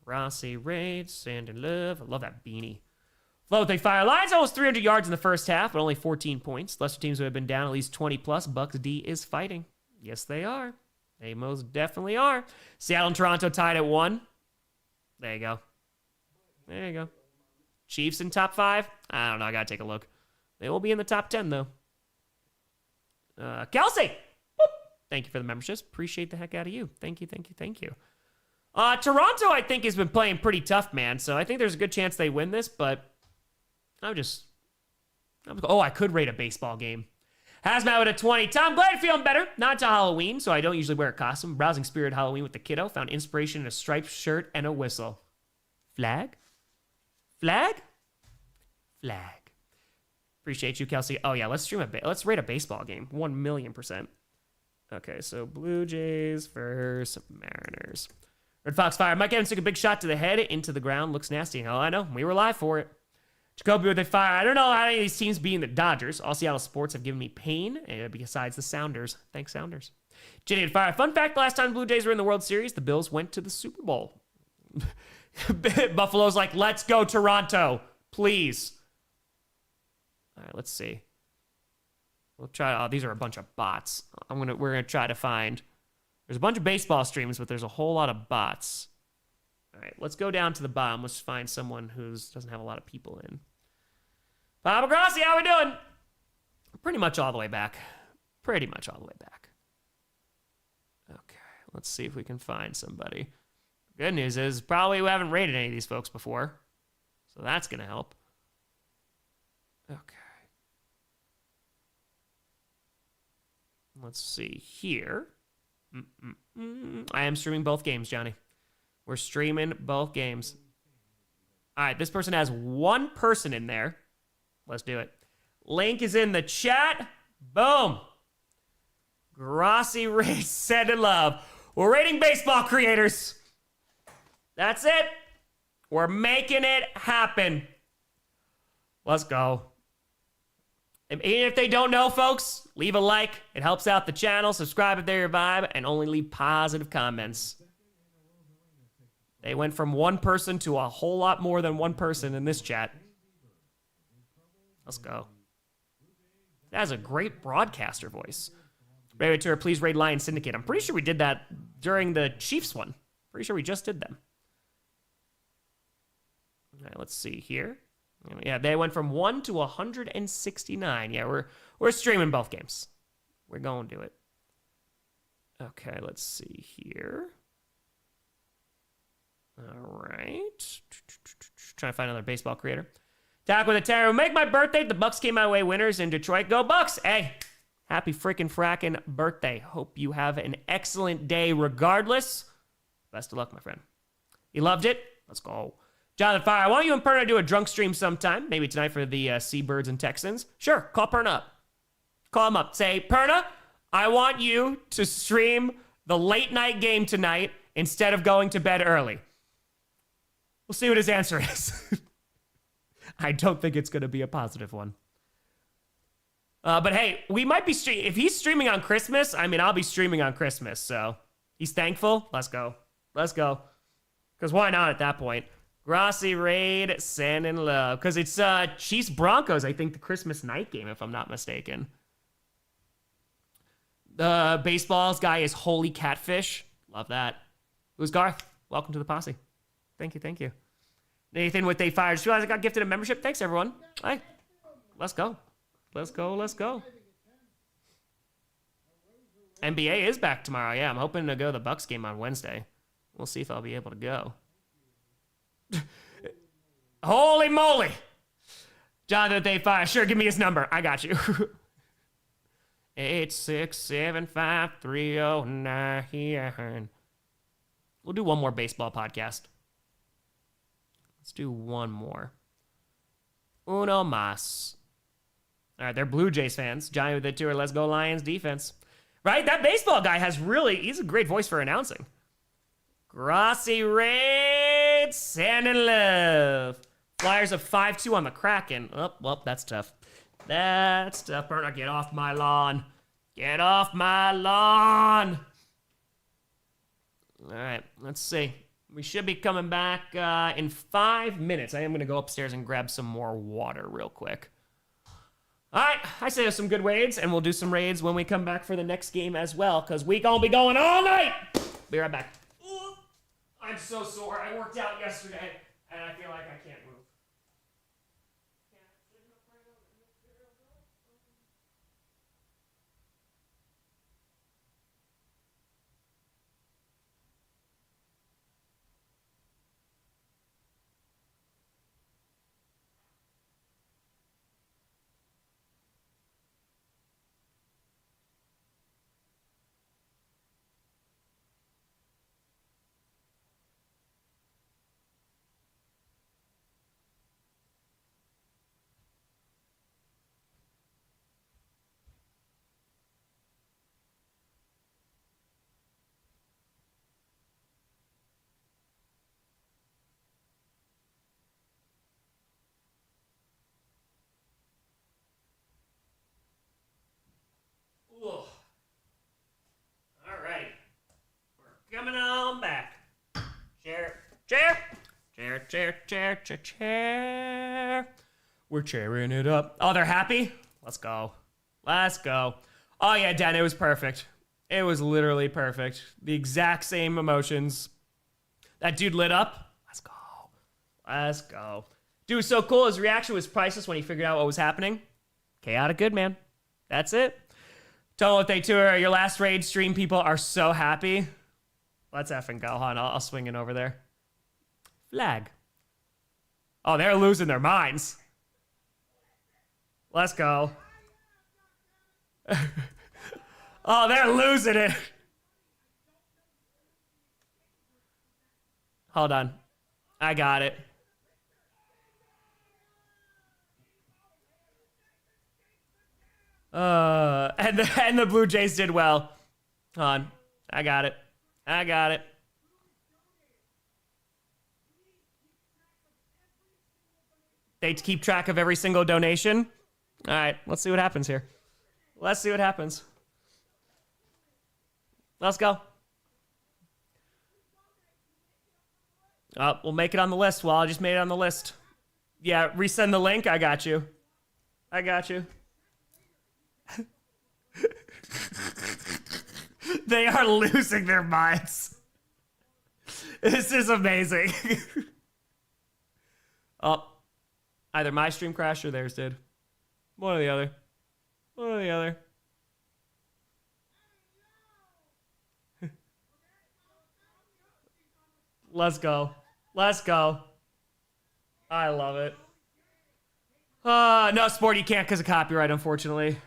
Grossi, Raid, Sand and Love. I love that beanie. Float, they fire. Lions almost 300 yards in the first half, but only 14 points. Lesser teams would have been down at least 20 plus. Bucks D is fighting. Yes, they are. They most definitely are. Seattle and Toronto tied at 1. There you go. There you go. Chiefs in top 5? I don't know. I got to take a look. They will be in the top 10, though. Kelsey! Whoop. Thank you for the memberships. Appreciate the heck out of you. Thank you, thank you, thank you. Toronto, I think, has been playing pretty tough, man. So I think there's a good chance they win this, but I could rate a baseball game. Hazmat with a 20. Tom, glad you're feeling better. Not until Halloween, so I don't usually wear a costume. Browsing Spirit Halloween with the kiddo. Found inspiration in a striped shirt and a whistle. Flag? Flag? Flag. Appreciate you, Kelsey. Oh, yeah, let's rate a baseball game. 1,000,000%. Okay, so Blue Jays versus Mariners. Red Fox fire. Mike Evans took a big shot to the head into the ground. Looks nasty. Oh, I know. We were live for it. Jacoby with a fire. I don't know how any of these teams being the Dodgers. All Seattle sports have given me pain, besides the Sounders. Thanks, Sounders. Jenny with fire. Fun fact, last time the Blue Jays were in the World Series, the Bills went to the Super Bowl. Buffalo's like, let's go Toronto. Please. All right, let's see. We'll try. Oh, these are a bunch of bots. We're gonna try to find. There's a bunch of baseball streams, but there's a whole lot of bots. All right, let's go down to the bottom. Let's find someone who doesn't have a lot of people in. Papa Grossi, how we doing? Pretty much all the way back. Pretty much all the way back. Okay, let's see if we can find somebody. Good news is probably we haven't rated any of these folks before, so that's gonna help. Okay. Let's see here. I am streaming both games, Johnny. We're streaming both games. All right, this person has one person in there. Let's do it. Link is in the chat. Boom. Grossi race said in love. We're rating baseball creators. That's it. We're making it happen. Let's go. And if they don't know, folks, leave a like. It helps out the channel. Subscribe if they're your vibe, and only leave positive comments. They went from one person to a whole lot more than one person in this chat. Let's go. That has a great broadcaster voice. Rated Tour, please raid Lion Syndicate. I'm pretty sure we did that during the Chiefs one. Pretty sure we just did them. All right, let's see here. Yeah, they went from 1 to 169. Yeah, we're streaming both games. We're going to do it. Okay, let's see here. All right. Trying to find another baseball creator. Talk with a terror. Make my birthday. The Bucks came my way winners in Detroit. Go Bucks. Hey, happy freaking fracking birthday. Hope you have an excellent day regardless. Best of luck, my friend. You loved it? Let's go. Jonathan Fire, why don't you and Perna do a drunk stream sometime? Maybe tonight for the Seabirds and Texans. Sure, call Perna up. Call him up. Say, Perna, I want you to stream the late night game tonight instead of going to bed early. We'll see what his answer is. I don't think it's going to be a positive one. But hey, we might be if he's streaming on Christmas, I mean, I'll be streaming on Christmas. So he's thankful. Let's go. Let's go. Because why not at that point? Grossi, Raid, Sand and Love. Because it's Chiefs Broncos, I think, the Christmas night game, if I'm not mistaken. The baseballs guy is Holy Catfish. Love that. Who's Garth? Welcome to the posse. Thank you, thank you. Nathan with day 5. Just realized I got gifted a membership. Thanks, everyone. All right, let's go. Let's go. Let's go. NBA is back tomorrow. Yeah, I'm hoping to go to the Bucks game on Wednesday. We'll see if I'll be able to go. Holy moly. Jonathan day 5. Sure, give me his number. I got you. 8675309. We'll do one more baseball podcast. Let's do one more. Uno mas. All right, they're Blue Jays fans. Johnny with the tour. Let's go Lions defense. Right? That baseball guy he's a great voice for announcing. Grossi Raid, Sand and Love. Flyers of 5-2 on the Kraken. Oh, well, that's tough. That's tough. Burner, get off my lawn. Get off my lawn. All right, let's see. We should be coming back in 5 minutes. I am going to go upstairs and grab some more water real quick. All right, I say there's some good raids, and we'll do some raids when we come back for the next game as well, because we gonna be going all night. Be right back. I'm so sore. I worked out yesterday, and I feel like I can't move. All right. We're coming on back. Chair. We're chairing it up. Oh, they're happy? Let's go. Let's go. Oh, yeah, Dan, it was perfect. It was literally perfect. The exact same emotions. That dude lit up. Let's go. Let's go. Dude was so cool. His reaction was priceless when he figured out what was happening. Chaotic good, man. That's it. Total if they tour. Your last raid stream people are so happy. Let's effing go, hon. I'll swing it over there. Flag. Oh, they're losing their minds. Let's go. Oh, they're losing it. Hold on. I got it. And the Blue Jays did well. Hold on. I got it. I got it. They keep track of every single donation. All right, let's see what happens here. Let's see what happens. Let's go. Oh, we'll make it on the list. Well, I just made it on the list. Yeah, resend the link. I got you. I got you. They are losing their minds. This is amazing. Oh, either my stream crashed or theirs did. One or the other. One or the other. Let's go. Let's go. I love it. No, Sport, you can't because of copyright, unfortunately.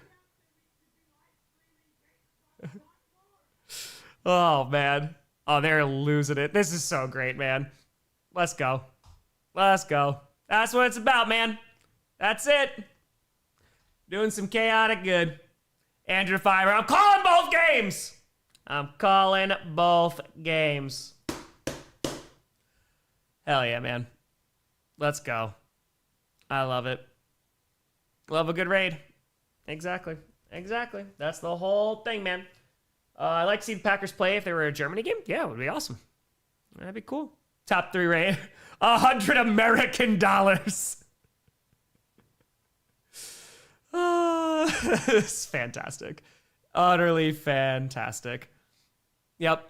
Oh, man. Oh, they're losing it. This is so great, man. Let's go. Let's go. That's what it's about, man. That's it. Doing some chaotic good. Andrew Fiber. I'm calling both games. I'm calling both games. Hell yeah, man. Let's go. I love it. Love a good raid. Exactly. Exactly. That's the whole thing, man. I'd like to see the Packers play if they were a Germany game. Yeah, it would be awesome. That'd be cool. Top 3 raid. $100 American dollars. It's fantastic. Utterly fantastic. Yep.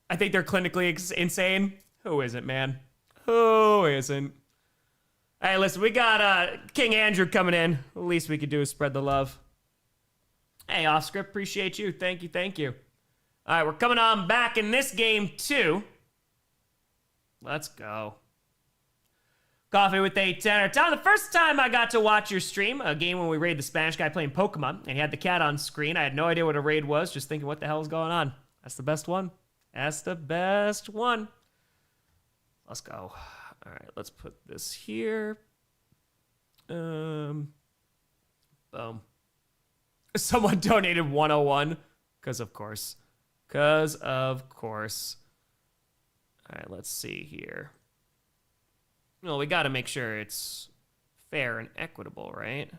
I think they're clinically insane. Who isn't, man? Who isn't? Hey, listen, we got King Andrew coming in. The least we could do is spread the love. Hey, off script, appreciate you. Thank you. All right, we're coming on back in this game, too. Let's go. Coffee with a tenor. Tom, the first time I got to watch your stream, a game when we raided the Spanish guy playing Pokemon, and he had the cat on screen. I had no idea what a raid was, just thinking, what the hell is going on? That's the best one. That's the best one. Let's go. All right, let's put this here. Boom. Someone donated 101. Because of course. All right, let's see here. Well, we got to make sure it's fair and equitable, right?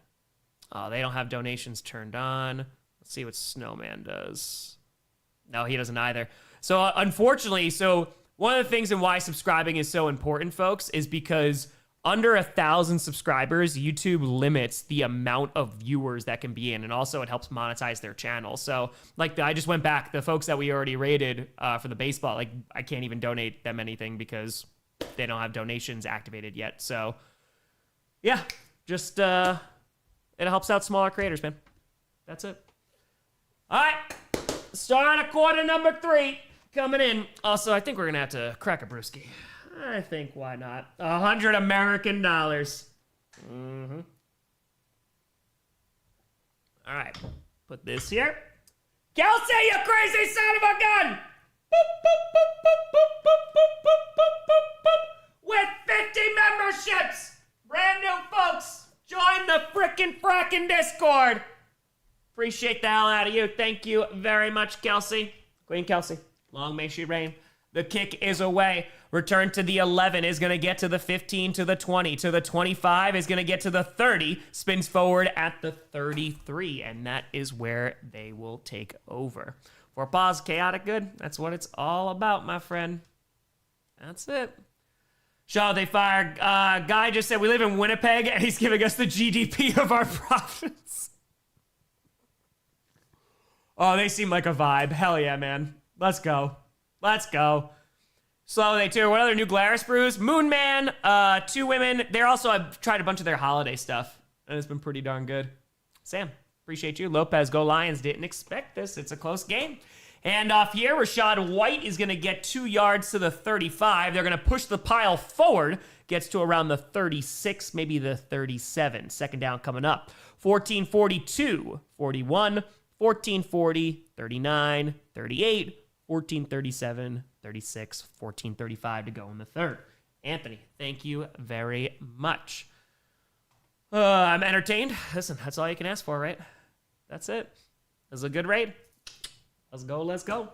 Oh, they don't have donations turned on. Let's see what Snowman does. No, he doesn't either. So, unfortunately, one of the things and why subscribing is so important, folks, is because under 1,000 subscribers, YouTube limits the amount of viewers that can be in, and also it helps monetize their channel. So, I just went back, the folks that we already rated for the baseball, I can't even donate them anything because they don't have donations activated yet. So, yeah, just it helps out smaller creators, man. That's it. All right, start of quarter number 3 coming in. Also, I think we're gonna have to crack a brewski. I think, why not? 100 American dollars. Mm-hmm. All right, put this here. Kelsey, you crazy son of a gun! Boop, boop, boop, boop, boop, boop, boop, boop, boop, boop, boop. With 50 memberships! Brand new folks, join the frackin' Discord. Appreciate the hell out of you. Thank you very much, Kelsey. Queen Kelsey, long may she reign. The kick is away. Return to the 11 is going to get to the 15, to the 20, to the 25 is going to get to the 30. Spins forward at the 33, and that is where they will take over. For pause, chaotic good. That's what it's all about, my friend. That's it. Shaw, they fire. Guy just said we live in Winnipeg, and he's giving us the GDP of our province. Oh, they seem like a vibe. Hell yeah, man. Let's go. Slow they too. What other new Glarus brews? Moon Man, 2 women. They're also, I've tried a bunch of their holiday stuff, and it's been pretty darn good. Sam, appreciate you. Lopez, go Lions. Didn't expect this. It's a close game. And off here, Rashad White is going to get 2 yards to the 35. They're going to push the pile forward. Gets to around the 36, maybe the 37. Second down coming up. 14-42, 41, 14-40, 39, 38, 14-37, 36, 14-35 to go in the third. Anthony, thank you very much. I'm entertained. Listen, that's all you can ask for, right? That's it. This is a good raid. Let's go.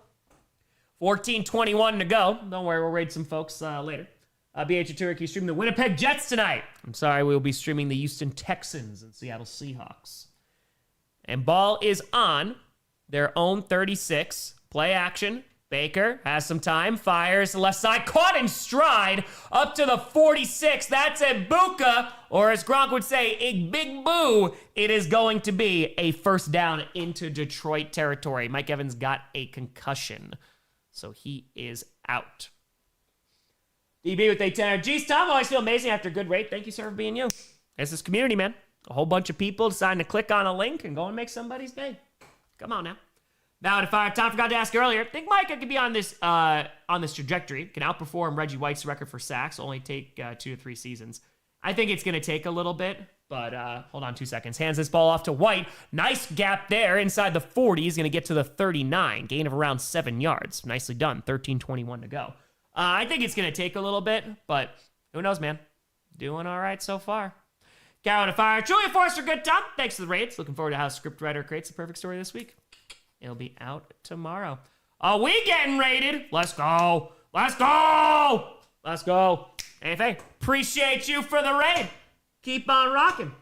14:21 to go. Don't worry, we'll raid some folks later. BH Turkey streaming the Winnipeg Jets tonight. I'm sorry, we'll be streaming the Houston Texans and Seattle Seahawks. And ball is on their own 36. Play action. Baker has some time, fires the left side, caught in stride, up to the 46. That's a Bucca, or as Gronk would say, a big boo. It is going to be a first down into Detroit territory. Mike Evans got a concussion, so he is out. DB with a 10. Geez, Tom, always feel amazing after a good rate. Thank you, sir, for being you. It's this community, man. A whole bunch of people deciding to click on a link and go and make somebody's day. Come on now. Now, if Tom forgot to ask earlier, I think Micah could be on this trajectory. Can outperform Reggie White's record for sacks. Only take 2 to 3 seasons. I think it's going to take a little bit, but hold on 2 seconds. Hands this ball off to White. Nice gap there inside the 40. He's going to get to the 39. Gain of around 7 yards. Nicely done. 13:21 to go. I think it's going to take a little bit, but who knows, man. Doing all right so far. Carolina Fire. Julia Forrester, good Tom. Thanks for the raids. Looking forward to how scriptwriter creates the perfect story this week. It'll be out tomorrow. Are we getting rated? Let's go. AFA, appreciate you for the raid. Keep on rocking.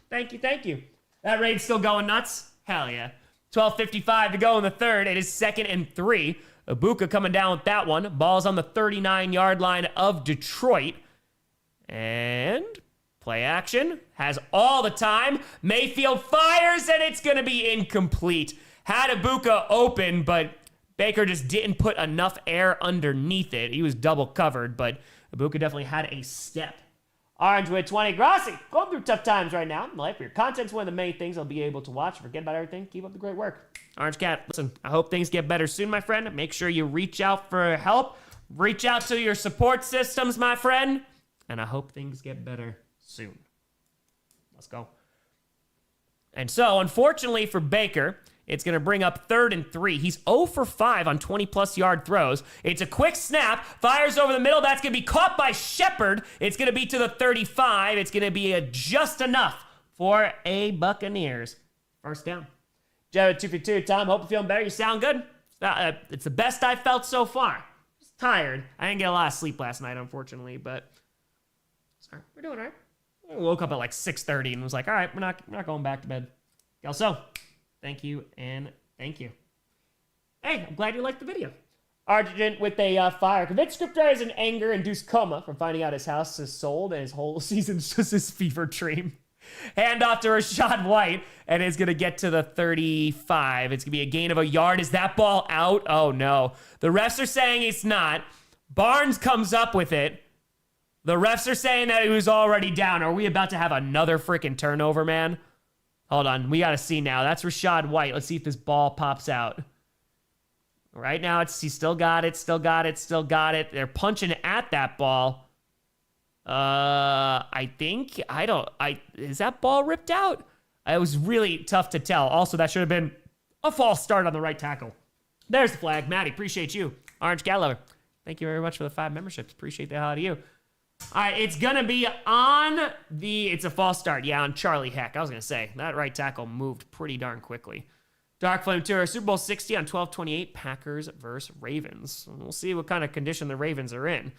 Thank you. That raid's still going nuts? Hell yeah. 12:55 to go in the third. It is 2nd and 3. Ibuka coming down with that one. Ball's on the 39-yard line of Detroit. And play action. Has all the time. Mayfield fires, and it's going to be incomplete. Had Ibuka open, but Baker just didn't put enough air underneath it. He was double covered, but Ibuka definitely had a step. Orange with 20. Grossi, going through tough times right now in life. Your content's one of the main things I'll be able to watch. Forget about everything. Keep up the great work. Orange Cat, listen, I hope things get better soon, my friend. Make sure you reach out for help. Reach out to your support systems, my friend. And I hope things get better soon. Let's go. And so, unfortunately for Baker, it's going to bring up 3rd and 3. He's 0 for 5 on 20-plus yard throws. It's a quick snap. Fires over the middle. That's going to be caught by Shepard. It's going to be to the 35. It's going to be just enough for a Buccaneers. First down. Jared 2 for 2. Tom, hope you're feeling better. You sound good. It's the best I've felt so far. Just tired. I didn't get a lot of sleep last night, unfortunately, but sorry, we're doing all right. I woke up at like 6:30 and was like, all right, we're not going back to bed. Also, thank you and thank you. Hey, I'm glad you liked the video. Argent with a fire. Convinced scriptwriters in anger induced coma from finding out his house is sold and his whole season's just his fever dream. Hand off to Rachaad White, and it's going to get to the 35. It's going to be a gain of a yard. Is that ball out? Oh, no. The refs are saying it's not. Barnes comes up with it. The refs are saying that he was already down. Are we about to have another freaking turnover, man? Hold on. We got to see now. That's Rachaad White. Let's see if this ball pops out. Right now, he still got it, still got it, still got it. They're punching at that ball. Is that ball ripped out? It was really tough to tell. Also, that should have been a false start on the right tackle. There's the flag. Maddie, appreciate you. Orange Cat Lover, thank you very much for the 5 memberships. Appreciate the hell out of you. All right, it's going to be it's a false start. Yeah, on Charlie Heck. I was going to say, that right tackle moved pretty darn quickly. Dark Flame Tour, Super Bowl 60 on 12/28, Packers versus Ravens. We'll see what kind of condition the Ravens are in.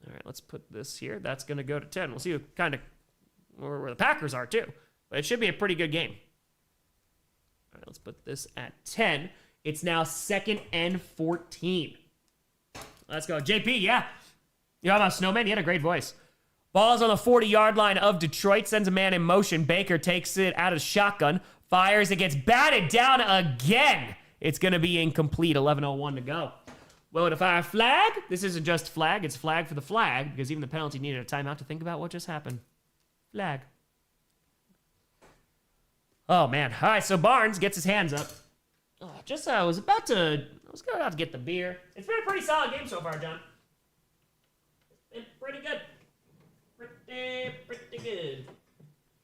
All right, let's put this here. That's going to go to 10. We'll see what kind of where the Packers are, too. But it should be a pretty good game. All right, let's put this at 10. It's now 2nd and 14. Let's go. JP, yeah. You know about Snowman? He had a great voice. Ball's on the 40-yard line of Detroit. Sends a man in motion. Baker takes it out of shotgun. Fires. It gets batted down again. It's going to be incomplete. 11:01 to go. Will to fire flag? This isn't just flag. It's flag for the flag because even the penalty needed a timeout to think about what just happened. Flag. Oh, man. All right, so Barnes gets his hands up. I was about to get the beer. It's been a pretty solid game so far, John. It's been pretty good. Pretty good. Get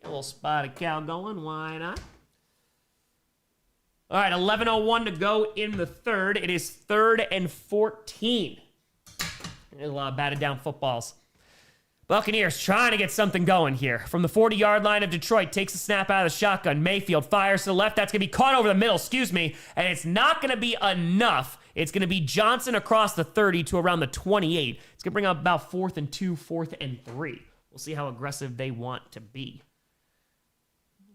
a little spotted cow going. Why not? All right, 11:01 to go in the third. It is 3rd and 14. There's a lot of batted down footballs. Buccaneers trying to get something going here. From the 40-yard line of Detroit, takes a snap out of the shotgun. Mayfield fires to the left. That's going to be caught over the middle, and it's not going to be enough. It's going to be Johnson across the 30 to around the 28. It's going to bring up about 4th and 2, 4th and 3. We'll see how aggressive they want to be.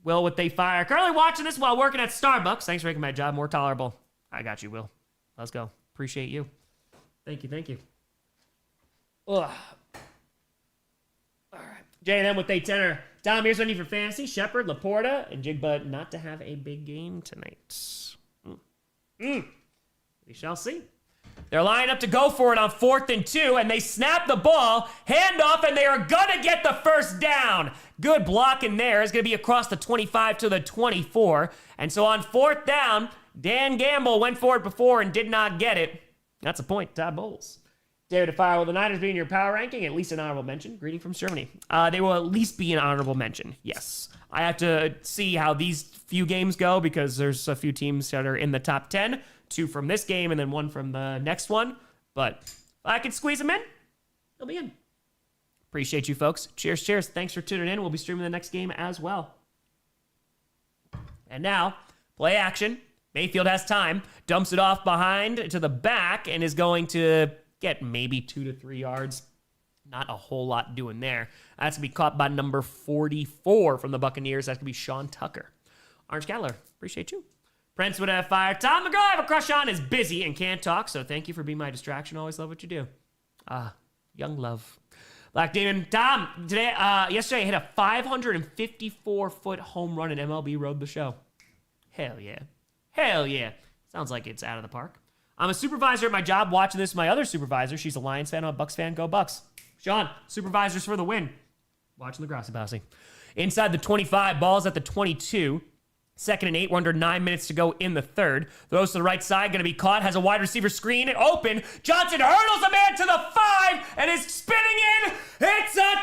Will with they fire. Currently watching this while working at Starbucks. Thanks for making my job more tolerable. I got you, Will. Let's go. Appreciate you. Thank you. Ugh. All right. J&M with a tenor. Tom, here's one you for fantasy. Shepard, Laporta, and Jigba not to have a big game tonight. We shall see. They're lining up to go for it on 4th and 2, and they snap the ball, handoff, and they are going to get the first down. Good blocking there. It's going to be across the 25 to the 24. And so on 4th down, Dan Gamble went for it before and did not get it. That's a point. Todd Bowles. David Fire, will the Niners be in your power ranking? At least an honorable mention. Greeting from Germany. They will at least be an honorable mention. Yes. I have to see how these few games go because there's a few teams that are in the top 10. 2 from this game and then 1 from the next one. But if I can squeeze them in, they'll be in. Appreciate you, folks. Cheers. Thanks for tuning in. We'll be streaming the next game as well. And now, play action. Mayfield has time. Dumps it off behind to the back and is going to get maybe 2 to 3 yards. Not a whole lot doing there. That's going to be caught by number 44 from the Buccaneers. That's going to be Sean Tucker. Orange Cattler, appreciate you. Prince would have fired. Tom, the girl I have a crush on is busy and can't talk, so thank you for being my distraction. Always love what you do. Young love. Black Demon. Tom, yesterday I hit a 554-foot home run in MLB Road the Show. Hell yeah. Sounds like it's out of the park. I'm a supervisor at my job watching this. My other supervisor, she's a Lions fan. I'm a Bucks fan. Go Bucks. Sean, supervisors for the win. Watching the Grossi Bossy. Inside the 25, ball's at the 22. 2nd and 8, we're under 9 minutes to go in the third. Throws to the right side, going to be caught. Has a wide receiver screen open. Johnson hurdles a man to the 5 and is spinning in. It's a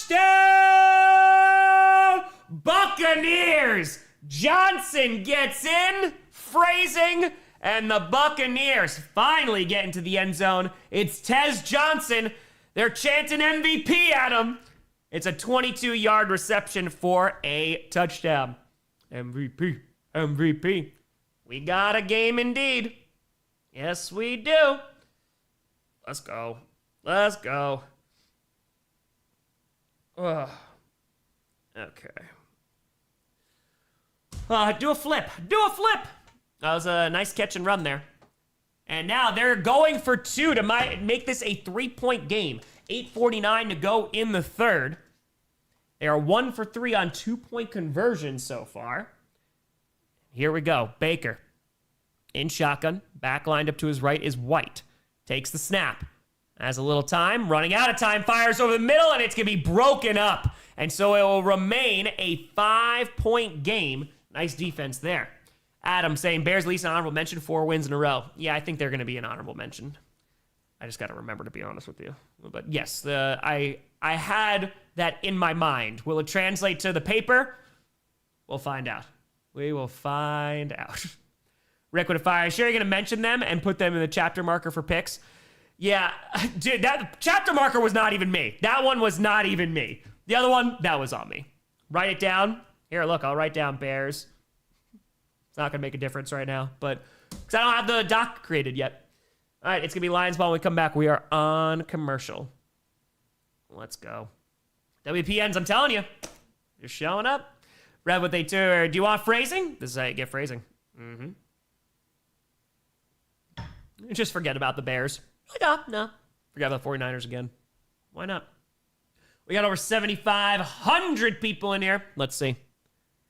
touchdown! Buccaneers! Johnson gets in. Phrasing. And the Buccaneers finally get into the end zone. It's Tez Johnson. They're chanting MVP at him. It's a 22-yard reception for a touchdown. MVP, MVP. We got a game indeed. Yes, we do. Let's go. Let's go. Ugh. Okay. Do a flip. Do a flip. That was a nice catch and run there. And now they're going for 2 to make this a 3-point game. 8:49 to go in the third. They are 1 for 3 on 2-point conversions so far. Here we go. Baker in shotgun. Back lined up to his right is White. Takes the snap. Has a little time. Running out of time. Fires over the middle, and it's going to be broken up. And so it will remain a 5-point game. Nice defense there. Adam saying Bears least an honorable mention, 4 wins in a row. Yeah, I think they're going to be an honorable mention. I just got to remember to be honest with you. But yes, I had that in my mind. Will it translate to the paper? We'll find out. We will find out. Rick with a fire. Sure, you're going to mention them and put them in the chapter marker for picks? Yeah, dude, that chapter marker was not even me. That one was not even me. The other one, that was on me. Write it down. Here, look, I'll write down Bears. It's not going to make a difference right now, but because I don't have the doc created yet. All right, it's going to be Lions ball when we come back. We are on commercial. Let's go. WPNs, I'm telling you. You're showing up. Rev what they do. Do you want phrasing? This is how you get phrasing. Just forget about the Bears. No. Forget about the 49ers again. Why not? We got over 7,500 people in here. Let's see.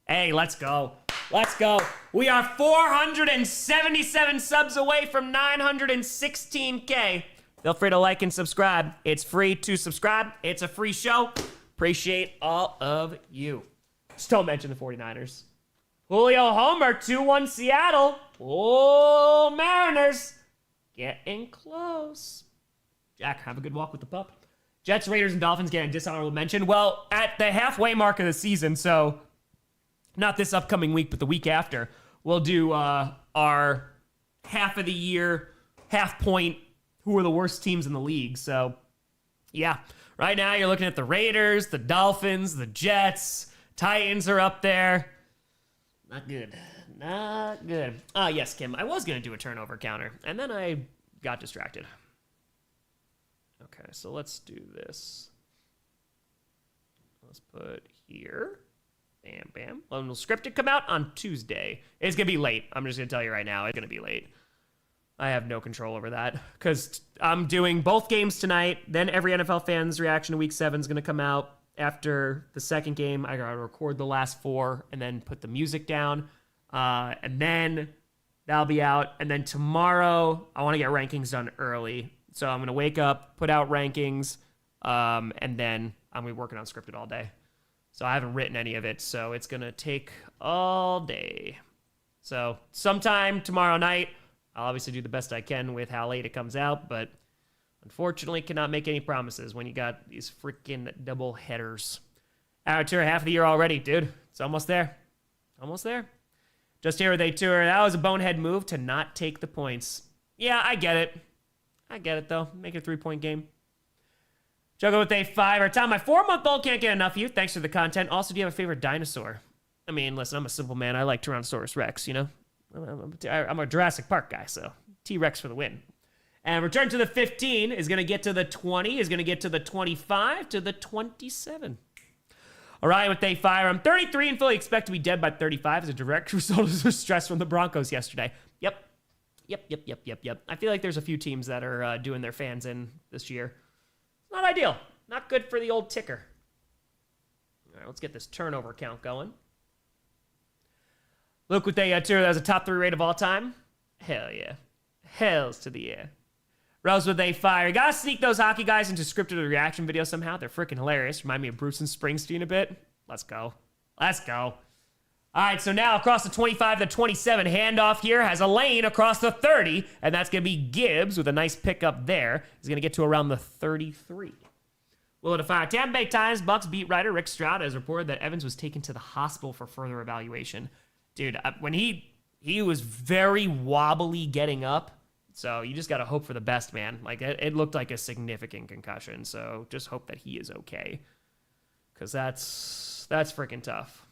Hey, let's go. Let's go. We are 477 subs away from 916K. Feel free to like and subscribe. It's free to subscribe. It's a free show. Appreciate all of you. Just don't mention the 49ers. Julio Homer, 2-1 Seattle. Oh, Mariners. Getting close. Jack, have a good walk with the pup. Jets, Raiders, and Dolphins getting dishonorable mention. Well, at the halfway mark of the season, so not this upcoming week, but the week after, we'll do our half of the year, half point, who are the worst teams in the league. So, yeah. Right now, you're looking at the Raiders, the Dolphins, the Jets. Titans are up there. Not good. Not good. Yes, Kim, I was going to do a turnover counter, and then I got distracted. Okay, so let's do this. Let's put here. Bam, bam. When will scripted come out? On Tuesday. It's going to be late. I'm just going to tell you right now, it's going to be late. I have no control over that because I'm doing both games tonight. Then every NFL fan's reaction to Week 7 is going to come out. After the second game, I got to record the last 4 and then put the music down. And then that'll be out. And then tomorrow, I want to get rankings done early. So I'm going to wake up, put out rankings, and then I'm going to be working on scripted all day. So I haven't written any of it, so it's going to take all day. So sometime tomorrow night, I'll obviously do the best I can with how late it comes out, but unfortunately cannot make any promises when you got these freaking double headers. Out to half of the year already, dude. It's almost there. Almost there. Just here with a tour. That was a bonehead move to not take the points. Yeah, I get it. I get it, though. Make it a 3-point game. Juggle with a 5. Our time, my 4-month-old can't get enough of you. Thanks for the content. Also, do you have a favorite dinosaur? I mean, listen, I'm a simple man. I like Tyrannosaurus Rex, you know? I'm a Jurassic Park guy, so T-Rex for the win. And return to the 15 is going to get to the 20, is going to get to the 25, to the 27. All right, with day 5, I'm 33 and fully expect to be dead by 35 as a direct result of the stress from the Broncos yesterday. Yep. I feel like there's a few teams that are doing their fans in this year. Not ideal. Not good for the old ticker. All right, let's get this turnover count going. Luke with a tour that was a top 3 rate of all time. Hell yeah. Hells to the yeah. Rose with a fire. Gotta sneak those hockey guys into scripted reaction videos somehow. They're freaking hilarious. Remind me of Bruce and Springsteen a bit. Let's go. Let's go. All right, so now across the 25 to 27, handoff here has a lane across the 30, and that's going to be Gibbs with a nice pickup there. He's going to get to around the 33. Willow to fire. Tampa Bay Times Bucks beat writer Rick Stroud has reported that Evans was taken to the hospital for further evaluation. Dude, when he was very wobbly getting up, so you just got to hope for the best, man. Like, it looked like a significant concussion, so just hope that he is okay, because that's freaking tough.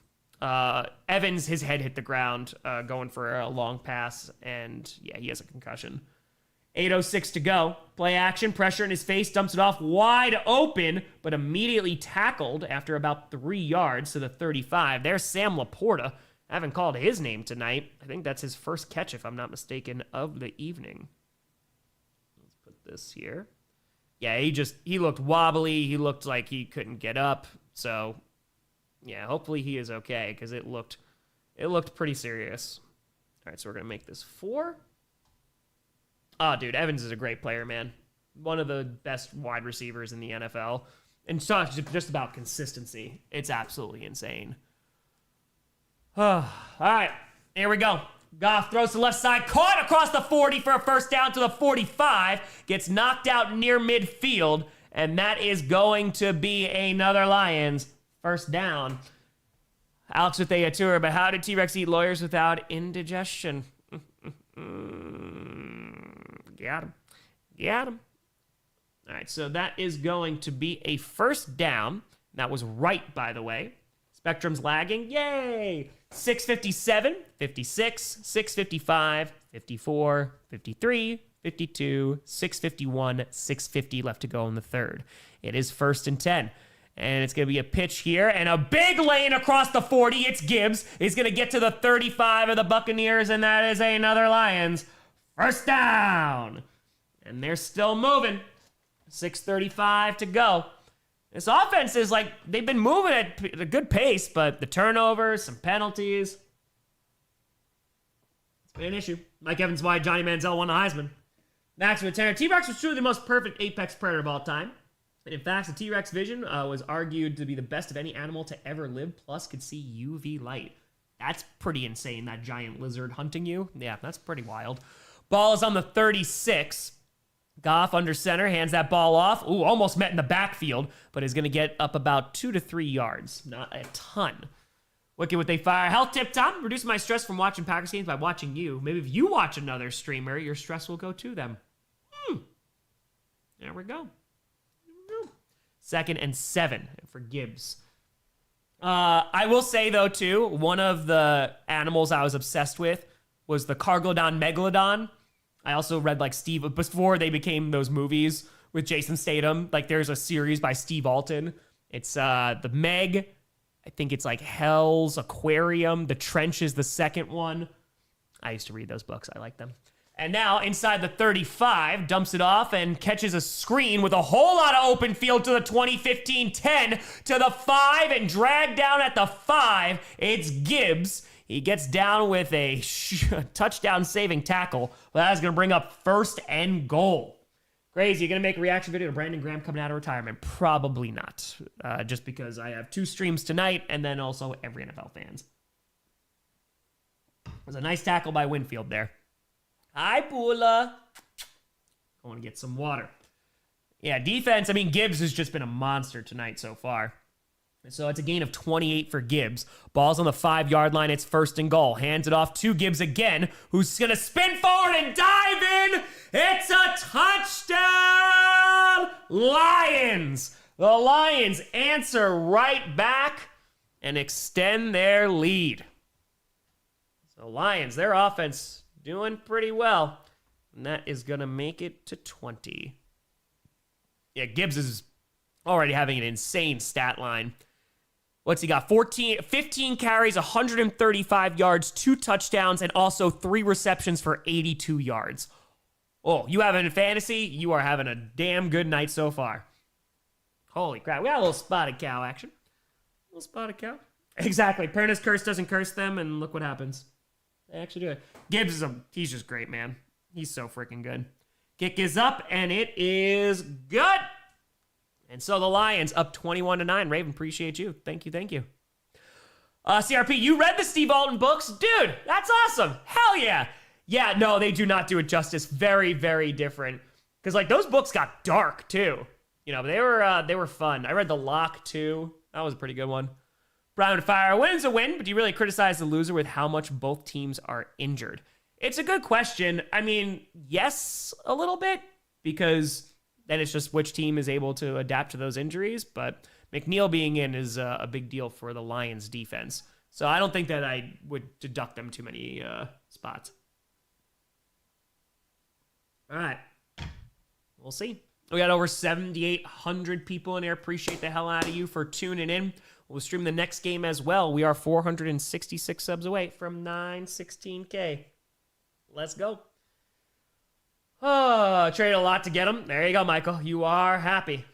Evans, his head hit the ground going for a long pass, and yeah, he has a concussion. 8:06 to go. Play action, pressure in his face, dumps it off wide open, but immediately tackled after about 3 yards to the 35. There's Sam Laporta. I haven't called his name tonight. I think that's his first catch, if I'm not mistaken, of the evening. Let's put this here. Yeah, he looked wobbly. He looked like he couldn't get up, so... yeah, hopefully he is okay, because it looked pretty serious. All right, so we're going to make this 4. Oh, dude, Evans is a great player, man. One of the best wide receivers in the NFL. And it's not just about consistency. It's absolutely insane. All right, here we go. Goff throws to the left side, caught across the 40 for a first down to the 45, gets knocked out near midfield, and that is going to be another Lions first down. Alex with a tour, but how did T-Rex eat lawyers without indigestion? Got him. All right, so that is going to be a first down. That was right, by the way. Spectrum's lagging. Yay! 6:57, 56, 6:55, 54, 53, 52, 6:51, 6:50 left to go in the third. It is 1st and 10. And it's going to be a pitch here and a big lane across the 40. It's Gibbs. He's going to get to the 35 of the Buccaneers, and that is another Lions first down. And they're still moving. 6:35 to go. This offense is like, they've been moving at a good pace, but the turnovers, some penalties. It's been an issue. Mike Evans wide, Johnny Manziel won the Heisman. Max with 10. T-Rex was truly the most perfect apex predator of all time. And in fact, the T-Rex vision was argued to be the best of any animal to ever live, plus could see UV light. That's pretty insane, that giant lizard hunting you. Yeah, that's pretty wild. Ball is on the 36. Goff under center, hands that ball off. Ooh, almost met in the backfield, but is going to get up about 2 to 3 yards. Not a ton. Wicked with a fire. Health tip, Tom. Reducing my stress from watching Packers games by watching you. Maybe if you watch another streamer, your stress will go to them. There we go. 2nd and 7 for Gibbs. I will say, though, too, one of the animals I was obsessed with was the Carglodon Megalodon. I also read, like, before they became those movies with Jason Statham, like, there's a series by Steve Alton. It's the Meg. I think it's, like, Hell's Aquarium. The Trench is the second one. I used to read those books. I like them. And now, inside the 35, dumps it off and catches a screen with a whole lot of open field to the 20-15-10 to the 5 and dragged down at the 5. It's Gibbs. He gets down with a touchdown-saving tackle. Well, that's going to bring up 1st and goal. Crazy. You going to make a reaction video to Brandon Graham coming out of retirement? Probably not. Just because I have 2 streams tonight and then also every NFL fans. It was a nice tackle by Winfield there. Hi, Pula. Going to get some water. Yeah, defense, I mean, Gibbs has just been a monster tonight so far. So it's a gain of 28 for Gibbs. Ball's on the 5-yard line. It's 1st and goal. Hands it off to Gibbs again, who's going to spin forward and dive in. It's a touchdown! Lions! The Lions answer right back and extend their lead. So Lions, their offense doing pretty well. And that is going to make it to 20. Yeah, Gibbs is already having an insane stat line. What's he got? 15 carries, 135 yards, 2 touchdowns, and also 3 receptions for 82 yards. Oh, you have it in fantasy? You are having a damn good night so far. Holy crap. We got a little spotted cow action. A little spotted cow. Exactly. Parents curse doesn't curse them, and look what happens. They actually do it. Gibbs he's just great, man. He's so freaking good. Kick is up, and it is good. And so the Lions up 21-9. Raven, appreciate you. Thank you, thank you. CRP, you read the Steve Alton books? Dude, that's awesome. Hell yeah. Yeah, no, they do not do it justice. Very, very different. Because, like, those books got dark, too. You know, but they were fun. I read The Lock, too. That was a pretty good one. Brown Fire, a win's a win, but do you really criticize the loser with how much both teams are injured? It's a good question. I mean, yes, a little bit, because then it's just which team is able to adapt to those injuries. But McNeil being in is a big deal for the Lions defense. So I don't think that I would deduct them too many spots. All right. We'll see. We got over 7,800 people in here. Appreciate the hell out of you for tuning in. We'll stream the next game as well. We are 466 subs away from 916K. Let's go. Oh, traded a lot to get him. There you go, Michael. You are happy.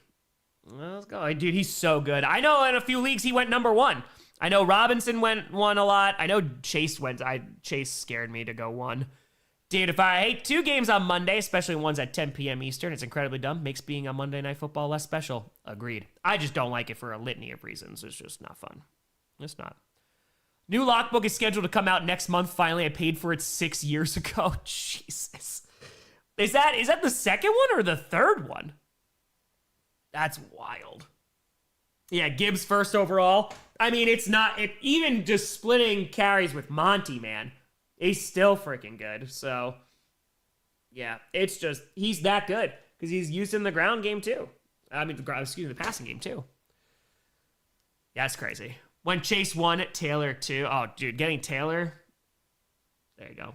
Let's go. Dude, he's so good. I know in a few leagues he went number 1. I know Robinson won a lot. I know Chase went. Chase scared me to go 1. Dude, if I hate 2 games on Monday, especially ones at 10 p.m. Eastern, it's incredibly dumb. Makes being on Monday Night Football less special. Agreed. I just don't like it for a litany of reasons. It's just not fun. It's not. New Lockbook is scheduled to come out next month. Finally, I paid for it 6 years ago. Jesus. Is that the second one or the third one? That's wild. Yeah, Gibbs first overall. I mean, it's not... even just splitting carries with Monty, man. He's still freaking good. So, yeah, it's just, he's that good because he's used in the ground game too. I mean, the passing game too. Yeah, that's crazy. When Chase won, Taylor too. Oh, dude, getting Taylor. There you go.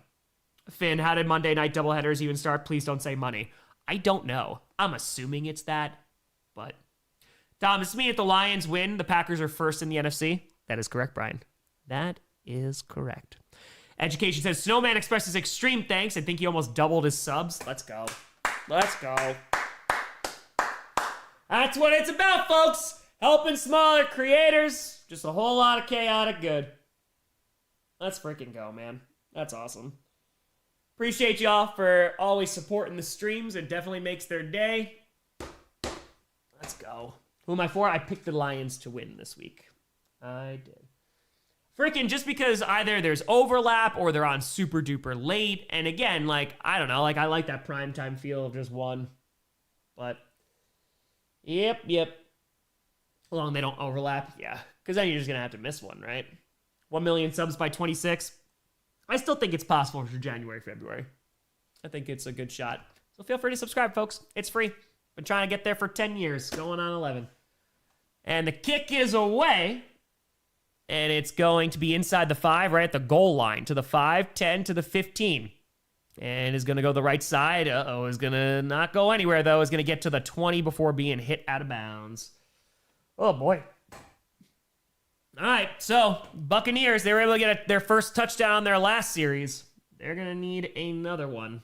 Finn, how did Monday night doubleheaders even start? Please don't say money. I don't know. I'm assuming it's that, but. Thomas, me if the Lions win, the Packers are first in the NFC. That is correct, Brian. That is correct. Education says, Snowman expresses extreme thanks. I think he almost doubled his subs. Let's go. Let's go. That's what it's about, folks. Helping smaller creators. Just a whole lot of chaotic good. Let's freaking go, man. That's awesome. Appreciate y'all for always supporting the streams. It definitely makes their day. Let's go. Who am I for? I picked the Lions to win this week. I did. Freaking just because either there's overlap or they're on super duper late. And again, like, I don't know, like I like that primetime feel of just one. But, yep. As long as they don't overlap, yeah. Because then you're just going to have to miss one, right? 1 million subs by 26. I still think it's possible for January, February. I think it's a good shot. So feel free to subscribe, folks. It's free. Been trying to get there for 10 years, going on 11. And the kick is away. And it's going to be inside the 5, right at the goal line. To the 5, 10, to the 15. And is going to go the right side. Uh-oh, is going to not go anywhere, though. Is going to get to the 20 before being hit out of bounds. Oh, boy. All right, so Buccaneers, they were able to get their first touchdown on their last series. They're going to need another one.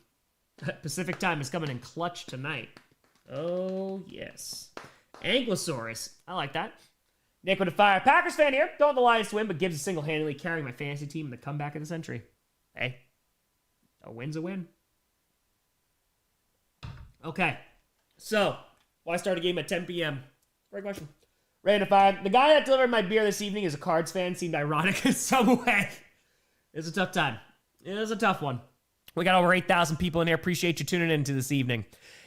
Pacific time is coming in clutch tonight. Oh, yes. Ankylosaurus. I like that. Nick with a fire. Packers fan here. Don't want the Lions to win, but Gibbs is single-handedly carrying my fantasy team in the comeback of the century. Hey, a win's a win. Okay, so why start a game at 10 p.m.? Great question. Random five. The guy that delivered my beer this evening is a Cards fan. Seemed ironic in some way. It's a tough time. It was a tough one. We got over 8,000 people in here. Appreciate you tuning in to this evening.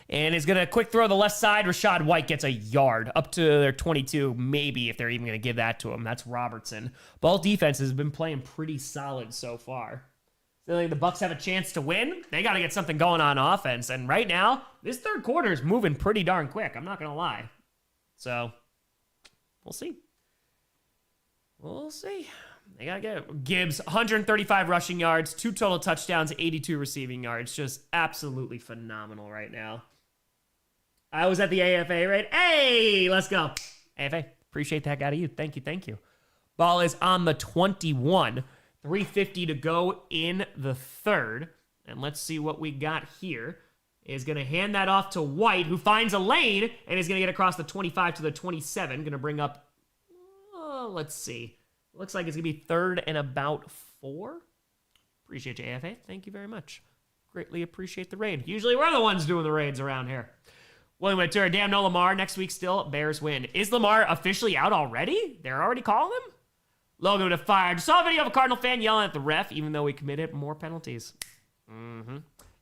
And is going to quick throw the left side. Rashad White gets a yard up to their 22, maybe if they're even going to give that to him. That's Robertson. Both defenses have been playing pretty solid so far. So like the Bucs have a chance to win. They got to get something going on offense. And right now, this third quarter is moving pretty darn quick. I'm not going to lie. So, we'll see. We'll see. They got to get it. Gibbs, 135 rushing yards, 2 total touchdowns, 82 receiving yards. Just absolutely phenomenal right now. I was at the AFA, right? Hey, let's go. AFA, appreciate that out of you. Thank you. Ball is on the 21. 3:50 to go in the third. And let's see what we got here. Is going to hand that off to White, who finds a lane and is going to get across the 25 to the 27. Going to bring up, let's see. Looks like it's going to be 3rd and about 4. Appreciate you, AFA. Thank you very much. Greatly appreciate the raid. Usually we're the ones doing the raids around here. William Winter, damn no Lamar. Next week still, Bears win. Is Lamar officially out already? They're already calling him? Logan with a fire. Just saw a video of a Cardinal fan yelling at the ref, even though he committed more penalties.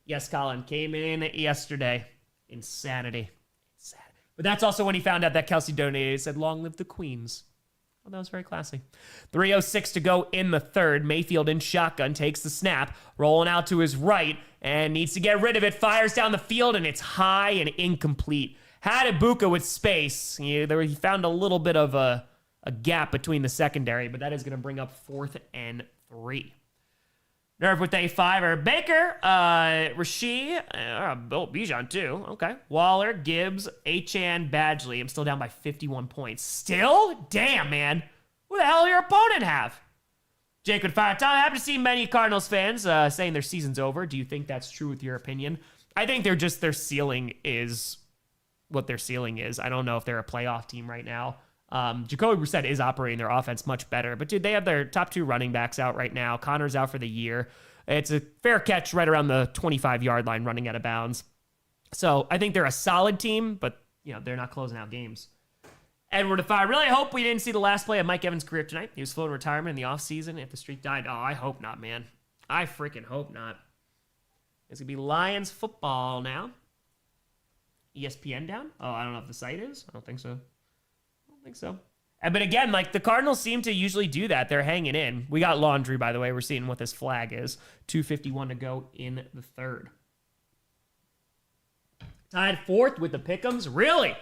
Yes, Colin. Came in yesterday. Insanity. But that's also when he found out that Kelsey donated. He said, long live the Queens. Well, that was very classy. 3:06 to go in the third. Mayfield in shotgun takes the snap, rolling out to his right, and needs to get rid of it. Fires down the field, and it's high and incomplete. Had Ibuka with space. He found a little bit of a gap between the secondary, but that is going to bring up 4th and 3. Nerf with a 5er. Baker, Rasheed, Bijan too. Okay. Waller, Gibbs, Achane, Badgley. I'm still down by 51 points. Still? Damn, man. Who the hell your opponent have? Jake would fire. Tom, I happen to see many Cardinals fans saying their season's over. Do you think that's true with your opinion? I think their ceiling is what their ceiling is. I don't know if they're a playoff team right now. Jacoby Brissett is operating their offense much better. But, dude, they have their top 2 running backs out right now. Connor's out for the year. It's a fair catch right around the 25-yard line running out of bounds. So I think they're a solid team, but, they're not closing out games. Edward, if I really hope we didn't see the last play of Mike Evans' career tonight. He was floating retirement in the offseason if the streak died. Oh, I hope not, man. I freaking hope not. It's going to be Lions football now. ESPN down? Oh, I don't know if the site is. I don't think so. But again, the Cardinals seem to usually do that. They're hanging in. We got laundry, by the way. We're seeing what this flag is. 2:51 to go in the third. Tied 4th with the Pick'ems. Really?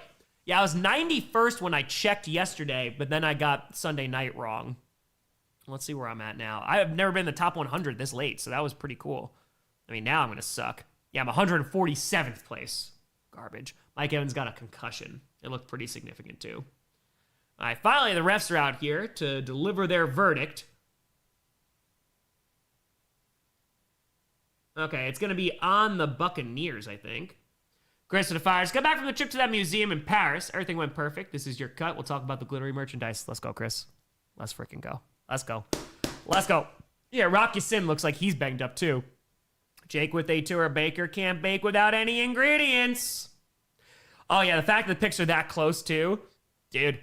Yeah, I was 91st when I checked yesterday, but then I got Sunday night wrong. Let's see where I'm at now. I've never been in the top 100 this late, so that was pretty cool. I mean, now I'm going to suck. Yeah, I'm 147th place. Garbage. Mike Evans got a concussion. It looked pretty significant, too. All right, finally, the refs are out here to deliver their verdict. Okay, it's going to be on the Buccaneers, I think. Chris to the Fires. Got back from the trip to that museum in Paris. Everything went perfect. This is your cut. We'll talk about the glittery merchandise. Let's go, Chris. Let's freaking go. Let's go. Yeah, Rocky Sim looks like he's banged up, too. Jake with a tour. Baker can't bake without any ingredients. Oh, yeah, the fact that the picks are that close, too. Dude.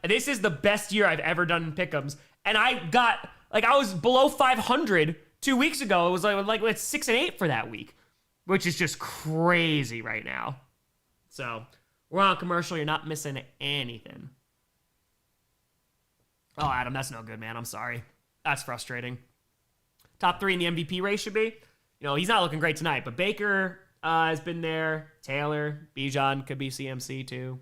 This is the best year I've ever done in pick'ems, and I got I was below 500 2 weeks ago. It was like 6 and 8 for that week, which is just crazy right now. So we're on commercial. You're not missing anything. Oh, Adam, that's no good, man. I'm sorry. That's frustrating. Top 3 in the MVP race should be. He's not looking great tonight, but Baker has been there. Taylor, Bijan could be CMC too.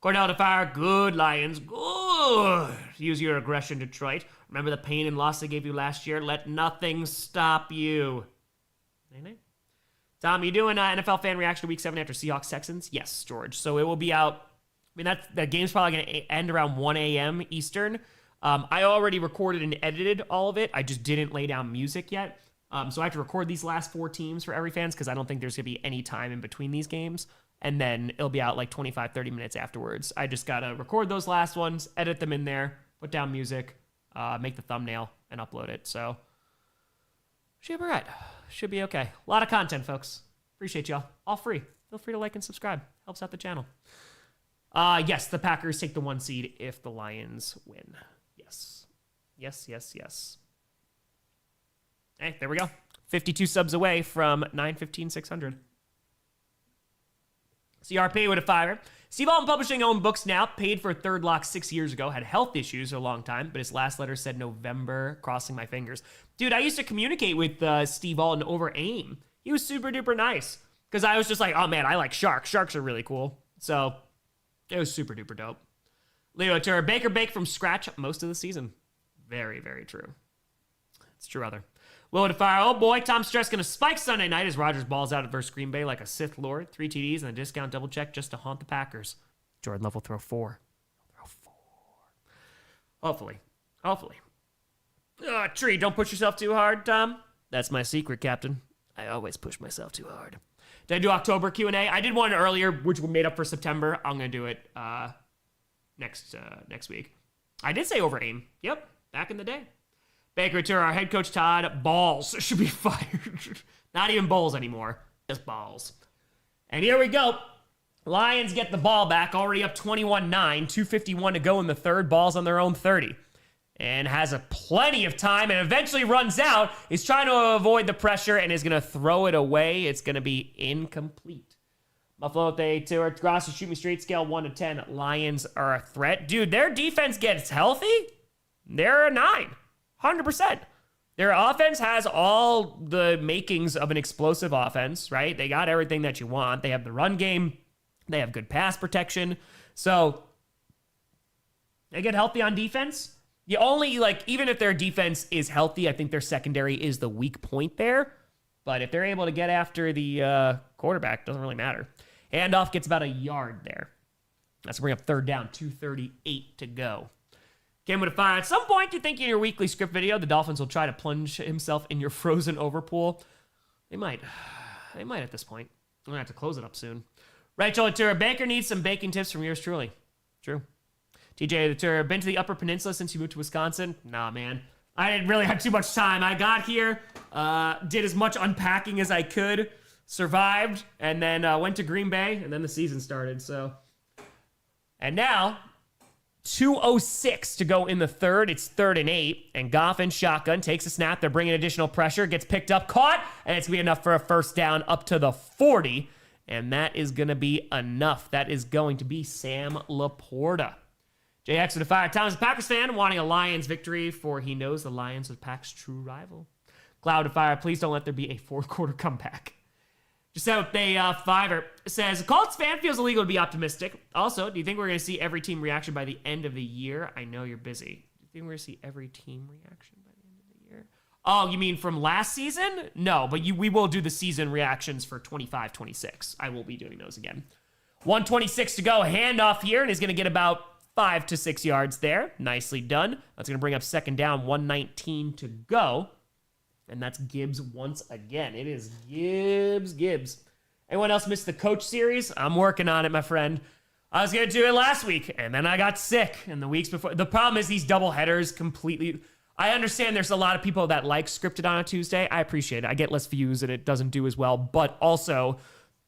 Cordell to fire. Good, Lions. Good. Use your aggression, Detroit. Remember the pain and loss they gave you last year? Let nothing stop you. Tom, you doing NFL fan reaction week 7 after Seahawks Texans? Yes, George. So it will be out. I mean, that game's probably going to end around 1 a.m. Eastern. I already recorded and edited all of it. I just didn't lay down music yet. So I have to record these last 4 teams for every fans because I don't think there's going to be any time in between these games. And then it'll be out 25, 30 minutes afterwards. I just got to record those last ones, edit them in there, put down music, make the thumbnail, and upload it. So should be all right. Should be okay. A lot of content, folks. Appreciate y'all. All free. Feel free to like and subscribe. Helps out the channel. Yes, the Packers take the 1 seed if the Lions win. Yes. Hey, there we go. 52 subs away from 915,600. CRP with a 5er. Steve Alton Publishing owned books now. Paid for Third Lock 6 years ago. Had health issues for a long time, but his last letter said November. Crossing my fingers. Dude, I used to communicate with Steve Alton over AIM. He was super duper nice. Because I was just like, oh man, I like sharks. Sharks are really cool. So it was super duper dope. Leo Tur, Baker baked from scratch most of the season. Very, very true. It's true, other. Will to fire. Oh boy, Tom Stress going to spike Sunday night as Rodgers balls out versus Green Bay like a Sith Lord. 3 TDs and a discount double check just to haunt the Packers. Jordan Love will throw 4. Hopefully. Tree, don't push yourself too hard, Tom. That's my secret, Captain. I always push myself too hard. Did I do October Q&A? I did one earlier, which we made up for September. I'm going to do it next week. I did say over AIM. Yep, back in the day. Baker to our head coach Todd Balls should be fired. Not even Bowles anymore, just Balls. And here we go. Lions get the ball back, already up 21-9, 2:51 to go in the third. Ball's on their own 30. And has a plenty of time and eventually runs out. He's trying to avoid the pressure and is going to throw it away. It's going to be incomplete. Buffalo with a 2. Grossi, shoot me straight, scale 1 to 10. Lions are a threat. Dude, their defense gets healthy. They're a 9. 100%. Their offense has all the makings of an explosive offense, right? They got everything that you want. They have the run game. They have good pass protection. So they get healthy on defense. You only, even if their defense is healthy, I think their secondary is the weak point there. But if they're able to get after the quarterback, doesn't really matter. Handoff gets about a yard there. That's bring up third down, 2:38 to go. Came with a fire. At some point, you think in your weekly script video, the Dolphins will try to plunge himself in your frozen over pool. They might. They might at this point. I'm going to have to close it up soon. Rachel Latura, Baker needs some baking tips from yours truly. True. TJ Latura, been to the Upper Peninsula since you moved to Wisconsin? Nah, man. I didn't really have too much time. I got here, did as much unpacking as I could, survived, and then went to Green Bay, and then the season started, so. And now, 2:06 to go in the third. It's 3rd and 8, and Goff in shotgun takes a snap. They're bringing additional pressure, gets picked up, caught, and it's going to be enough for a first down up to the 40, and that is going to be enough. That is going to be Sam Laporta. JX with a fire. Tom is a Packers fan wanting a Lions victory, for he knows the Lions are Pack's true rival. Cloud of fire. Please don't let there be a fourth quarter comeback. Just out a fiver. Says, Colts fan feels illegal to be optimistic. Also, do you think we're going to see every team reaction by the end of the year? I know you're busy. Do you think we're going to see every team reaction by the end of the year? Oh, you mean from last season? No, but we will do the season reactions for 25-26. I will be doing those again. 1:26 to go. Handoff here, and he's going to get about 5 to 6 yards there. Nicely done. That's going to bring up second down, 1:19 to go. And that's Gibbs once again. It is Gibbs. Anyone else missed the coach series? I'm working on it, my friend. I was going to do it last week, and then I got sick. And the weeks before. The problem is these double headers completely. I understand there's a lot of people that like scripted on a Tuesday. I appreciate it. I get less views, and it doesn't do as well. But also,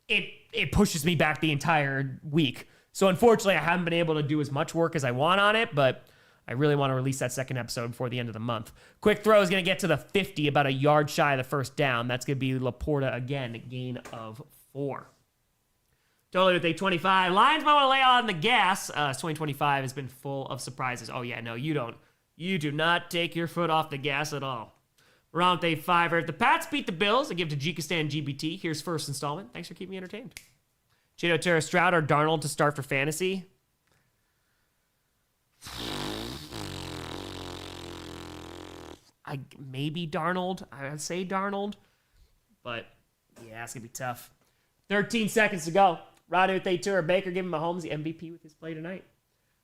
it pushes me back the entire week. So unfortunately, I haven't been able to do as much work as I want on it, but I really want to release that second episode before the end of the month. Quick throw is going to get to the 50, about a yard shy of the first down. That's going to be Laporta again, gain of 4. Totally with a 25. Lions might want to lay on the gas. 2025 has been full of surprises. Oh yeah, no, you don't. You do not take your foot off the gas at all. Around with a 5. If the Pats beat the Bills, I give it to Jikistan GBT. Here's first installment. Thanks for keeping me entertained. Cheeto Terra, Stroud or Darnold to start for fantasy? Maybe Darnold. I'd say Darnold. But, yeah, it's going to be tough. 13 seconds to go. Roddy with a tour. Baker giving Mahomes the MVP with his play tonight.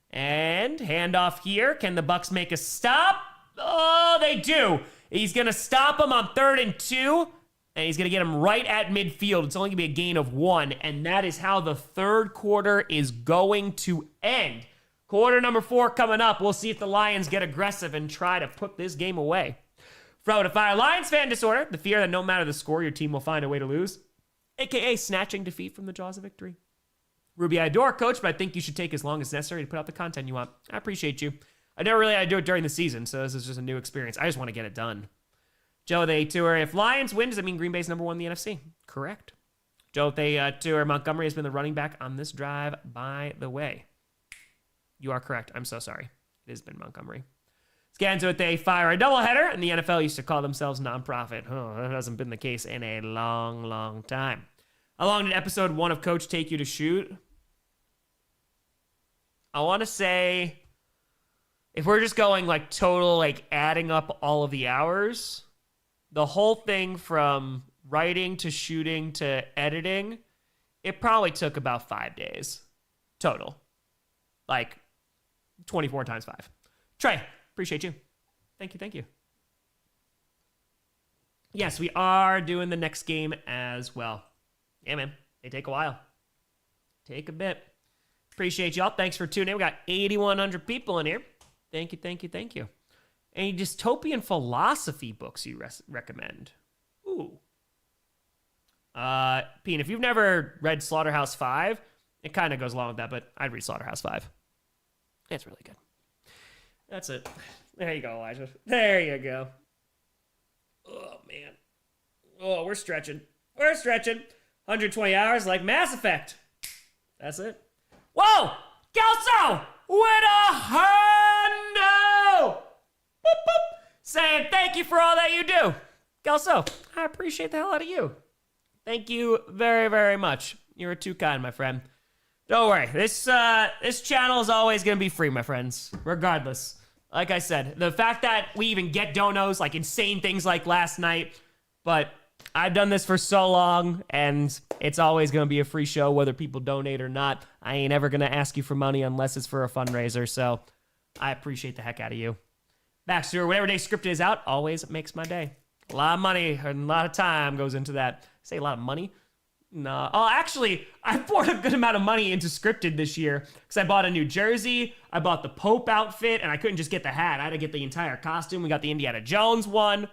And handoff here. Can the Bucks make a stop? Oh, they do. He's going to stop him on 3rd and 2. And he's going to get him right at midfield. It's only going to be a gain of 1. And that is how the third quarter is going to end. Quarter number 4 coming up. We'll see if the Lions get aggressive and try to put this game away. Throw to fire. Lions fan disorder. The fear that no matter the score, your team will find a way to lose. AKA snatching defeat from the jaws of victory. Ruby, I adore coach, but I think you should take as long as necessary to put out the content you want. I appreciate you. I never really had to do it during the season, so this is just a new experience. I just want to get it done. Joe, they tour. If Lions win, does that mean Green Bay's number 1 in the NFC? Correct. Joe, they tour. Montgomery has been the running back on this drive, by the way. You are correct. I'm so sorry. It has been Montgomery. Scans with a fire a doubleheader, and the NFL used to call themselves nonprofit. Oh, that hasn't been the case in a long, long time. How long did episode 1 of Coach take you to shoot? I want to say, if we're just going total, adding up all of the hours, the whole thing from writing to shooting to editing, it probably took about 5 days total. 24 times 5. Trey, appreciate you. Thank you. Yes, we are doing the next game as well. Yeah, man. They take a while. Take a bit. Appreciate y'all. Thanks for tuning in. We got 8,100 people in here. Thank you. Any dystopian philosophy books you recommend? Ooh. Pete, if you've never read Slaughterhouse-5, it kind of goes along with that, but I'd read Slaughterhouse-5. It's really good. That's it. There you go, Elijah. There you go. Oh, man. Oh, we're stretching. We're stretching. 120 hours like Mass Effect. That's it. Whoa! Kelso! With a hundo! Boop, boop. Saying thank you for all that you do. Kelso, I appreciate the hell out of you. Thank you very, very much. You're too kind, my friend. Don't worry. This channel is always going to be free, my friends. Regardless. Like I said, the fact that we even get donos, like insane things like last night, but I've done this for so long, and it's always going to be a free show, whether people donate or not. I ain't ever going to ask you for money unless it's for a fundraiser, so I appreciate the heck out of you. Baxter, whatever day scripted is out, always makes my day. A lot of money and a lot of time goes into that. Say a lot of money? No. Oh, actually, I poured a good amount of money into scripted this year because I bought a new jersey, I bought the Pope outfit, and I couldn't just get the hat. I had to get the entire costume. We got the Indiana Jones one.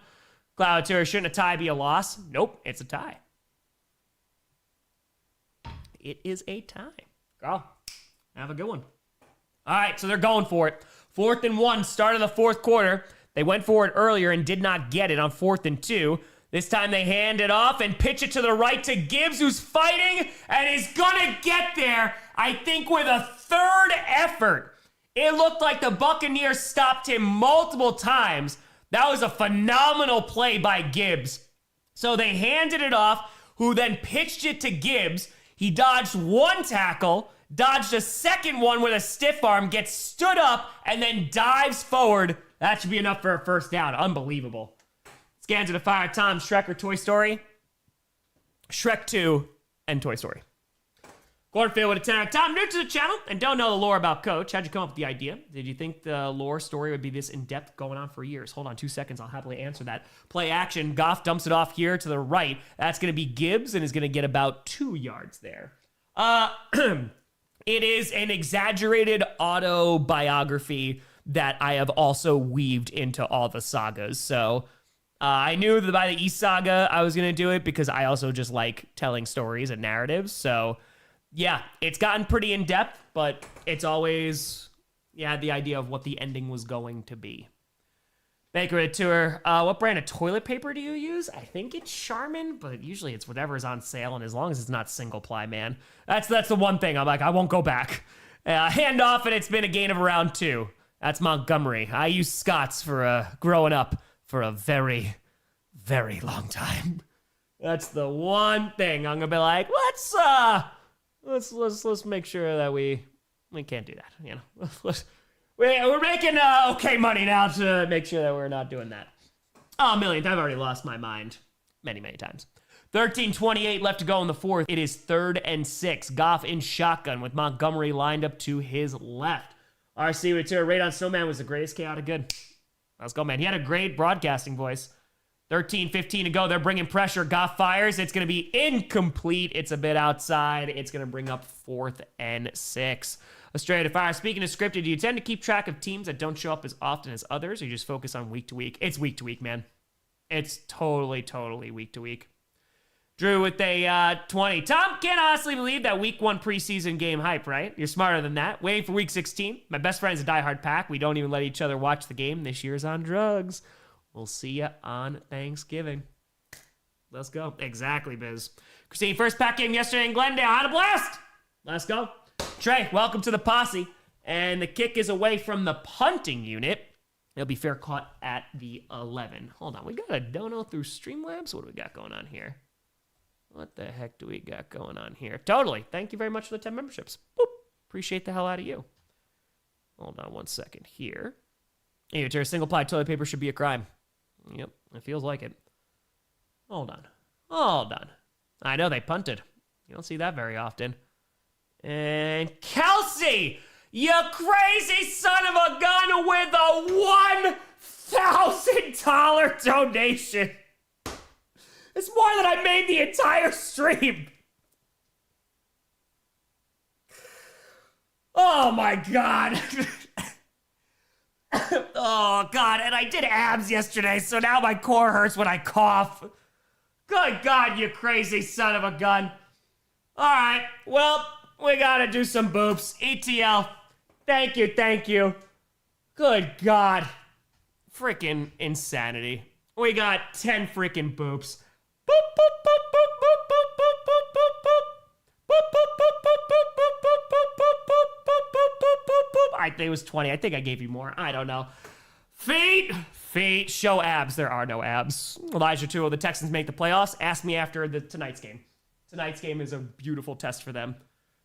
Cloud Tour, shouldn't a tie be a loss? Nope, it's a tie. It is a tie. Girl, have a good one. All right, so they're going for it. 4th and 1, start of the fourth quarter. They went for it earlier and did not get it on 4th and 2. This time they hand it off and pitch it to the right to Gibbs, who's fighting and is gonna get there, I think, with a third effort. It looked like the Buccaneers stopped him multiple times. That was a phenomenal play by Gibbs. So they handed it off, who then pitched it to Gibbs. He dodged one tackle, dodged a second one with a stiff arm, gets stood up, and then dives forward. That should be enough for a first down. Unbelievable. Scans of the Fire, Tom, Shrek or Toy Story? Shrek 2 and Toy Story. Cornfield with a 10 out of Tom, new to the channel and don't know the lore about Coach. How'd you come up with the idea? Did you think the lore story would be this in-depth going on for years? Hold on 2 seconds. I'll happily answer that. Play action. Goff dumps it off here to the right. That's going to be Gibbs and is going to get about 2 yards there. It is an exaggerated autobiography that I have also weaved into all the sagas. So I knew that by the East Saga I was going to do it because I also just like telling stories and narratives. So yeah, it's gotten pretty in-depth, but it's always, the idea of what the ending was going to be. Baker Tour, what brand of toilet paper do you use? I think it's Charmin, but usually it's whatever is on sale, and as long as it's not single ply, man. That's the one thing. I'm like, I won't go back. Hand off, and it's been a gain of around 2. That's Montgomery. I used Scott's for growing up for a very, very long time. That's the one thing I'm gonna be like, let's make sure that we can't do that. You know, we're making okay money now to make sure that we're not doing that. Oh, millionth. I've already lost my mind many, many times. 13:28 left to go in the fourth. It is 3rd and 6. Goff in shotgun with Montgomery lined up to his left. RC Return. Radon Snowman was the greatest chaotic good. Let's go, man. He had a great broadcasting voice. 13:15 to go. They're bringing pressure. Goff fires. It's going to be incomplete. It's a bit outside. It's going to bring up 4th and 6. Australia to fire. Speaking of scripted, do you tend to keep track of teams that don't show up as often as others, or you just focus on week to week? It's week to week, man. It's totally week to week. Drew with a 20. Tom, can't honestly believe that week 1 preseason game hype, right? You're smarter than that. Waiting for week 16. My best friend's a diehard Pack. We don't even let each other watch the game. This year's on drugs. We'll see you on Thanksgiving. Let's go. Exactly, Biz. Christine, first Pack game yesterday in Glendale. Had a blast. Let's go. Trey, welcome to the posse. And the kick is away from the punting unit. It'll be fair caught at the 11. Hold on. We got a dono through Streamlabs. What do we got going on here? What the heck do we got going on here? Totally. Thank you very much for the 10 memberships. Boop. Appreciate the hell out of you. Hold on 1 second here. Hey, a single ply toilet paper should be a crime. Yep, it feels like it. Hold on. I know they punted. You don't see that very often. And Kelsey, you crazy son of a gun with a $1,000 donation. It's more than I made the entire stream. Oh my God. Oh, God, and I did abs yesterday, so now my core hurts when I cough. Good God, you crazy son of a gun. All right, well, we gotta do some boops. ETL, thank you. Good God. Freaking insanity. We got 10 freaking boops. Boop, boop, boop, boop, boop, boop, boop, boop, boop, boop. Boop, boop, boop, boop, boop, boop, boop, boop, boop, boop, boop, boop, boop, boop, boop. I think it was 20. I think I gave you more. I don't know. Feet. Show abs. There are no abs. Elijah, too. Will the Texans make the playoffs? Ask me after tonight's game. Tonight's game is a beautiful test for them.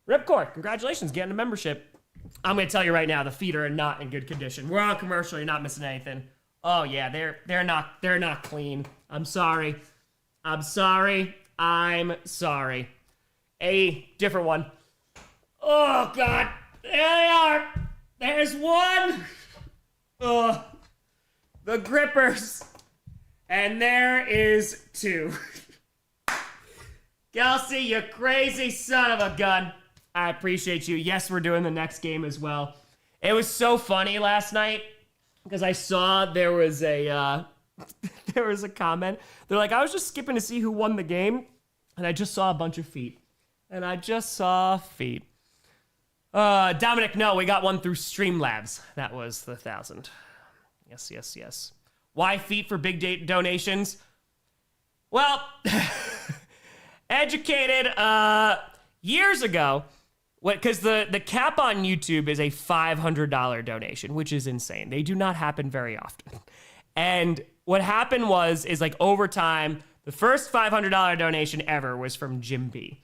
Ripcord, congratulations, getting a membership. I'm going to tell you right now, the feet are not in good condition. We're on commercial. You're not missing anything. Oh, yeah, they're not clean. I'm sorry. A different one. Oh, God. There they are. There's one. Oh, the grippers. And there is two. Kelsey, you crazy son of a gun. I appreciate you. Yes, we're doing the next game as well. It was so funny last night because I saw there was a comment. They're like, I was just skipping to see who won the game, and I just saw a bunch of feet. Dominic, no, we got one through Streamlabs. That was the 1,000. Yes. Why feet for big donations? Well, educated years ago, because the cap on YouTube is a $500 donation, which is insane. They do not happen very often. And what happened is like over time, the first $500 donation ever was from Jim B.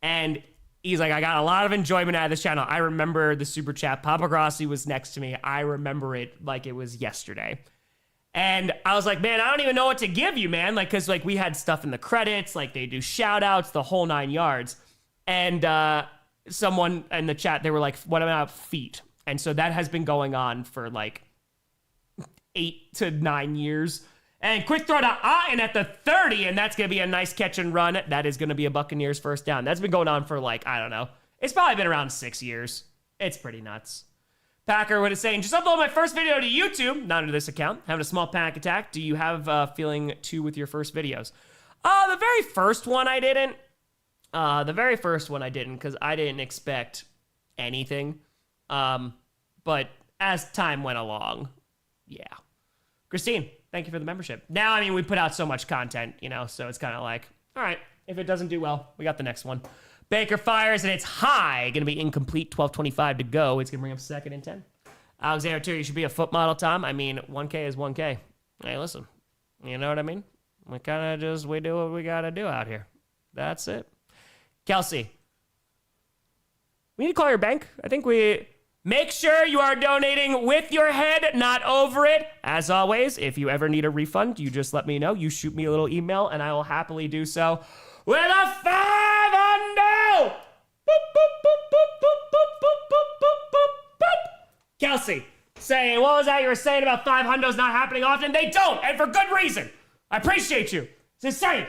And he's like, I got a lot of enjoyment out of this channel. I remember the super chat. Papa Grossi was next to me. I remember it like it was yesterday. And I was like, man, I don't even know what to give you, man. Like, cause like we had stuff in the credits, like they do shout outs, the whole 9 yards. And someone in the chat, they were like, what about feet? And so that has been going on for like 8 to 9 years. And quick throw to Otten at the 30, and that's going to be a nice catch and run. That is going to be a Buccaneers first down. That's been going on for like, I don't know. It's probably been around 6 years. It's pretty nuts. Packer would have saying, just upload my first video to YouTube, not under this account. Having a small panic attack. Do you have feeling 2 with your first videos? The very first one I didn't. Because I didn't expect anything. But as time went along, yeah. Christine, thank you for the membership. Now, I mean, we put out so much content, so it's kind of like, all right, if it doesn't do well, we got the next one. Baker fires, and it's high. Going to be incomplete, 12:25 to go. It's going to bring up 2nd and 10. Alexander, too, you should be a foot model, Tom. I mean, 1K is 1K. Hey, listen, you know what I mean? We kind of we do what we got to do out here. That's it. Kelsey, we need to call your bank. I think make sure you are donating with your head, not over it. As always, if you ever need a refund, you just let me know. You shoot me a little email, and I will happily do so with a 500. Kelsey, saying, what was that you were saying about 500s not happening often? They don't, and for good reason. I appreciate you. It's insane.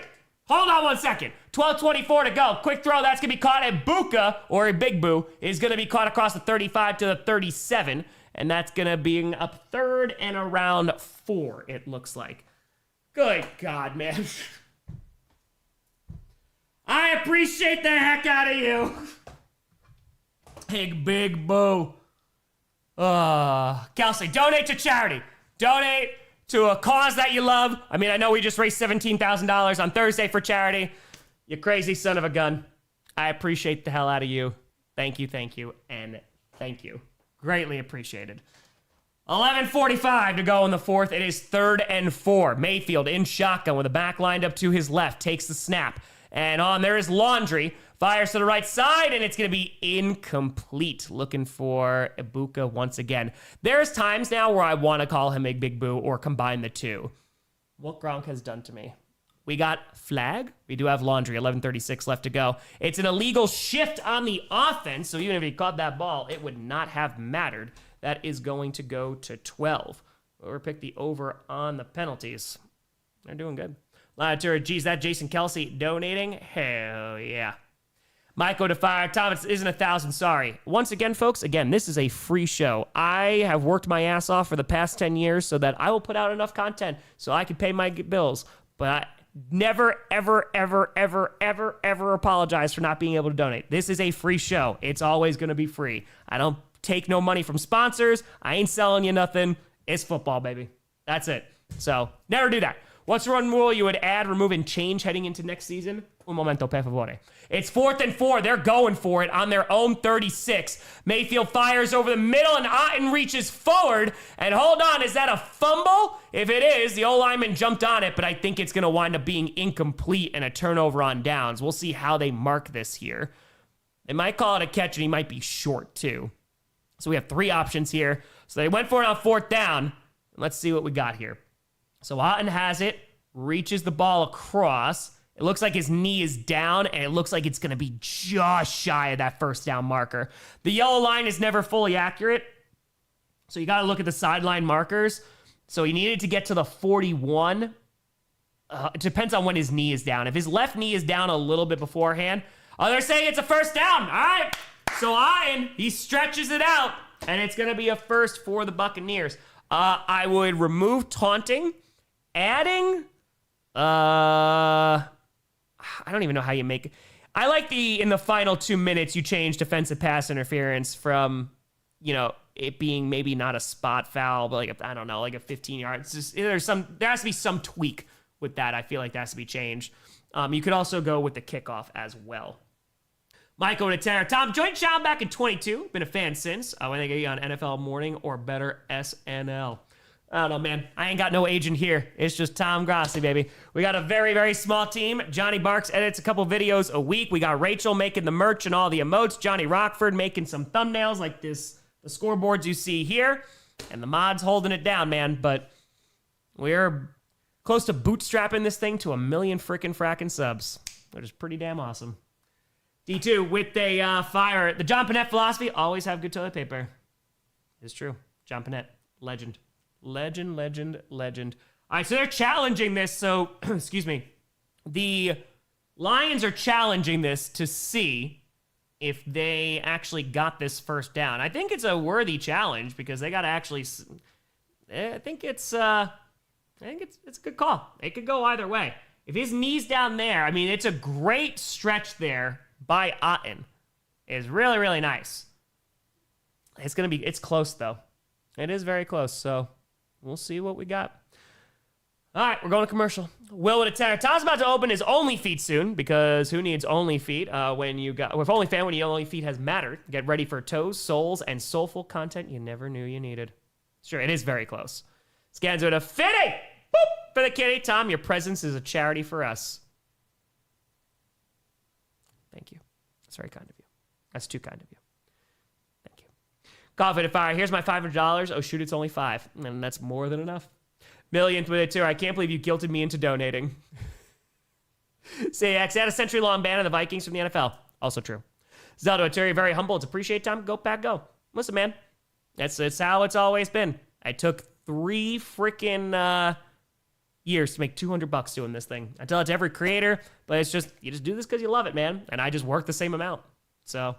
Hold on 1 second. 12:24 to go. Quick throw. That's going to be caught at Buka, or a Big Boo, is going to be caught across the 35 to the 37. And that's going to be up 3rd and around 4, it looks like. Good God, man. I appreciate the heck out of you. Big Boo. Kelsey, donate to charity. Donate to a cause that you love. I mean, I know we just raised $17,000 on Thursday for charity. You crazy son of a gun. I appreciate the hell out of you. Thank you, and thank you. Greatly appreciated. 11:45 to go in the 4th. It is 3rd and 4. Mayfield in shotgun with a back lined up to his left. Takes the snap. And on there is Laundry. Fires to the right side, and it's going to be incomplete. Looking for Ibuka once again. There's times now where I want to call him a Big Boo or combine the two. What Gronk has done to me. We got flag. We do have Laundry. 11:36 left to go. It's an illegal shift on the offense, so even if he caught that ball, it would not have mattered. That is going to go to 12. Or pick the over on the penalties. They're doing good. Geez, that Jason Kelsey donating? Hell yeah. Michael to fire. Tom, it isn't 1,000. Sorry. Once again, folks, this is a free show. I have worked my ass off for the past 10 years so that I will put out enough content so I can pay my bills. But I never, ever, ever, ever, ever, ever apologize for not being able to donate. This is a free show. It's always going to be free. I don't take no money from sponsors. I ain't selling you nothing. It's football, baby. That's it. So never do that. What's one rule you would add, remove, and change heading into next season? Un momento, per favore. It's 4th and 4. They're going for it on their own 36. Mayfield fires over the middle, and Otten reaches forward. And hold on, is that a fumble? If it is, the O-lineman jumped on it, but I think it's going to wind up being incomplete and a turnover on downs. We'll see how they mark this here. They might call it a catch, and he might be short, too. So we have 3 options here. So they went for it on 4th down. Let's see what we got here. So Otten has it, reaches the ball across. It looks like his knee is down, and it looks like it's going to be just shy of that 1st down marker. The yellow line is never fully accurate, so you got to look at the sideline markers. So he needed to get to the 41. It depends on when his knee is down. If his left knee is down a little bit beforehand, they're saying it's a 1st down. All right. So Otten, he stretches it out, and it's going to be a 1st for the Buccaneers. I would remove taunting. Adding, I don't even know how you make it. I like in the final 2 minutes, you change defensive pass interference from, it being maybe not a spot foul, but like a 15 yards. Just, there has to be some tweak with that. I feel like that has to be changed. You could also go with the kickoff as well. Michael to Terra. Tom, joined Sean back in 22. Been a fan since. When they get you on NFL Morning or better SNL. I don't know, man. I ain't got no agent here. It's just Tom Grossi, baby. We got a very, very small team. Johnny Barks edits a couple videos a week. We got Rachel making the merch and all the emotes. Johnny Rockford making some thumbnails like the scoreboards you see here. And the mods holding it down, man. But we're close to bootstrapping this thing to 1 million frickin' frackin' subs, which is pretty damn awesome. D2 with a fire. The John Panette philosophy, always have good toilet paper. It's true. John Panette, legend. Legend. All right, so they're challenging this. So, excuse me. The Lions are challenging this to see if they actually got this 1st down. I think it's a worthy challenge because they got to actually. I think it's a good call. It could go either way. If his knee's down there, it's a great stretch there by Otten. It's really, really nice. It's close though. It is very close. So. We'll see what we got. All right, we're going to commercial. Will with a tenor. Tom's about to open his OnlyFeet soon because who needs OnlyFeet with OnlyFan when your OnlyFeet has mattered. Get ready for toes, soles, and soulful content you never knew you needed. Sure, it is very close. Scans with a fitty. Boop for the kitty. Tom, your presence is a charity for us. Thank you. That's very kind of you. That's too kind of you. Goff at fire. Here's my $500. Oh, shoot, it's only 5. And that's more than enough. Millionth with it, too. I can't believe you guilted me into donating. CX had a century-long ban of the Vikings from the NFL. Also true. Zelda Aturi, very humble. It's appreciate Tom. Go, Pack, go. Listen, man. That's how it's always been. I took 3 freaking years to make $200 doing this thing. I tell it to every creator, but it's just, you just do this because you love it, man. And I just work the same amount. So...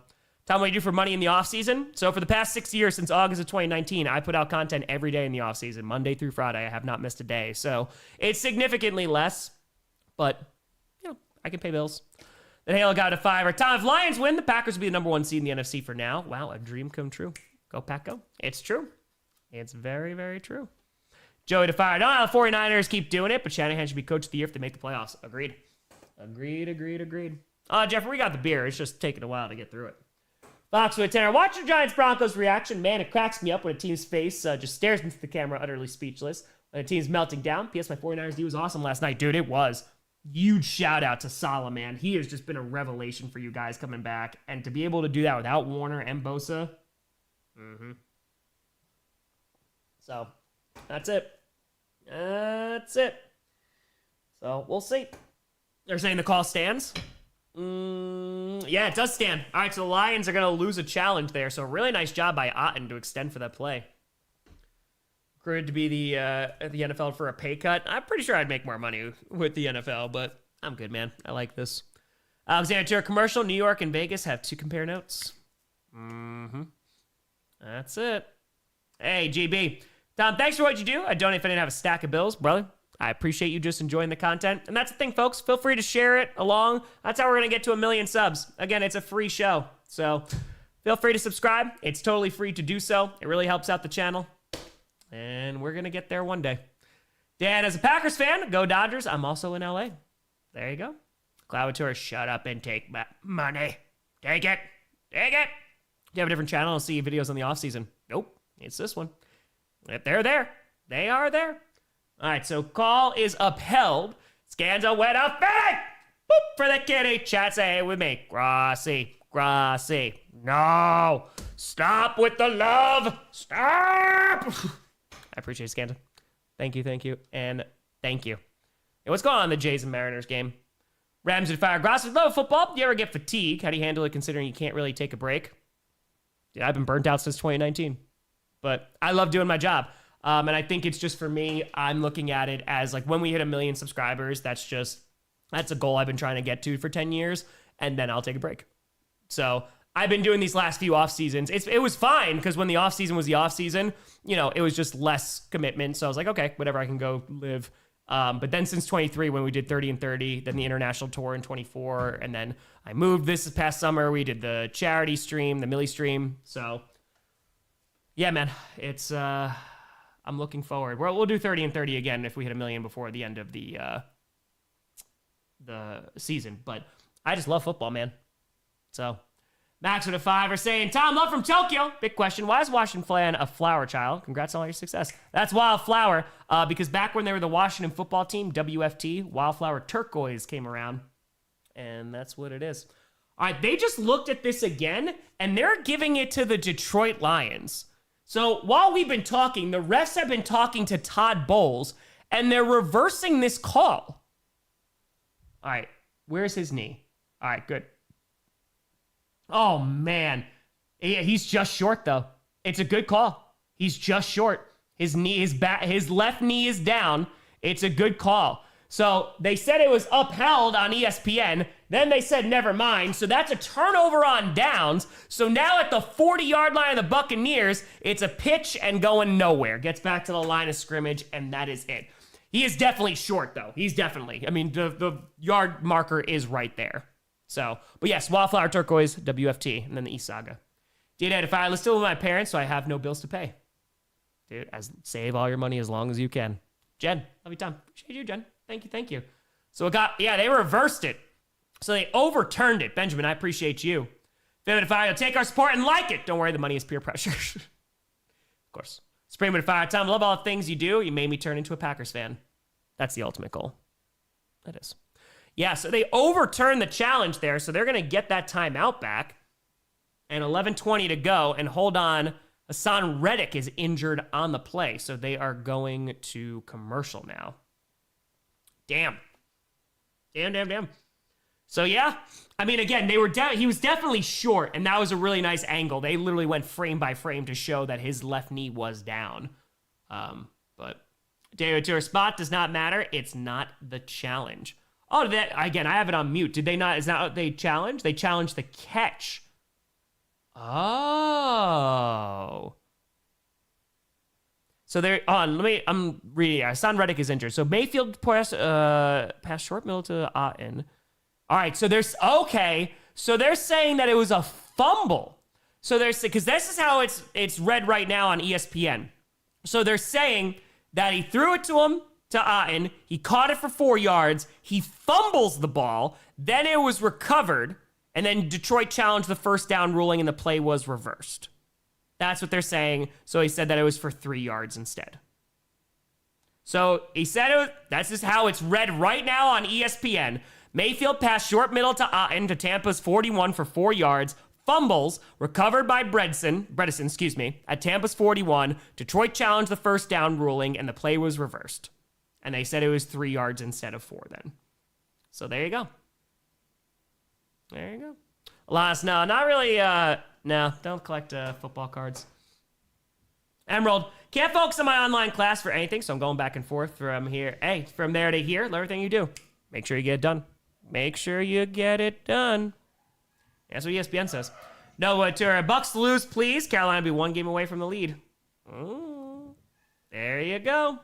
Tom, what do you do for money in the offseason? So for the past 6 years, since August of 2019, I put out content every day in the offseason, Monday through Friday. I have not missed a day. So it's significantly less, but, I can pay bills. Then Halo got a 5. Tom, if Lions win, the Packers will be the number 1 seed in the NFC for now. Wow, a dream come true. Go, Pack, go. It's true. It's very, very true. Joey to fire. No, the 49ers keep doing it, but Shanahan should be coach of the year if they make the playoffs. Agreed. Jeffrey, we got the beer. It's just taking a while to get through it. Fox with a tenor. Watch the Giants-Broncos reaction. Man, it cracks me up when a team's face just stares into the camera, utterly speechless. When a team's melting down. P.S. My 49ers D was awesome last night. Dude, it was. Huge shout out to Salah, man. He has just been a revelation for you guys coming back. And to be able to do that without Warner and Bosa. So, that's it. So, we'll see. They're saying the call stands. Yeah, it does stand. All right, so the Lions are going to lose a challenge there. So really nice job by Otten to extend for that play. Recruited to be the NFL for a pay cut. I'm pretty sure I'd make more money with the NFL, but I'm good, man. I like this. Alexander Tour commercial. New York and Vegas have 2 compare notes. That's it. Hey, GB. Tom, thanks for what you do. I'd donate if I didn't have a stack of bills, brother. I appreciate you just enjoying the content. And that's the thing, folks. Feel free to share it along. That's how we're going to get to 1 million subs. Again, it's a free show. So feel free to subscribe. It's totally free to do so. It really helps out the channel. And we're going to get there one day. Dan, as a Packers fan, go Dodgers. I'm also in LA. There you go. Cloud Tour, shut up and take my money. Take it. Take it. Do you have a different channel? I'll see videos on the offseason. Nope. It's this one. If they're there, they are there. All right, so call is upheld. Scanza went up. Boop for the kitty. Chat, say hey with me. Grossi. Grossi. No. Stop with the love. Stop. I appreciate it, Scanza. Thank you, and thank you. Hey, what's going on in the Jays and Mariners game? Rams and Fire. Grossi, love football. Do you ever get fatigue? How do you handle it considering you can't really take a break? Dude, I've been burnt out since 2019. But I love doing my job. And I think it's just for me, I'm looking at it as like when we hit 1 million subscribers, that's a goal I've been trying to get to for 10 years. And then I'll take a break. So I've been doing these last few off seasons. It was fine because when the off season was the off season, it was just less commitment. So I was like, okay, whatever, I can go live. But then since 23, when we did 30 and 30, then the international tour in 24, and then I moved this past summer. We did the charity stream, the Millie stream. So yeah, man, it's I'm looking forward. We'll do 30 and 30 again if we hit 1 million before the end of the season. But I just love football, man. So Max with a 5 are saying, Tom, love from Tokyo. Big question. Why is Washington Flan a flower child? Congrats on all your success. That's Wildflower, because back when they were the Washington football team, WFT, Wildflower Turquoise came around. And that's what it is. All right, they just looked at this again, and they're giving it to the Detroit Lions. So while we've been talking, the refs have been talking to Todd Bowles, and they're reversing this call. All right, where's his knee? All right, good. Oh, man. Yeah, he's just short, though. It's a good call. He's just short. His left knee is down. It's a good call. So they said it was upheld on ESPN. Then they said, never mind. So that's a turnover on downs. So now at the 40-yard line of the Buccaneers, it's a pitch and going nowhere. Gets back to the line of scrimmage, and that is it. He is definitely short, though. He's definitely. I mean, the yard marker is right there. So, but yes, Wildflower Turquoise, WFT, and then the East Saga. Data if I live still with my parents, so I have no bills to pay. Dude, save all your money as long as you can. Jen, love you, Tom. Appreciate you, Jen. Thank you. So they reversed it. So they overturned it. Benjamin, I appreciate you. Vivid Fire, take our support and like it. Don't worry, the money is peer pressure. Of course. Spring with Fire, Tom, love all the things you do. You made me turn into a Packers fan. That's the ultimate goal. That is. Yeah, so they overturned the challenge there, so they're going to get that timeout back. And 11:20 to go, and hold on, Hassan Reddick is injured on the play, so they are going to commercial now. Damn. So yeah, I mean, again, he was definitely short, and that was a really nice angle. They literally went frame by frame to show that his left knee was down. But David Tour spot does not matter. It's not the challenge. Oh, that again, I have it on mute. Did they not? Is that what they challenged? They challenged the catch. Oh. So they're on. I'm reading. Hassan Reddick is injured. So Mayfield pass short middle to Otten. All right. So So they're saying that it was a fumble. So because this is how it's read right now on ESPN. So they're saying that he threw it to him. To Otten. He caught it for 4 yards. He fumbles the ball. Then it was recovered. And then Detroit challenged the first down ruling and the play was reversed. That's what they're saying. So he said that it was for 3 yards instead. So he said that's just how it's read right now on ESPN. Mayfield passed short middle to Otten to Tampa's 41 for 4 yards. Fumbles recovered by Bredesen, at Tampa's 41. Detroit challenged the first down ruling and the play was reversed. And they said it was 3 yards instead of 4 then. So there you go. Alas, no, not really. No, don't collect football cards. Emerald, can't focus on my online class for anything, so I'm going back and forth from here. Hey, from there to here, everything you do. Make sure you get it done. Make sure you get it done. That's what ESPN says. No, to Bucks lose, please. Carolina be 1 game away from the lead. There you go.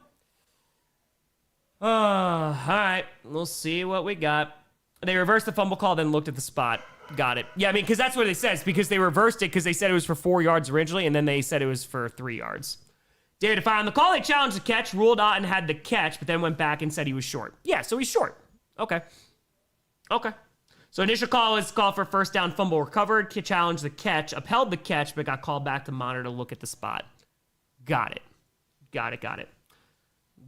All right. We'll see what we got. They reversed the fumble call, then looked at the spot. Got it. Yeah, I mean, because that's what it says. Because they reversed it because they said it was for 4 yards originally, and then they said it was for 3 yards. David, if I on the call, they challenged the catch, ruled Otten had the catch, but then went back and said he was short. Yeah, so he's short. Okay. So initial call was called for first down, fumble recovered, challenged the catch, upheld the catch, but got called back to monitor to look at the spot. Got it.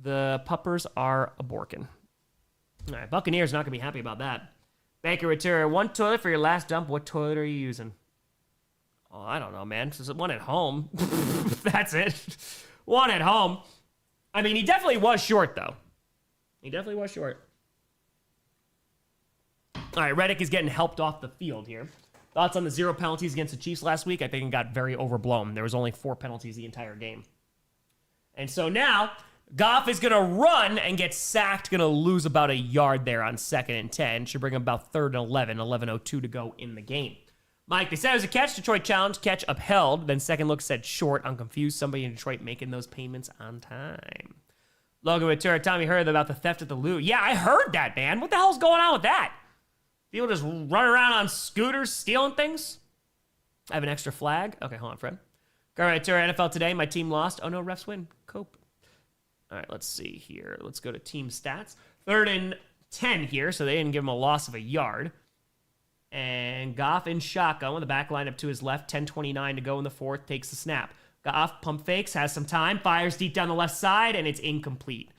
The puppers are a borkin. All right, Buccaneers not going to be happy about that. Baker Return, 1 toilet for your last dump. What toilet are you using? Oh, I don't know, man. There's one at home. That's it. One at home. I mean, he definitely was short, though. All right, Reddick is getting helped off the field here. Thoughts on the 0 penalties against the Chiefs last week? I think it got very overblown. There was only 4 penalties the entire game. And so now, Goff is going to run and get sacked, going to lose about a yard there on 2nd and 10. Should bring him about 3rd and 11, 11:02 to go in the game. Mike, they said it was a catch. Detroit challenge, catch upheld. Then second look said short. I'm confused. Somebody in Detroit making those payments on time. Logan Ventura, Tommy heard about the theft at the Lou. Yeah, I heard that, man. What the hell's going on with that? People just run around on scooters stealing things? I have an extra flag. Okay, hold on, Fred. All right, to our NFL today. My team lost. Oh, no, refs win. Cope. All right, let's see here. Let's go to team stats. 3rd and 10 here, so they didn't give him a loss of a yard. And Goff in shotgun with the back line up to his left. 10:29 to go in the 4th. Takes the snap. Goff pump fakes, has some time, fires deep down the left side, and it's incomplete.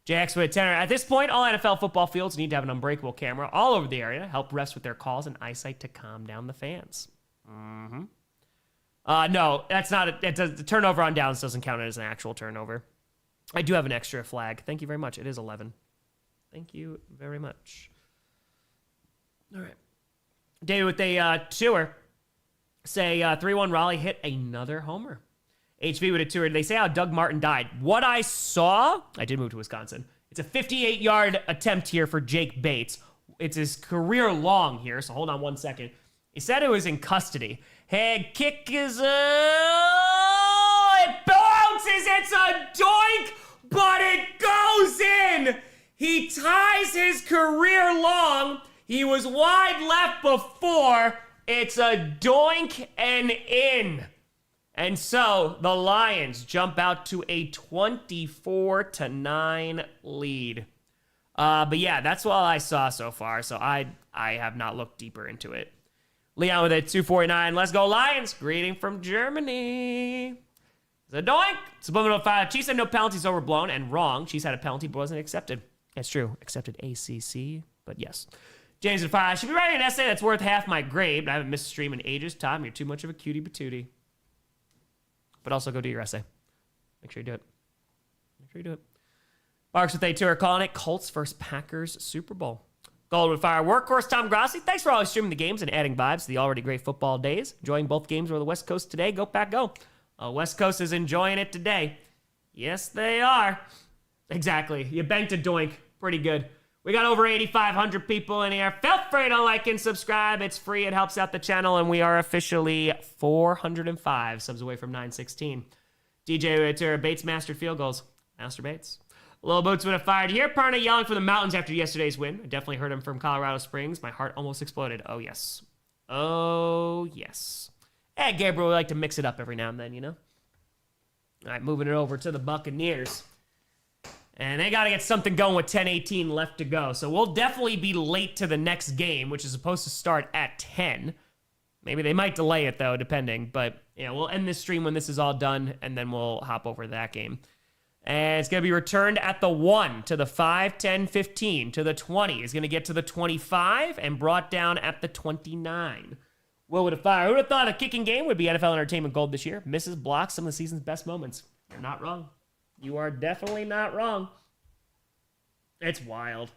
JX with a tenor. At this point, all NFL football fields need to have an unbreakable camera all over the area, help refs with their calls and eyesight to calm down the fans. No, that's not the turnover on downs doesn't count as an actual turnover. I do have an extra flag. Thank you very much. It is 11. Thank you very much. All right. David with a tour. Say 3-1 Raleigh hit another homer. HV with a tour. They say how Doug Martin died. What I saw, I did move to Wisconsin. It's a 58-yard attempt here for Jake Bates. It's his career long here, so hold on 1 second. He said it was in custody. Head kick is it bounces. It's a doink, but it goes in. He ties his career long. He was wide left before. It's a doink and in. And so the Lions jump out to a 24-9 lead. But yeah, that's what I saw so far. So I have not looked deeper into it. Leon with a 249. Let's go Lions. Greeting from Germany. It's a doink. Subliminal 5. Chiefs had no penalties overblown and wrong. Chiefs had a penalty but wasn't accepted. That's true. Accepted ACC, but yes. James at 5. I should be writing an essay that's worth half my grade, but I haven't missed a stream in ages. Tom, you're too much of a cutie patootie. But also go do your essay. Make sure you do it. Barks with A2 are calling it Colts vs. Packers Super Bowl. Gold with Fire Workhorse Tom Grossi. Thanks for always streaming the games and adding vibes to the already great football days. Enjoying both games over the West Coast today. Go Pack Go. West Coast is enjoying it today. Yes, they are. Exactly. You banked a doink. Pretty good. We got over 8,500 people in here. Feel free to like and subscribe. It's free. It helps out the channel. And we are officially 405 subs away from 916. DJ Bates mastered field goals. Master Bates. Little Boots would have fired. You hear Parna yelling from the mountains after yesterday's win. I definitely heard him from Colorado Springs. My heart almost exploded. Oh, yes. Oh, yes. Hey, Gabriel, we like to mix it up every now and then, you know? All right, moving it over to the Buccaneers. And they got to get something going with 10:18 left to go. So we'll definitely be late to the next game, which is supposed to start at 10. Maybe they might delay it, though, depending. But, yeah, we'll end this stream when this is all done, and then we'll hop over to that game. And it's going to be returned at the 1, to the 5, 10, 15, to the 20. It's going to get to the 25 and brought down at the 29. Will with a fire. Who would have thought a kicking game would be NFL Entertainment Gold this year? Misses blocks some of the season's best moments. You're not wrong. You are definitely not wrong. It's wild.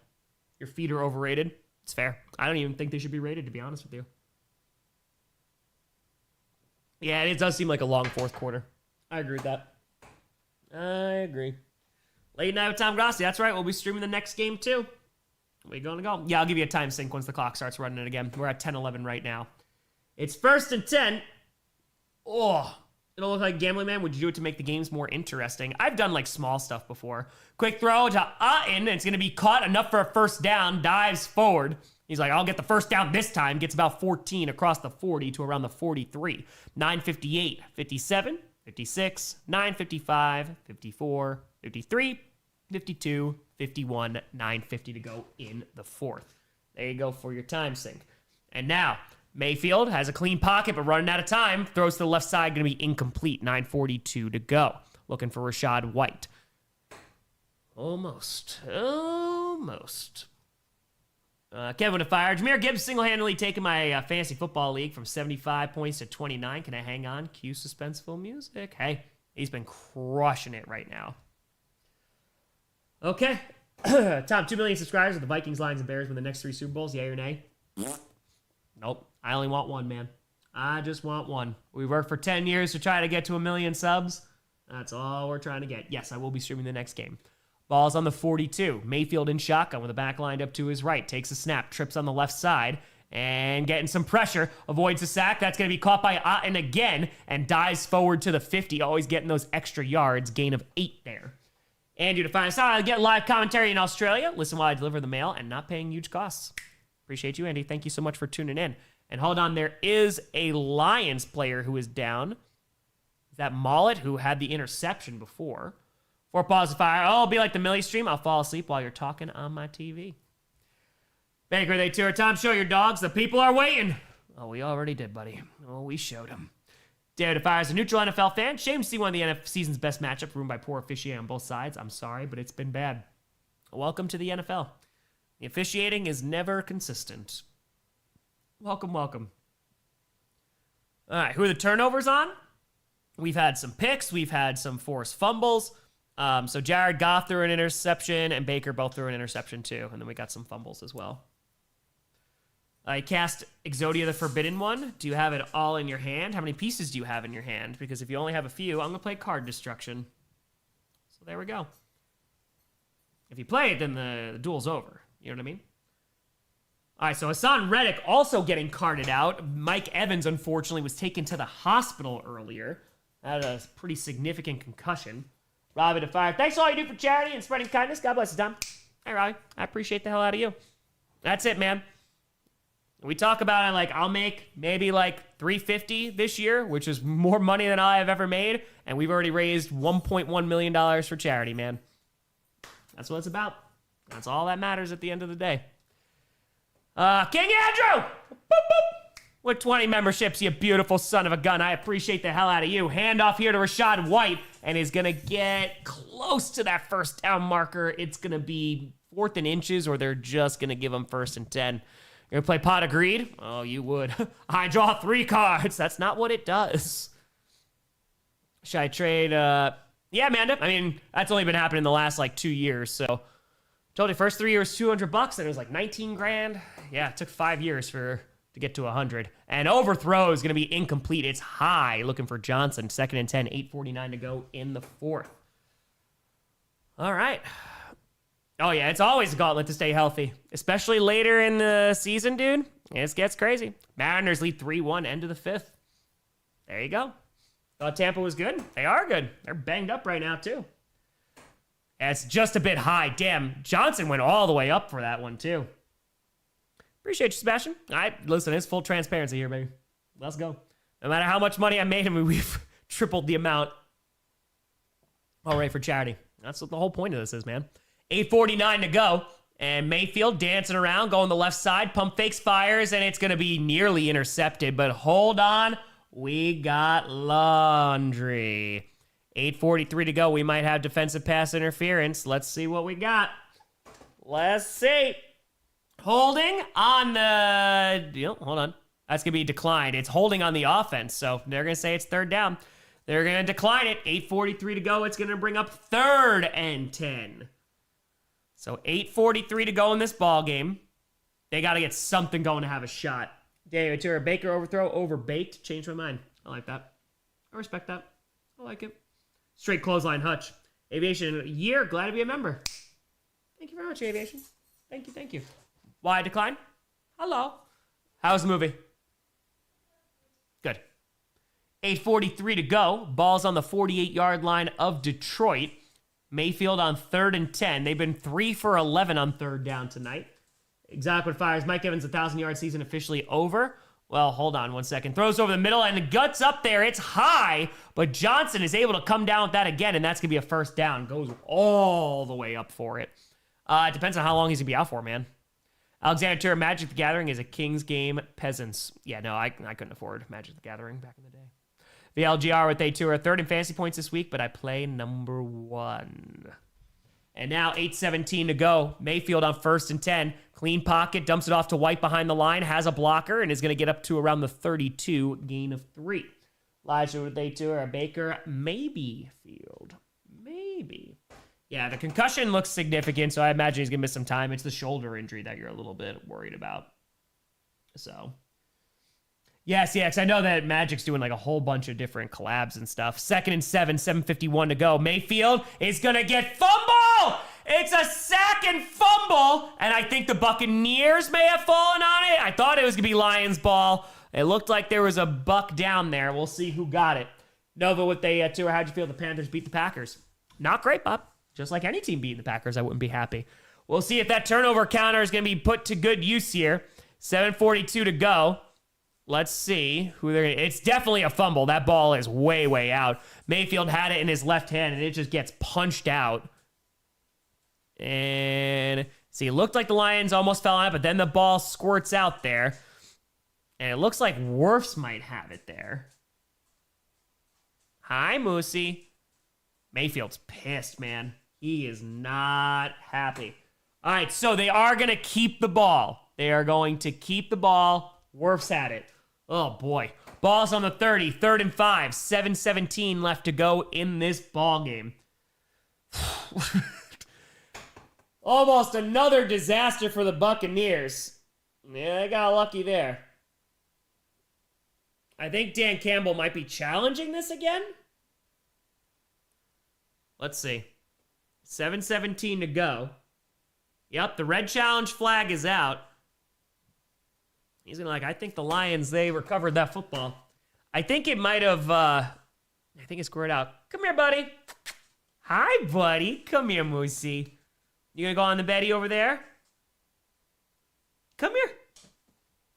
Your feet are overrated. It's fair. I don't even think they should be rated, to be honest with you. Yeah, it does seem like a long fourth quarter. I agree with that. I agree. Late night with Tom Grossi. That's right. We'll be streaming the next game, too. We gonna go? Yeah, I'll give you a time sync once the clock starts running it again. We're at 10:11 right now. It's 1st and 10. Oh, it don't look like gambling, man. Would you do it to make the games more interesting? I've done like small stuff before. Quick throw to Otten, and it's gonna be caught enough for a first down. Dives forward. He's like, I'll get the first down this time. Gets about 14 across the 40 to around the 43. 9:58, 57, 56, 9:55, 54, 53, 52, 51, 9:50 to go in the 4th. There you go for your time sync. And now, Mayfield has a clean pocket, but running out of time. Throws to the left side, going to be incomplete. 9:42 to go. Looking for Rachaad White. Almost. Kevin to fire. Jahmyr Gibbs single-handedly taking my fantasy football league from 75 points to 29. Can I hang on? Cue suspenseful music. Hey, he's been crushing it right now. Okay. Top 2 million subscribers with the Vikings, Lions, and Bears win the next 3 Super Bowls. Yay or nay? Nope. I only want one, man. I just want one. We worked for 10 years to try to get to 1 million subs. That's all we're trying to get. Yes, I will be streaming the next game. Ball's on the 42. Mayfield in shotgun with the back lined up to his right. Takes a snap, trips on the left side, and getting some pressure. Avoids a sack. That's going to be caught by Otten again, and dives forward to the 50. Always getting those extra yards. Gain of 8 there. Andrew to find us out. I get live commentary in Australia. Listen while I deliver the mail and not paying huge costs. Appreciate you, Andy. Thank you so much for tuning in. And hold on, there is a Lions player who is down. Is that Mollett, who had the interception before? 4 pause fire. Oh, it'll be like the Millie stream. I'll fall asleep while you're talking on my TV. Baker, they tour. Tom, show your dogs. The people are waiting. Oh, we already did, buddy. Oh, we showed them. David Fire is a neutral NFL fan. Shame to see one of the NFL season's best matchup ruined by poor officiating on both sides. I'm sorry, but it's been bad. Welcome to the NFL. The officiating is never consistent. Welcome. All right, who are the turnovers on? We've had some picks. We've had some forced fumbles. So Jared Goff threw an interception, and Baker both threw an interception too. And then we got some fumbles as well. I cast Exodia the Forbidden One. Do you have it all in your hand? How many pieces do you have in your hand? Because if you only have a few, I'm going to play Card Destruction. So there we go. If you play it, then the duel's over. You know what I mean? All right, so Hassan Reddick also getting carded out. Mike Evans, unfortunately, was taken to the hospital earlier. Had a pretty significant concussion. Robbie DeFire, thanks for all you do for charity and spreading kindness. God bless you, Tom. Hey, Robbie, I appreciate the hell out of you. That's it, man. We talk about it like I'll make maybe like $350 this year, which is more money than I have ever made, and we've already raised $1.1 million for charity, man. That's what it's about. That's all that matters at the end of the day. King Andrew! Boop, boop. With 20 memberships, you beautiful son of a gun. I appreciate the hell out of you. Hand off here to Rachaad White, and is going to get close to that first down marker. It's going to be 4th and inches, or they're just going to give him 1st and 10. You're going to play Pot of Greed? Oh, you would. I draw 3 cards. That's not what it does. Should I trade? Yeah, Amanda. I mean, that's only been happening the last, 2 years, so... Told you, first 3 years, $200, and it was like 19 grand. Yeah, it took 5 years to get to 100. And overthrow is going to be incomplete. It's high, looking for Johnson. 2nd and 10, 8:49 to go in the 4th. All right. Oh, yeah, it's always a gauntlet to stay healthy, especially later in the season, dude. It gets crazy. Mariners lead 3-1, end of the 5th. There you go. Thought Tampa was good. They are good. They're banged up right now, too. It's just a bit high. Damn, Johnson went all the way up for that one, too. Appreciate you, Sebastian. All right, listen, it's full transparency here, baby. Let's go. No matter how much money I made him, we've tripled the amount. All right, for charity. That's what the whole point of this is, man. 8:49 to go. And Mayfield dancing around, going the left side. Pump fakes, fires, and it's going to be nearly intercepted. But hold on. We got laundry. 8:43 to go. We might have defensive pass interference. Let's see what we got. Let's see. Holding on the... hold on. That's going to be declined. It's holding on the offense, so they're going to say it's 3rd down. They're going to decline it. 8:43 to go. It's going to bring up 3rd and 10. So 8:43 to go in this ball game. They got to get something going to have a shot. David Turner, Baker overthrow, overbaked. Changed my mind. I like that. I respect that. I like it. Straight clothesline Hutch. Aviation year, glad to be a member. Thank you very much, Aviation. Thank you. Why decline? Hello. How's the movie? Good. 8:43 to go. Ball's on the 48-yard line of Detroit. Mayfield on 3rd and 10. They've been 3 for 11 on 3rd down tonight. Exotic with fires. Mike Evans' 1,000-yard season officially over. Well, hold on 1 second. Throws over the middle and the guts up there. It's high, but Johnson is able to come down with that again, and that's going to be a first down. Goes all the way up for it. It depends on how long he's going to be out for, man. Alexander Turner, Magic the Gathering is a Kings game. Peasants. Yeah, no, I couldn't afford Magic the Gathering back in the day. The LGR with they two are 3rd in fantasy points this week, but I play number 1. And now 8:17 to go. Mayfield on 1st and 10. Clean pocket, dumps it off to White behind the line, has a blocker, and is going to get up to around the 32, gain of 3. Elijah with they two are Baker, maybe Field. Maybe. Yeah, the concussion looks significant, so I imagine he's going to miss some time. It's the shoulder injury that you're a little bit worried about. So, yes, because I know that Magic's doing like a whole bunch of different collabs and stuff. 2nd and 7, 7:51 to go. Mayfield is going to get fumble! It's a sack and fumble, and I think the Buccaneers may have fallen on it. I thought it was going to be Lions ball. It looked like there was a buck down there. We'll see who got it. Nova with the tour. How'd you feel the Panthers beat the Packers? Not great, Bob. Just like any team beating the Packers, I wouldn't be happy. We'll see if that turnover counter is going to be put to good use here. 7:42 to go. Let's see who they're going to... It's definitely a fumble. That ball is way, way out. Mayfield had it in his left hand, and it just gets punched out. And see, it looked like the Lions almost fell on it, but then the ball squirts out there. And it looks like Wirfs might have it there. Hi, Moosey. Mayfield's pissed, man. He is not happy. All right, so they are going to keep the ball. They are going to keep the ball. Wirfs had it. Oh, boy. Ball's on the 30, 3rd and 5, 7:17 left to go in this ball game. Almost another disaster for the Buccaneers. Yeah, they got lucky there. I think Dan Campbell might be challenging this again. Let's see. 7:17 to go. Yep, the red challenge flag is out. He's going to I think the Lions, they recovered that football. I think it might have, I think it scored out. Come here, buddy. Hi, buddy. Come here, Moosey. You going to go on the Betty over there? Come here.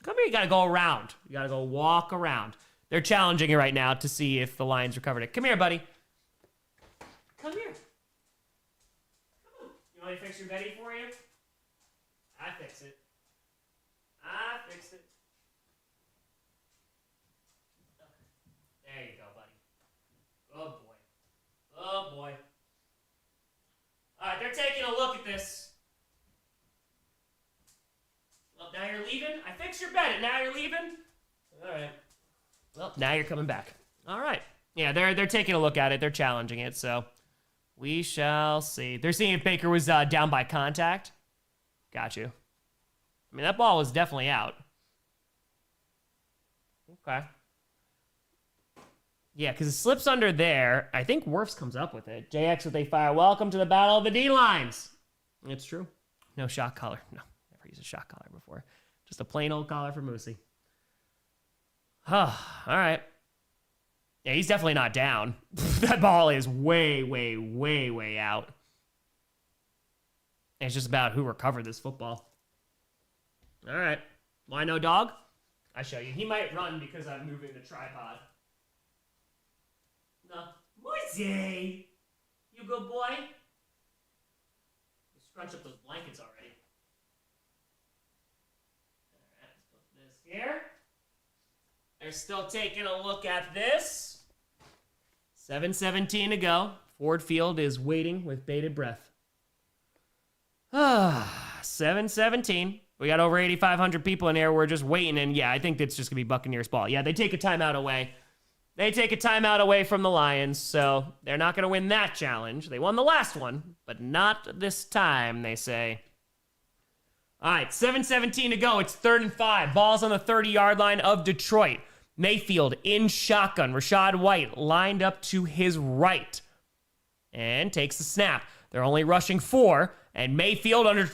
Come here. You got to go around. You got to go walk around. They're challenging it right now to see if the Lions recovered it. Come here, buddy. Come here. Come on. You want me to fix your Betty for you? I fix it. I fixed it. There you go, buddy. Oh, boy. Oh, boy. All right, they're taking a look at this. Well, now you're leaving? I fixed your bed, and now you're leaving? All right. Well, now you're coming back. All right. Yeah, they're taking a look at it. They're challenging it, so we shall see. They're seeing if Baker was down by contact. Got you. I mean, that ball was definitely out. Okay. Yeah, because it slips under there. I think Wirfs comes up with it. JX with a fire. Welcome to the battle of the D-lines. It's true. No shock collar. No, never used a shock collar before. Just a plain old collar for Moosey. All right. Yeah, he's definitely not down. That ball is way, way, way, way out. And it's just about who recovered this football. All right. Why no dog? I show you. He might run because I'm moving the tripod. No. Moosey! You good boy? You scrunch up those blankets already. All right, let's put this here. They're still taking a look at this. 7:17 to go. Ford Field is waiting with bated breath. 7:17. We got over 8,500 people in here. We're just waiting, and yeah, I think it's just going to be Buccaneers ball. Yeah, they take a timeout away. They take a timeout away from the Lions, so they're not going to win that challenge. They won the last one, but not this time, they say. All right, 7:17 to go. It's 3rd and 5. Ball's on the 30-yard line of Detroit. Mayfield in shotgun. Rashad White lined up to his right and takes the snap. They're only rushing 4, and Mayfield under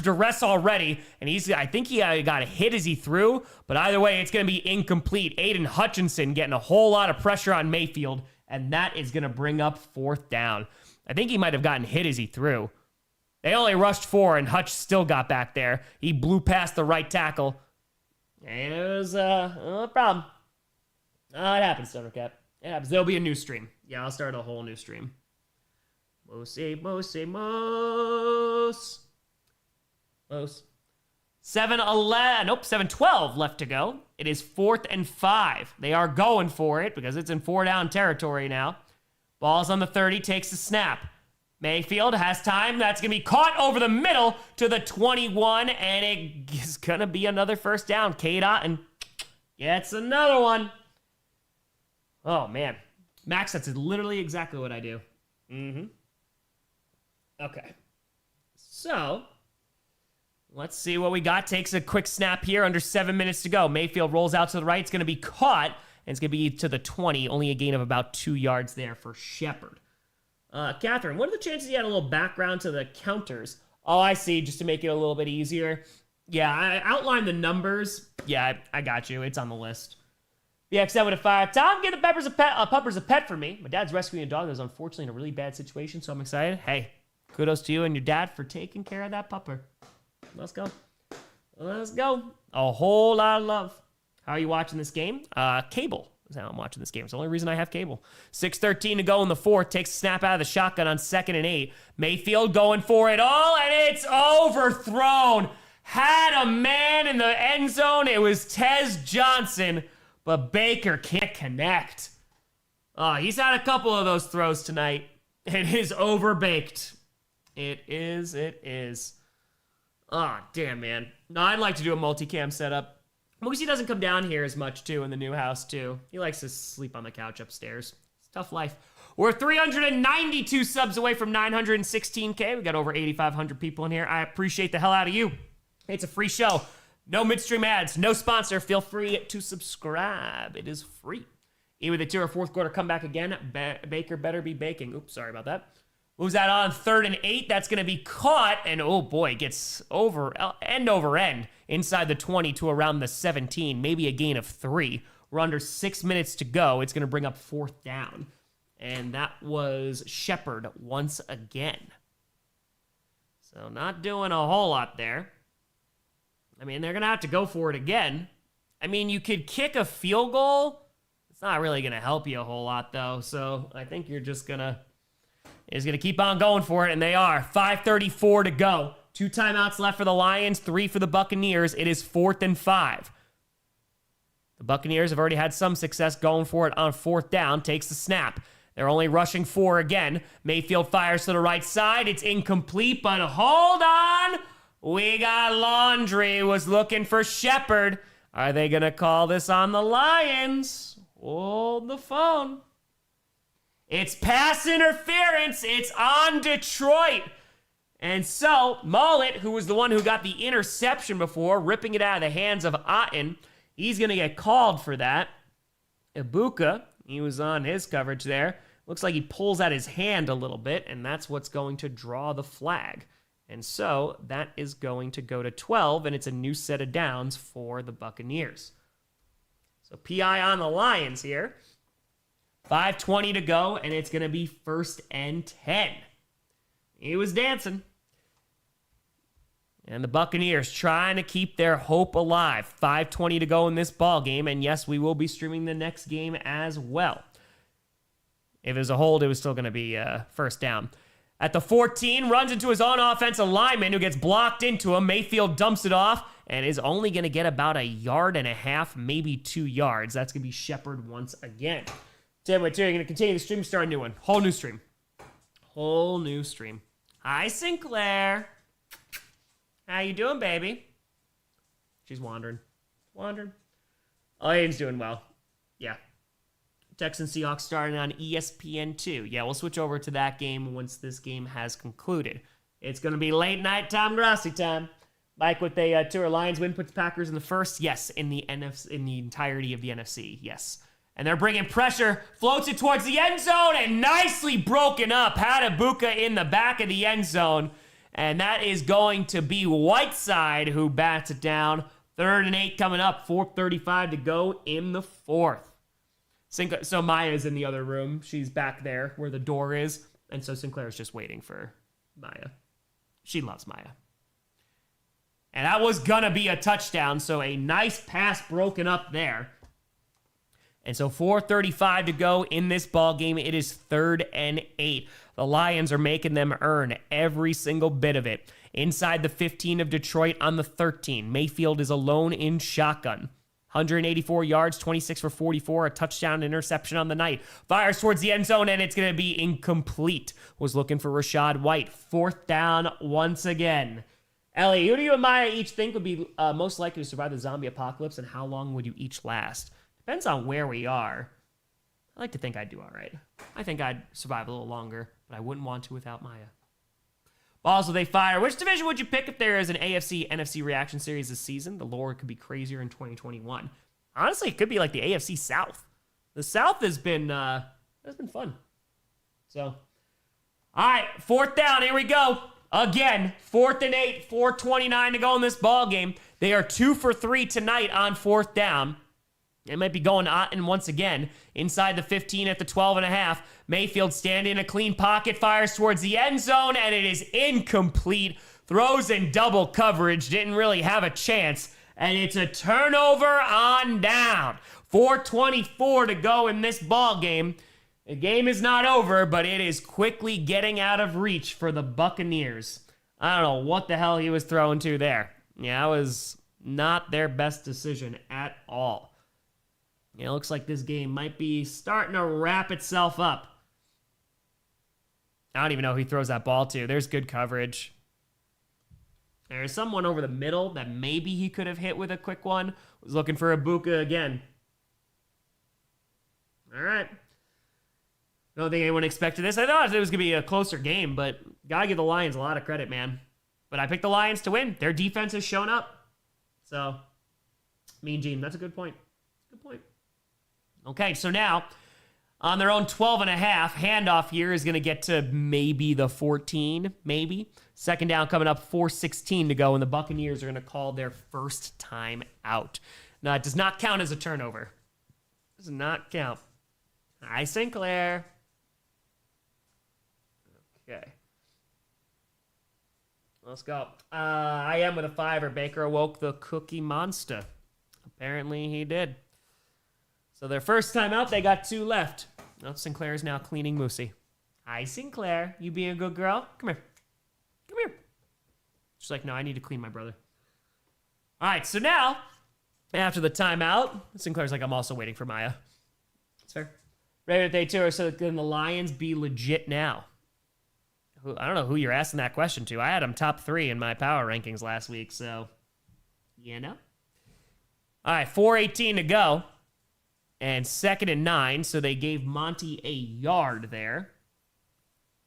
duress already, and I think he got a hit as he threw, but either way, it's going to be incomplete. Aiden Hutchinson getting a whole lot of pressure on Mayfield, and that is going to bring up 4th down. I think he might have gotten hit as he threw. They only rushed 4, and Hutch still got back there. He blew past the right tackle, and it was a problem. It happens, Thundercat. It happens. There'll be a new stream. Yeah, I'll start a whole new stream. Mose. 7:12 left to go. It is 4th and 5. They are going for it because it's in 4-down territory now. Ball's on the 30, takes the snap. Mayfield has time. That's going to be caught over the middle to the 21, and it is going to be another 1st down. Cade Otton gets another one. Oh, man. Max, that's literally exactly what I do. Okay. So, let's see what we got. Takes a quick snap here. Under 7 minutes to go. Mayfield rolls out to the right. It's going to be caught, and it's going to be to the 20. Only a gain of about 2 yards there for Shepard. Catherine, what are the chances you had a little background to the counters? Oh, I see. Just to make it a little bit easier. Yeah, I outlined the numbers. Yeah, I got you. It's on the list. BX7 with a 5. Tom, give the puppers a pet for me. My dad's rescuing a dog that was unfortunately in a really bad situation, so I'm excited. Hey, kudos to you and your dad for taking care of that pupper. Let's go. Let's go. A whole lot of love. How are you watching this game? Cable is how I'm watching this game. It's the only reason I have cable. 6:13 to go in the 4th. Takes a snap out of the shotgun on 2nd and 8. Mayfield going for it all, and it's overthrown. Had a man in the end zone. It was Tez Johnson, but Baker can't connect. He's had a couple of those throws tonight. It is overbaked. It is. Damn, man. No, I'd like to do a multicam setup. Moosie doesn't come down here as much, too, in the new house, too. He likes to sleep on the couch upstairs. It's a tough life. We're 392 subs away from 916K. We got over 8,500 people in here. I appreciate the hell out of you. It's a free show. No midstream ads, no sponsor. Feel free to subscribe. It is free. Even the 2 or 4th quarter comeback again. Baker better be baking. Oops, sorry about that. Moves that on 3rd and 8. That's going to be caught. And oh boy, gets end over end inside the 20 to around the 17. Maybe a gain of 3. We're under 6 minutes to go. It's going to bring up 4th down. And that was Shepard once again. So not doing a whole lot there. I mean, they're going to have to go for it again. I mean, you could kick a field goal. It's not really going to help you a whole lot, though. So I think you're just going to keep on going for it, and they are. 5:34 to go. 2 timeouts left for the Lions, 3 for the Buccaneers. It is 4th and 5. The Buccaneers have already had some success going for it on 4th down. Takes the snap. They're only rushing 4 again. Mayfield fires to the right side. It's incomplete, but hold on. We got Laundry was looking for Shepard. Are they going to call this on the Lions? Hold the phone. It's pass interference. It's on Detroit. And so, Mullet, who was the one who got the interception before, ripping it out of the hands of Otton, he's going to get called for that. Ibuka, he was on his coverage there. Looks like he pulls out his hand a little bit, and that's what's going to draw the flag. And so, that is going to go to 12, and it's a new set of downs for the Buccaneers. So, PI on the Lions here. 5:20 to go, and it's going to be 1st and 10. He was dancing. And the Buccaneers trying to keep their hope alive. 5:20 to go in this ball game, and yes, we will be streaming the next game as well. If it was a hold, it was still going to be 1st down. At the 14, runs into his own offensive lineman who gets blocked into him. Mayfield dumps it off and is only going to get about 1.5 yards, maybe 2 yards. That's going to be Shepard once again. Tim, wait, you're going to continue the stream, start a new one. Whole new stream. Whole new stream. Hi, Sinclair. How you doing, baby? She's wandering. Oh, Aiden's doing well. Yeah. Texans Seahawks starting on ESPN2. Yeah, we'll switch over to that game once this game has concluded. It's going to be late night Tom Grossi time. Mike with a tour Lions win puts Packers in the first. Yes, in the NFC, in the entirety of the NFC. Yes. And they're bringing pressure, floats it towards the end zone, and nicely broken up. Had Ibuka in the back of the end zone. And that is going to be Whiteside who bats it down. 3rd and 8 coming up, 4:35 to go in the 4th. So Maya's in the other room. She's back there where the door is. And so Sinclair's just waiting for Maya. She loves Maya. And that was going to be a touchdown, so a nice pass broken up there. And so 4:35 to go in this ball game. It is 3rd and 8. The Lions are making them earn every single bit of it. Inside the 15 of Detroit on the 13. Mayfield is alone in shotgun. 184 yards, 26 for 44, a touchdown interception on the night. Fires towards the end zone, and it's going to be incomplete. Was looking for Rashad White. 4th down once again. Ellie, who do you and Maya each think would be most likely to survive the zombie apocalypse, and how long would you each last? Depends on where we are. I like to think I'd do all right. I think I'd survive a little longer, but I wouldn't want to without Maya. Balls will they fire. Which division would you pick if there is an AFC, NFC reaction series this season? The lore could be crazier in 2021. Honestly, it could be like the AFC South. The South has been fun. So, all right, 4th down. Here we go. Again, 4th and 8, 4:29 to go in this ball game. They are 2 for 3 tonight on 4th down. They might be going Otten once again. Inside the 15 at the 12.5. Mayfield standing in a clean pocket, fires towards the end zone, and it is incomplete. Throws in double coverage, didn't really have a chance, and it's a turnover on down. 4:24 to go in this ball game. The game is not over, but it is quickly getting out of reach for the Buccaneers. I don't know what the hell he was throwing to there. Yeah, that was not their best decision at all. It looks like this game might be starting to wrap itself up. I don't even know who he throws that ball to. There's good coverage. There's someone over the middle that maybe he could have hit with a quick one. Was looking for Ibuka again. All right. I don't think anyone expected this. I thought it was going to be a closer game, but got to give the Lions a lot of credit, man. But I picked the Lions to win. Their defense has shown up. So, Mean Gene, that's a good point. Good point. Okay, so now, on their own 12.5, handoff here is going to get to maybe the 14, maybe. 2nd down coming up, 4:16 to go, and the Buccaneers are going to call their first time out. Now, it does not count as a turnover. Does not count. Hi, Sinclair. Okay. Let's go. I am with a 5, or Baker awoke the Cookie Monster. Apparently he did. So their first time out, they got 2 left. Oh, Sinclair is now cleaning Moosey. Hi, Sinclair. You being a good girl? Come here. Come here. She's like, no, I need to clean my brother. All right, so now, after the timeout, Sinclair's like, I'm also waiting for Maya. That's fair. Ready with day 2, so can the Lions be legit now? I don't know who you're asking that question to. I had them top 3 in my power rankings last week, so, you know. All right, 4:18 to go. And 2nd and 9, so they gave Monty a yard there.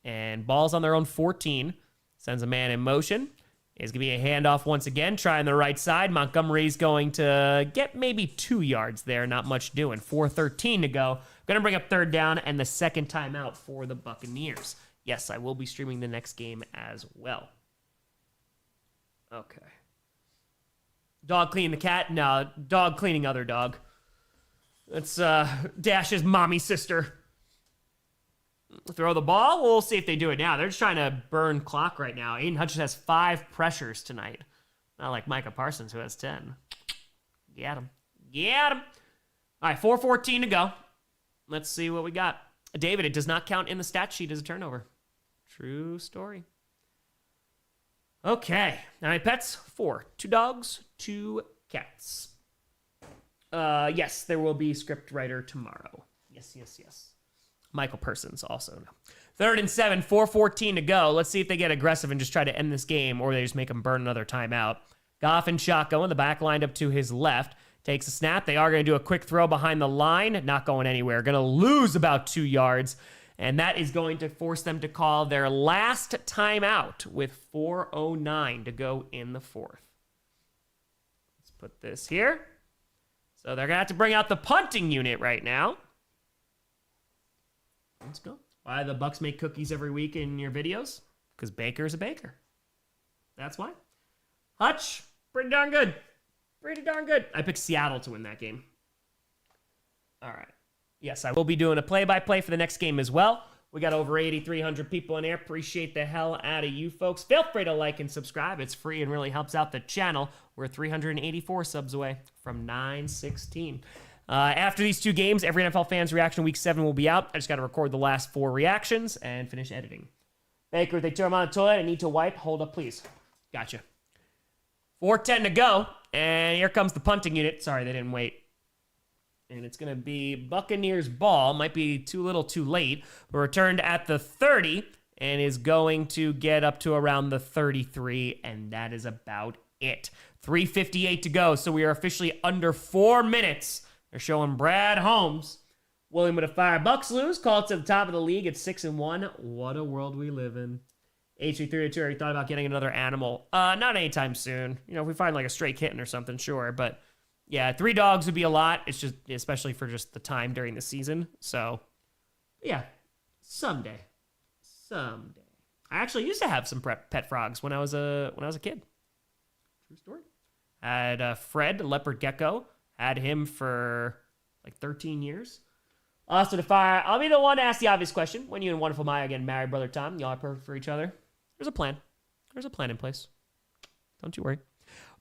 And ball's on their own 14. Sends a man in motion. It's going to be a handoff once again. Trying the right side. Montgomery's going to get maybe 2 yards there. Not much doing. 4:13 to go. Going to bring up 3rd down and the 2nd timeout for the Buccaneers. Yes, I will be streaming the next game as well. Okay. Dog cleaning the cat? No, dog cleaning other dog. That's Dash's mommy sister. Throw the ball. We'll see if they do it now. They're just trying to burn clock right now. Aiden Hutchins has 5 pressures tonight. Not like Micah Parsons, who has 10. Get him. Get him. All right, 4:14 to go. Let's see what we got. David, it does not count in the stat sheet as a turnover. True story. Okay. All right, pets. 4. 2 dogs, 2 cats. Yes, there will be script writer tomorrow. Yes. Michael Persons also. 3rd and 7, 4:14 to go. Let's see if they get aggressive and just try to end this game, or they just make them burn another timeout. Goff and shotgun, the back lined up to his left. Takes a snap. They are going to do a quick throw behind the line. Not going anywhere. Going to lose about 2 yards. And that is going to force them to call their last timeout with 4:09 to go in the 4th. Let's put this here. So they're going to have to bring out the punting unit right now. Let's go. Why the Bucs make cookies every week in your videos? Because Baker's a baker. That's why. Hutch, pretty darn good. Pretty darn good. I picked Seattle to win that game. All right. Yes, I will be doing a play-by-play for the next game as well. We got over 8,300 people in here. Appreciate the hell out of you folks. Feel free to like and subscribe. It's free and really helps out the channel. We're 384 subs away from 916. After these two games, every NFL fan's reaction week 7 will be out. I just got to record the last 4 reactions and finish editing. Baker, if they turn them on the toilet and need to wipe, hold up, please. Gotcha. 4:10 to go, and here comes the punting unit. Sorry, they didn't wait. And it's going to be Buccaneers ball. Might be too little too late. But returned at the 30 and is going to get up to around the 33. And that is about it. 3:58 to go. So we are officially under 4 minutes. They're showing Brad Holmes. William with a fire. Bucks lose. Call it to the top of the league at 6-1. What a world we live in. H332 already thought about getting another animal. Not anytime soon. You know, if we find like a stray kitten or something, sure. But yeah, 3 dogs would be a lot. It's just, especially for just the time during the season. So, yeah, someday. I actually used to have some pet frogs when I was a kid. True story. Had Fred, the leopard gecko. Had him for like 13 years. Austin to fire. I'll be the one to ask the obvious question. When you and wonderful Maya again married, brother Tom, y'all are perfect for each other. There's a plan. There's a plan in place. Don't you worry.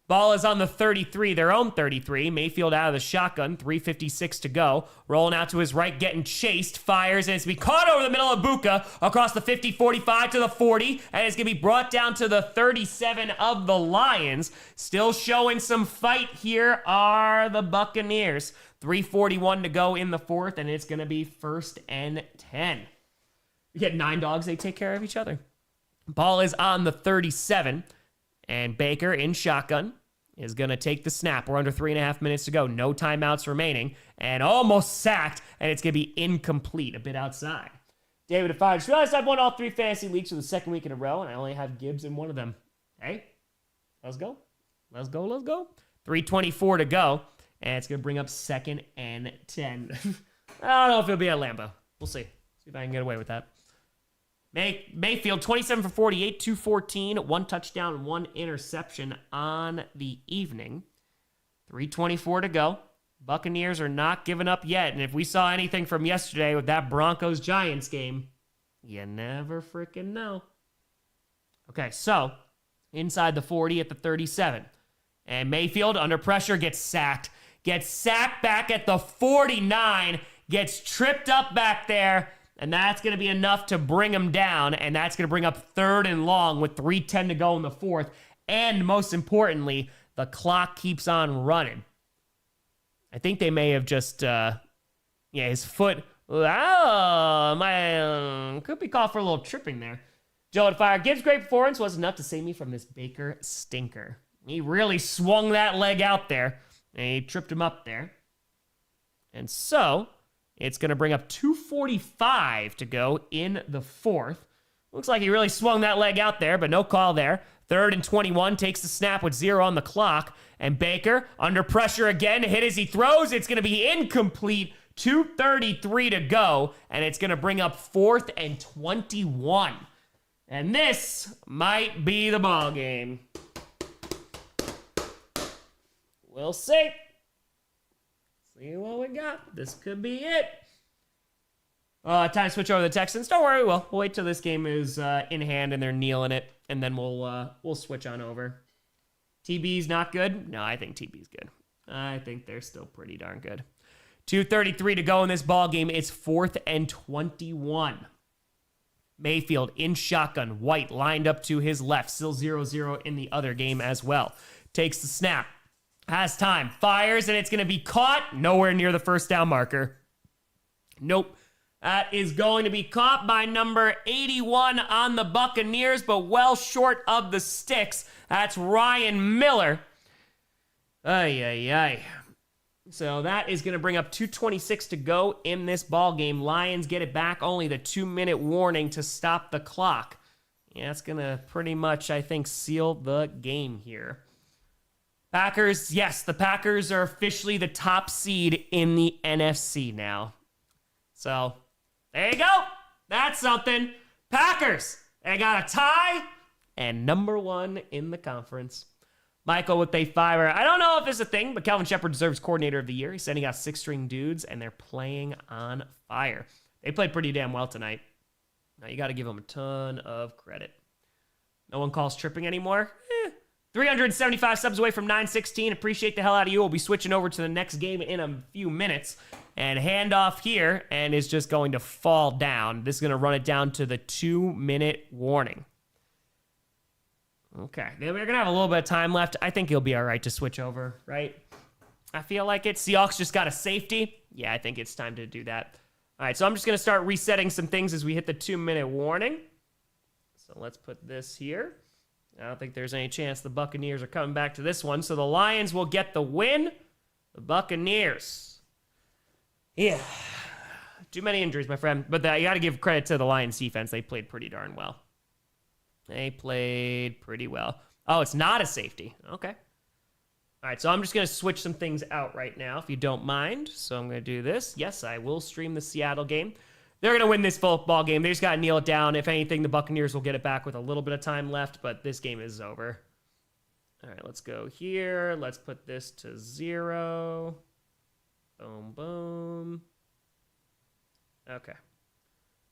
Ball is on the 33, their own 33. Mayfield out of the shotgun, 3:56 to go. Rolling out to his right, getting chased, fires, and it's going to be caught over the middle of Bucca, across the 50, 45 to the 40, and it's going to be brought down to the 37 of the Lions. Still showing some fight here are the Buccaneers. 3:41 to go in the fourth, and it's going to be 1st and 10. You get 9 dogs, they take care of each other. Ball is on the 37. And Baker in shotgun is going to take the snap. We're under 3.5 minutes to go. No timeouts remaining. And almost sacked. And it's going to be incomplete. A bit outside. David at 5. Just realized I've won all 3 fantasy leagues for the 2nd week in a row. And I only have Gibbs in one of them. Hey, let's go. 3:24 to go. And it's going to bring up 2nd and 10. I don't know if it'll be at Lambeau. We'll see. See if I can get away with that. Mayfield, 27 for 48, 214, 1 touchdown, 1 interception on the evening. 3:24 to go. Buccaneers are not giving up yet. And if we saw anything from yesterday with that Broncos-Giants game, you never freaking know. Okay, so inside the 40 at the 37. And Mayfield, under pressure, gets sacked. Gets sacked back at the 49. Gets tripped up back there. And that's going to be enough to bring him down. And that's going to bring up 3rd and long with 3:10 to go in the 4th. And most importantly, the clock keeps on running. I think they may have just, his foot, could be called for a little tripping there. Joe at fire. Gibbs' great performance was enough to save me from this Baker stinker. He really swung that leg out there. And he tripped him up there. And so it's going to bring up 2:45 to go in the 4th. Looks like he really swung that leg out there, but no call there. 3rd and 21, takes the snap with 0 on the clock. And Baker, under pressure again, hit as he throws. It's going to be incomplete. 2:33 to go, and it's going to bring up 4th and 21. And this might be the ball game. We'll see. See what we got. This could be it. Time to switch over to the Texans. Don't worry, we'll wait till this game is in hand and they're kneeling it, and then we'll switch on over. TB's not good? No, I think TB's good. I think they're still pretty darn good. 2:33 to go in this ball game. It's 4th and 21. Mayfield in shotgun. White lined up to his left. Still 0-0 in the other game as well. Takes the snap. Has time, fires, and it's going to be caught. Nowhere near the 1st down marker. Nope. That is going to be caught by number 81 on the Buccaneers, but well short of the sticks. That's Ryan Miller. Ay. So that is going to bring up 2:26 to go in this ball game. Lions get it back. Only the 2-minute warning to stop the clock. Yeah, it's going to pretty much, I think, seal the game here. Packers, yes, the Packers are officially the top seed in the NFC now. So, there you go. That's something. Packers, they got a tie and number 1 in the conference. Michael with a fiver. I don't know if it's a thing, but Calvin Shepard deserves coordinator of the year. He's sending out 6-string dudes, and they're playing on fire. They played pretty damn well tonight. Now, you got to give them a ton of credit. No one calls tripping anymore? 375 subs away from 916. Appreciate the hell out of you. We'll be switching over to the next game in a few minutes. And handoff here, and is just going to fall down. This is going to run it down to the 2-minute warning. Okay, we're going to have a little bit of time left. I think he'll be all right to switch over, right? I feel like it. Seahawks just got a safety. Yeah, I think it's time to do that. All right, so I'm just going to start resetting some things as we hit the 2-minute warning. So let's put this here. I don't think there's any chance the Buccaneers are coming back to this one. So the Lions will get the win. The Buccaneers. Yeah. Too many injuries, my friend. But you got to give credit to the Lions defense. They played pretty darn well. They played pretty well. Oh, it's not a safety. Okay. All right, so I'm just going to switch some things out right now, if you don't mind. So I'm going to do this. Yes, I will stream the Seattle game. They're going to win this football game. They just got to kneel it down. If anything, the Buccaneers will get it back with a little bit of time left, but this game is over. All right, let's go here. Let's put this to 0. Boom, boom. Okay.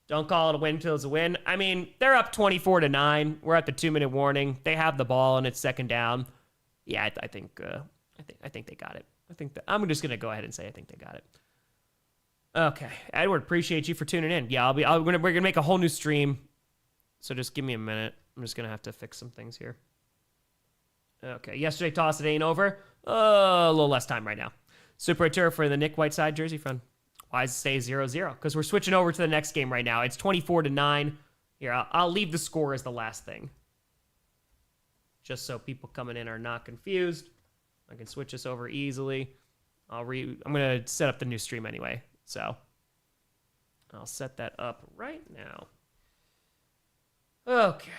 Don't call it a win until it's a win. I mean, they're up 24-9. We're at the 2-minute warning. They have the ball and it's second down. Yeah, I think they got it. I'm just gonna go ahead and say I think they got it. Okay, Edward, appreciate you for tuning in. Yeah, we're gonna make a whole new stream. So just give me a minute. I'm just gonna have to fix some things here. Okay, yesterday toss it ain't over. A little less time right now. Super Tour for the Nick Whiteside jersey friend. Why does it stay 0-0? Because we're switching over to the next game right now. It's 24-9. Here, I'll leave the score as the last thing. Just so people coming in are not confused. I can switch this over easily. I'm going to set up the new stream anyway. So I'll set that up right now. Okay.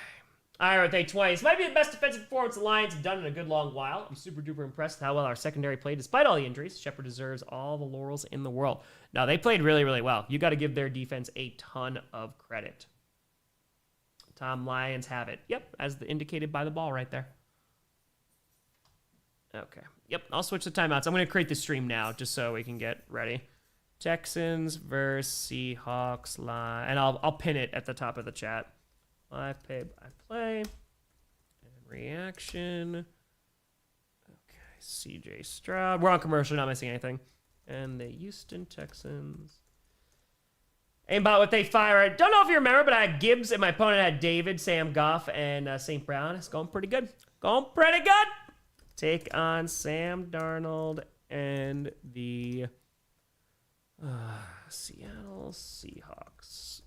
All right, day 20. This might be the best defensive performance the Lions have done in a good long while. I'm super duper impressed with how well our secondary played despite all the injuries. Shepard deserves all the laurels in the world. No, they played really, really well. You got to give their defense a ton of credit. Tom Lions have it. Yep, as indicated by the ball right there. Okay. Yep, I'll switch the timeouts. I'm going to create the stream now just so we can get ready. Texans versus Seahawks line. And I'll pin it at the top of the chat. Live pay by play. And reaction. Okay, CJ Stroud. We're on commercial, not missing anything. And the Houston Texans. Aimbot with a fire. Don't know if you remember, but I had Gibbs and my opponent had David, Sam Goff, and St. Brown. It's going pretty good. Going pretty good. Take on Sam Darnold and the Seattle Seahawks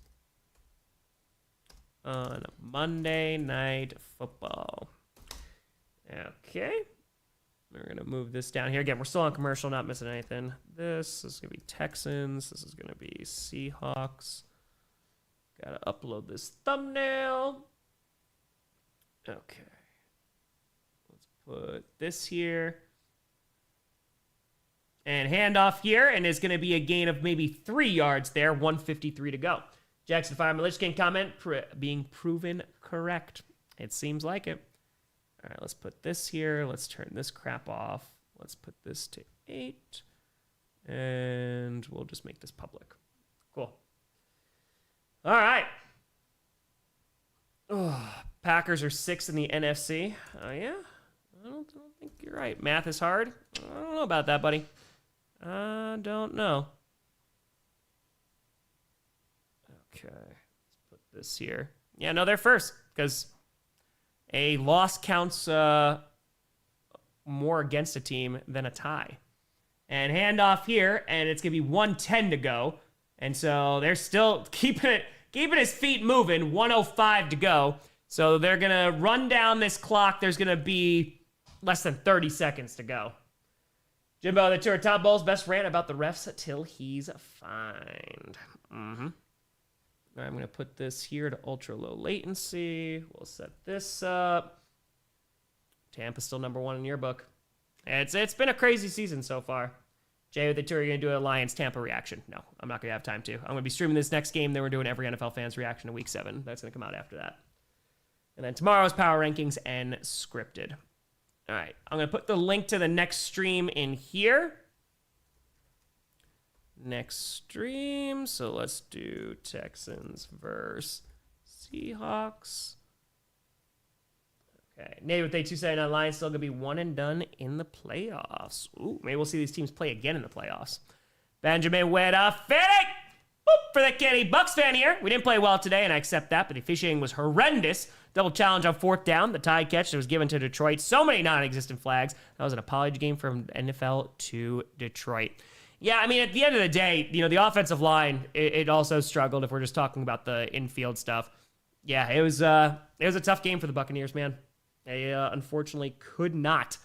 on Monday Night Football. Okay. We're going to move this down here. Again, we're still on commercial, not missing anything. This is going to be Texans. This is going to be Seahawks. Got to upload this thumbnail. Okay. Let's put this here. And handoff here, and it's going to be a gain of maybe 3 yards there. 1:53 to go. Jackson Fireman Lichkin comment being proven correct. It seems like it. All right, let's put this here. Let's turn this crap off. Let's put this to 8. And we'll just make this public. Cool. All right. Oh, Packers are 6th in the NFC. Oh, yeah? I don't think you're right. Math is hard. I don't know about that, buddy. I don't know. Okay. Let's put this here. Yeah, no, they're first because a loss counts more against a team than a tie. And handoff here, and it's going to be 1:10 to go. And so they're still keeping his feet moving, 1:05 to go. So they're going to run down this clock. There's going to be less than 30 seconds to go. Jimbo, the tour top bowls best rant about the refs till he's fined. Mm-hmm. All right, I'm going to put this here to ultra low latency. We'll set this up. Tampa's still number 1 in your book. It's been a crazy season so far. Jay, with the tour, you're going to do a Lions-Tampa reaction. No, I'm not going to have time to. I'm going to be streaming this next game. Then we're doing every NFL fans reaction to Week 7. That's going to come out after that. And then tomorrow's Power Rankings and Scripted. All right, I'm going to put the link to the next stream in here. Next stream. So let's do Texans versus Seahawks. Okay, Nate with A279 Lions still going to be one and done in the playoffs. Ooh, maybe we'll see these teams play again in the playoffs. Benjamin with a fitting for the kitty. Bucks fan here. We didn't play well today, and I accept that, but the officiating was horrendous. Double challenge on 4th down. The tie catch that was given to Detroit. So many non-existent flags. That was an apology game from NFL to Detroit. Yeah, I mean, at the end of the day, the offensive line, it also struggled if we're just talking about the infield stuff. Yeah, it was a tough game for the Buccaneers, man. They unfortunately could not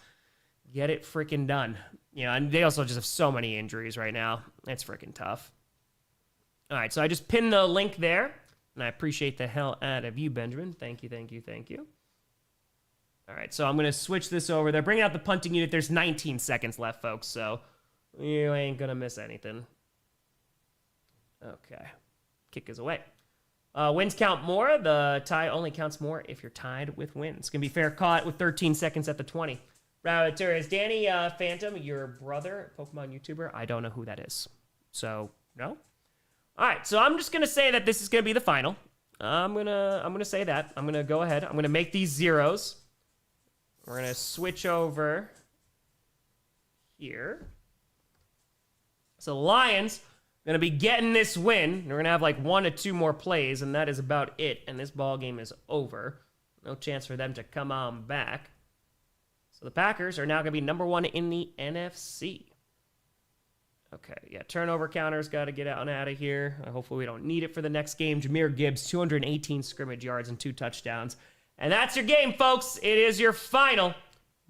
get it freaking done. And they also just have so many injuries right now. It's freaking tough. All right, so I just pinned the link there, and I appreciate the hell out of you, Benjamin. Thank you, thank you, thank you. All right, so I'm going to switch this over. They're bringing out the punting unit. There's 19 seconds left, folks, so you ain't going to miss anything. Okay. Kick is away. Wins count more. The tie only counts more if you're tied with wins. It's going to be fair caught with 13 seconds at the 20. Is Danny Phantom your brother, Pokemon YouTuber? I don't know who that is. So, no? All right, so I'm just going to say that this is going to be the final. I'm going to say that. I'm going to go ahead. I'm going to make these zeros. We're going to switch over here. So the Lions going to be getting this win. We're going to have like 1 to 2 more plays, and that is about it. And this ball game is over. No chance for them to come on back. So the Packers are now going to be number 1 in the NFC. Okay, yeah, turnover counter's got to get out of here. Hopefully we don't need it for the next game. Jahmyr Gibbs, 218 scrimmage yards and 2 touchdowns. And that's your game, folks. It is your final.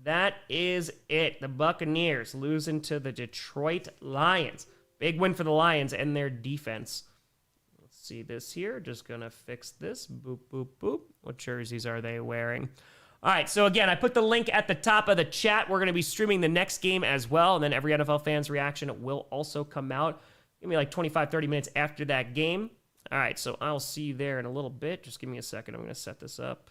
That is it. The Buccaneers losing to the Detroit Lions. Big win for the Lions and their defense. Let's see this here. Just going to fix this. Boop, boop, boop. What jerseys are they wearing? All right, so again, I put the link at the top of the chat. We're going to be streaming the next game as well, and then every NFL fans reaction will also come out. Give me like 25, 30 minutes after that game. All right, so I'll see you there in a little bit. Just give me a second. I'm going to set this up.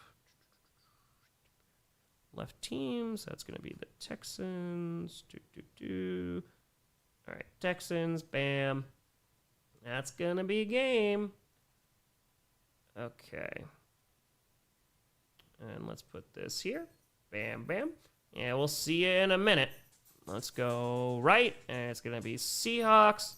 Left teams. That's going to be the Texans. All right, Texans, bam. That's going to be a game. Okay. And let's put this here. Bam, bam. Yeah, we'll see you in a minute. Let's go right, and it's going to be Seahawks.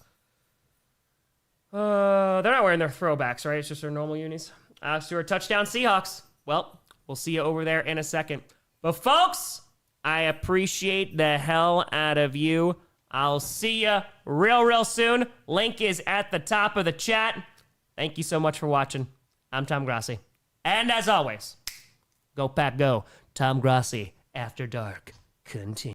They're not wearing their throwbacks, right? It's just their normal unis. Stewart, touchdown, Seahawks. Well, we'll see you over there in a second. But, folks, I appreciate the hell out of you. I'll see you real soon. Link is at the top of the chat. Thank you so much for watching. I'm Tom Grossi. And as always, go Pack Go. Tom Grossi, After Dark, continue.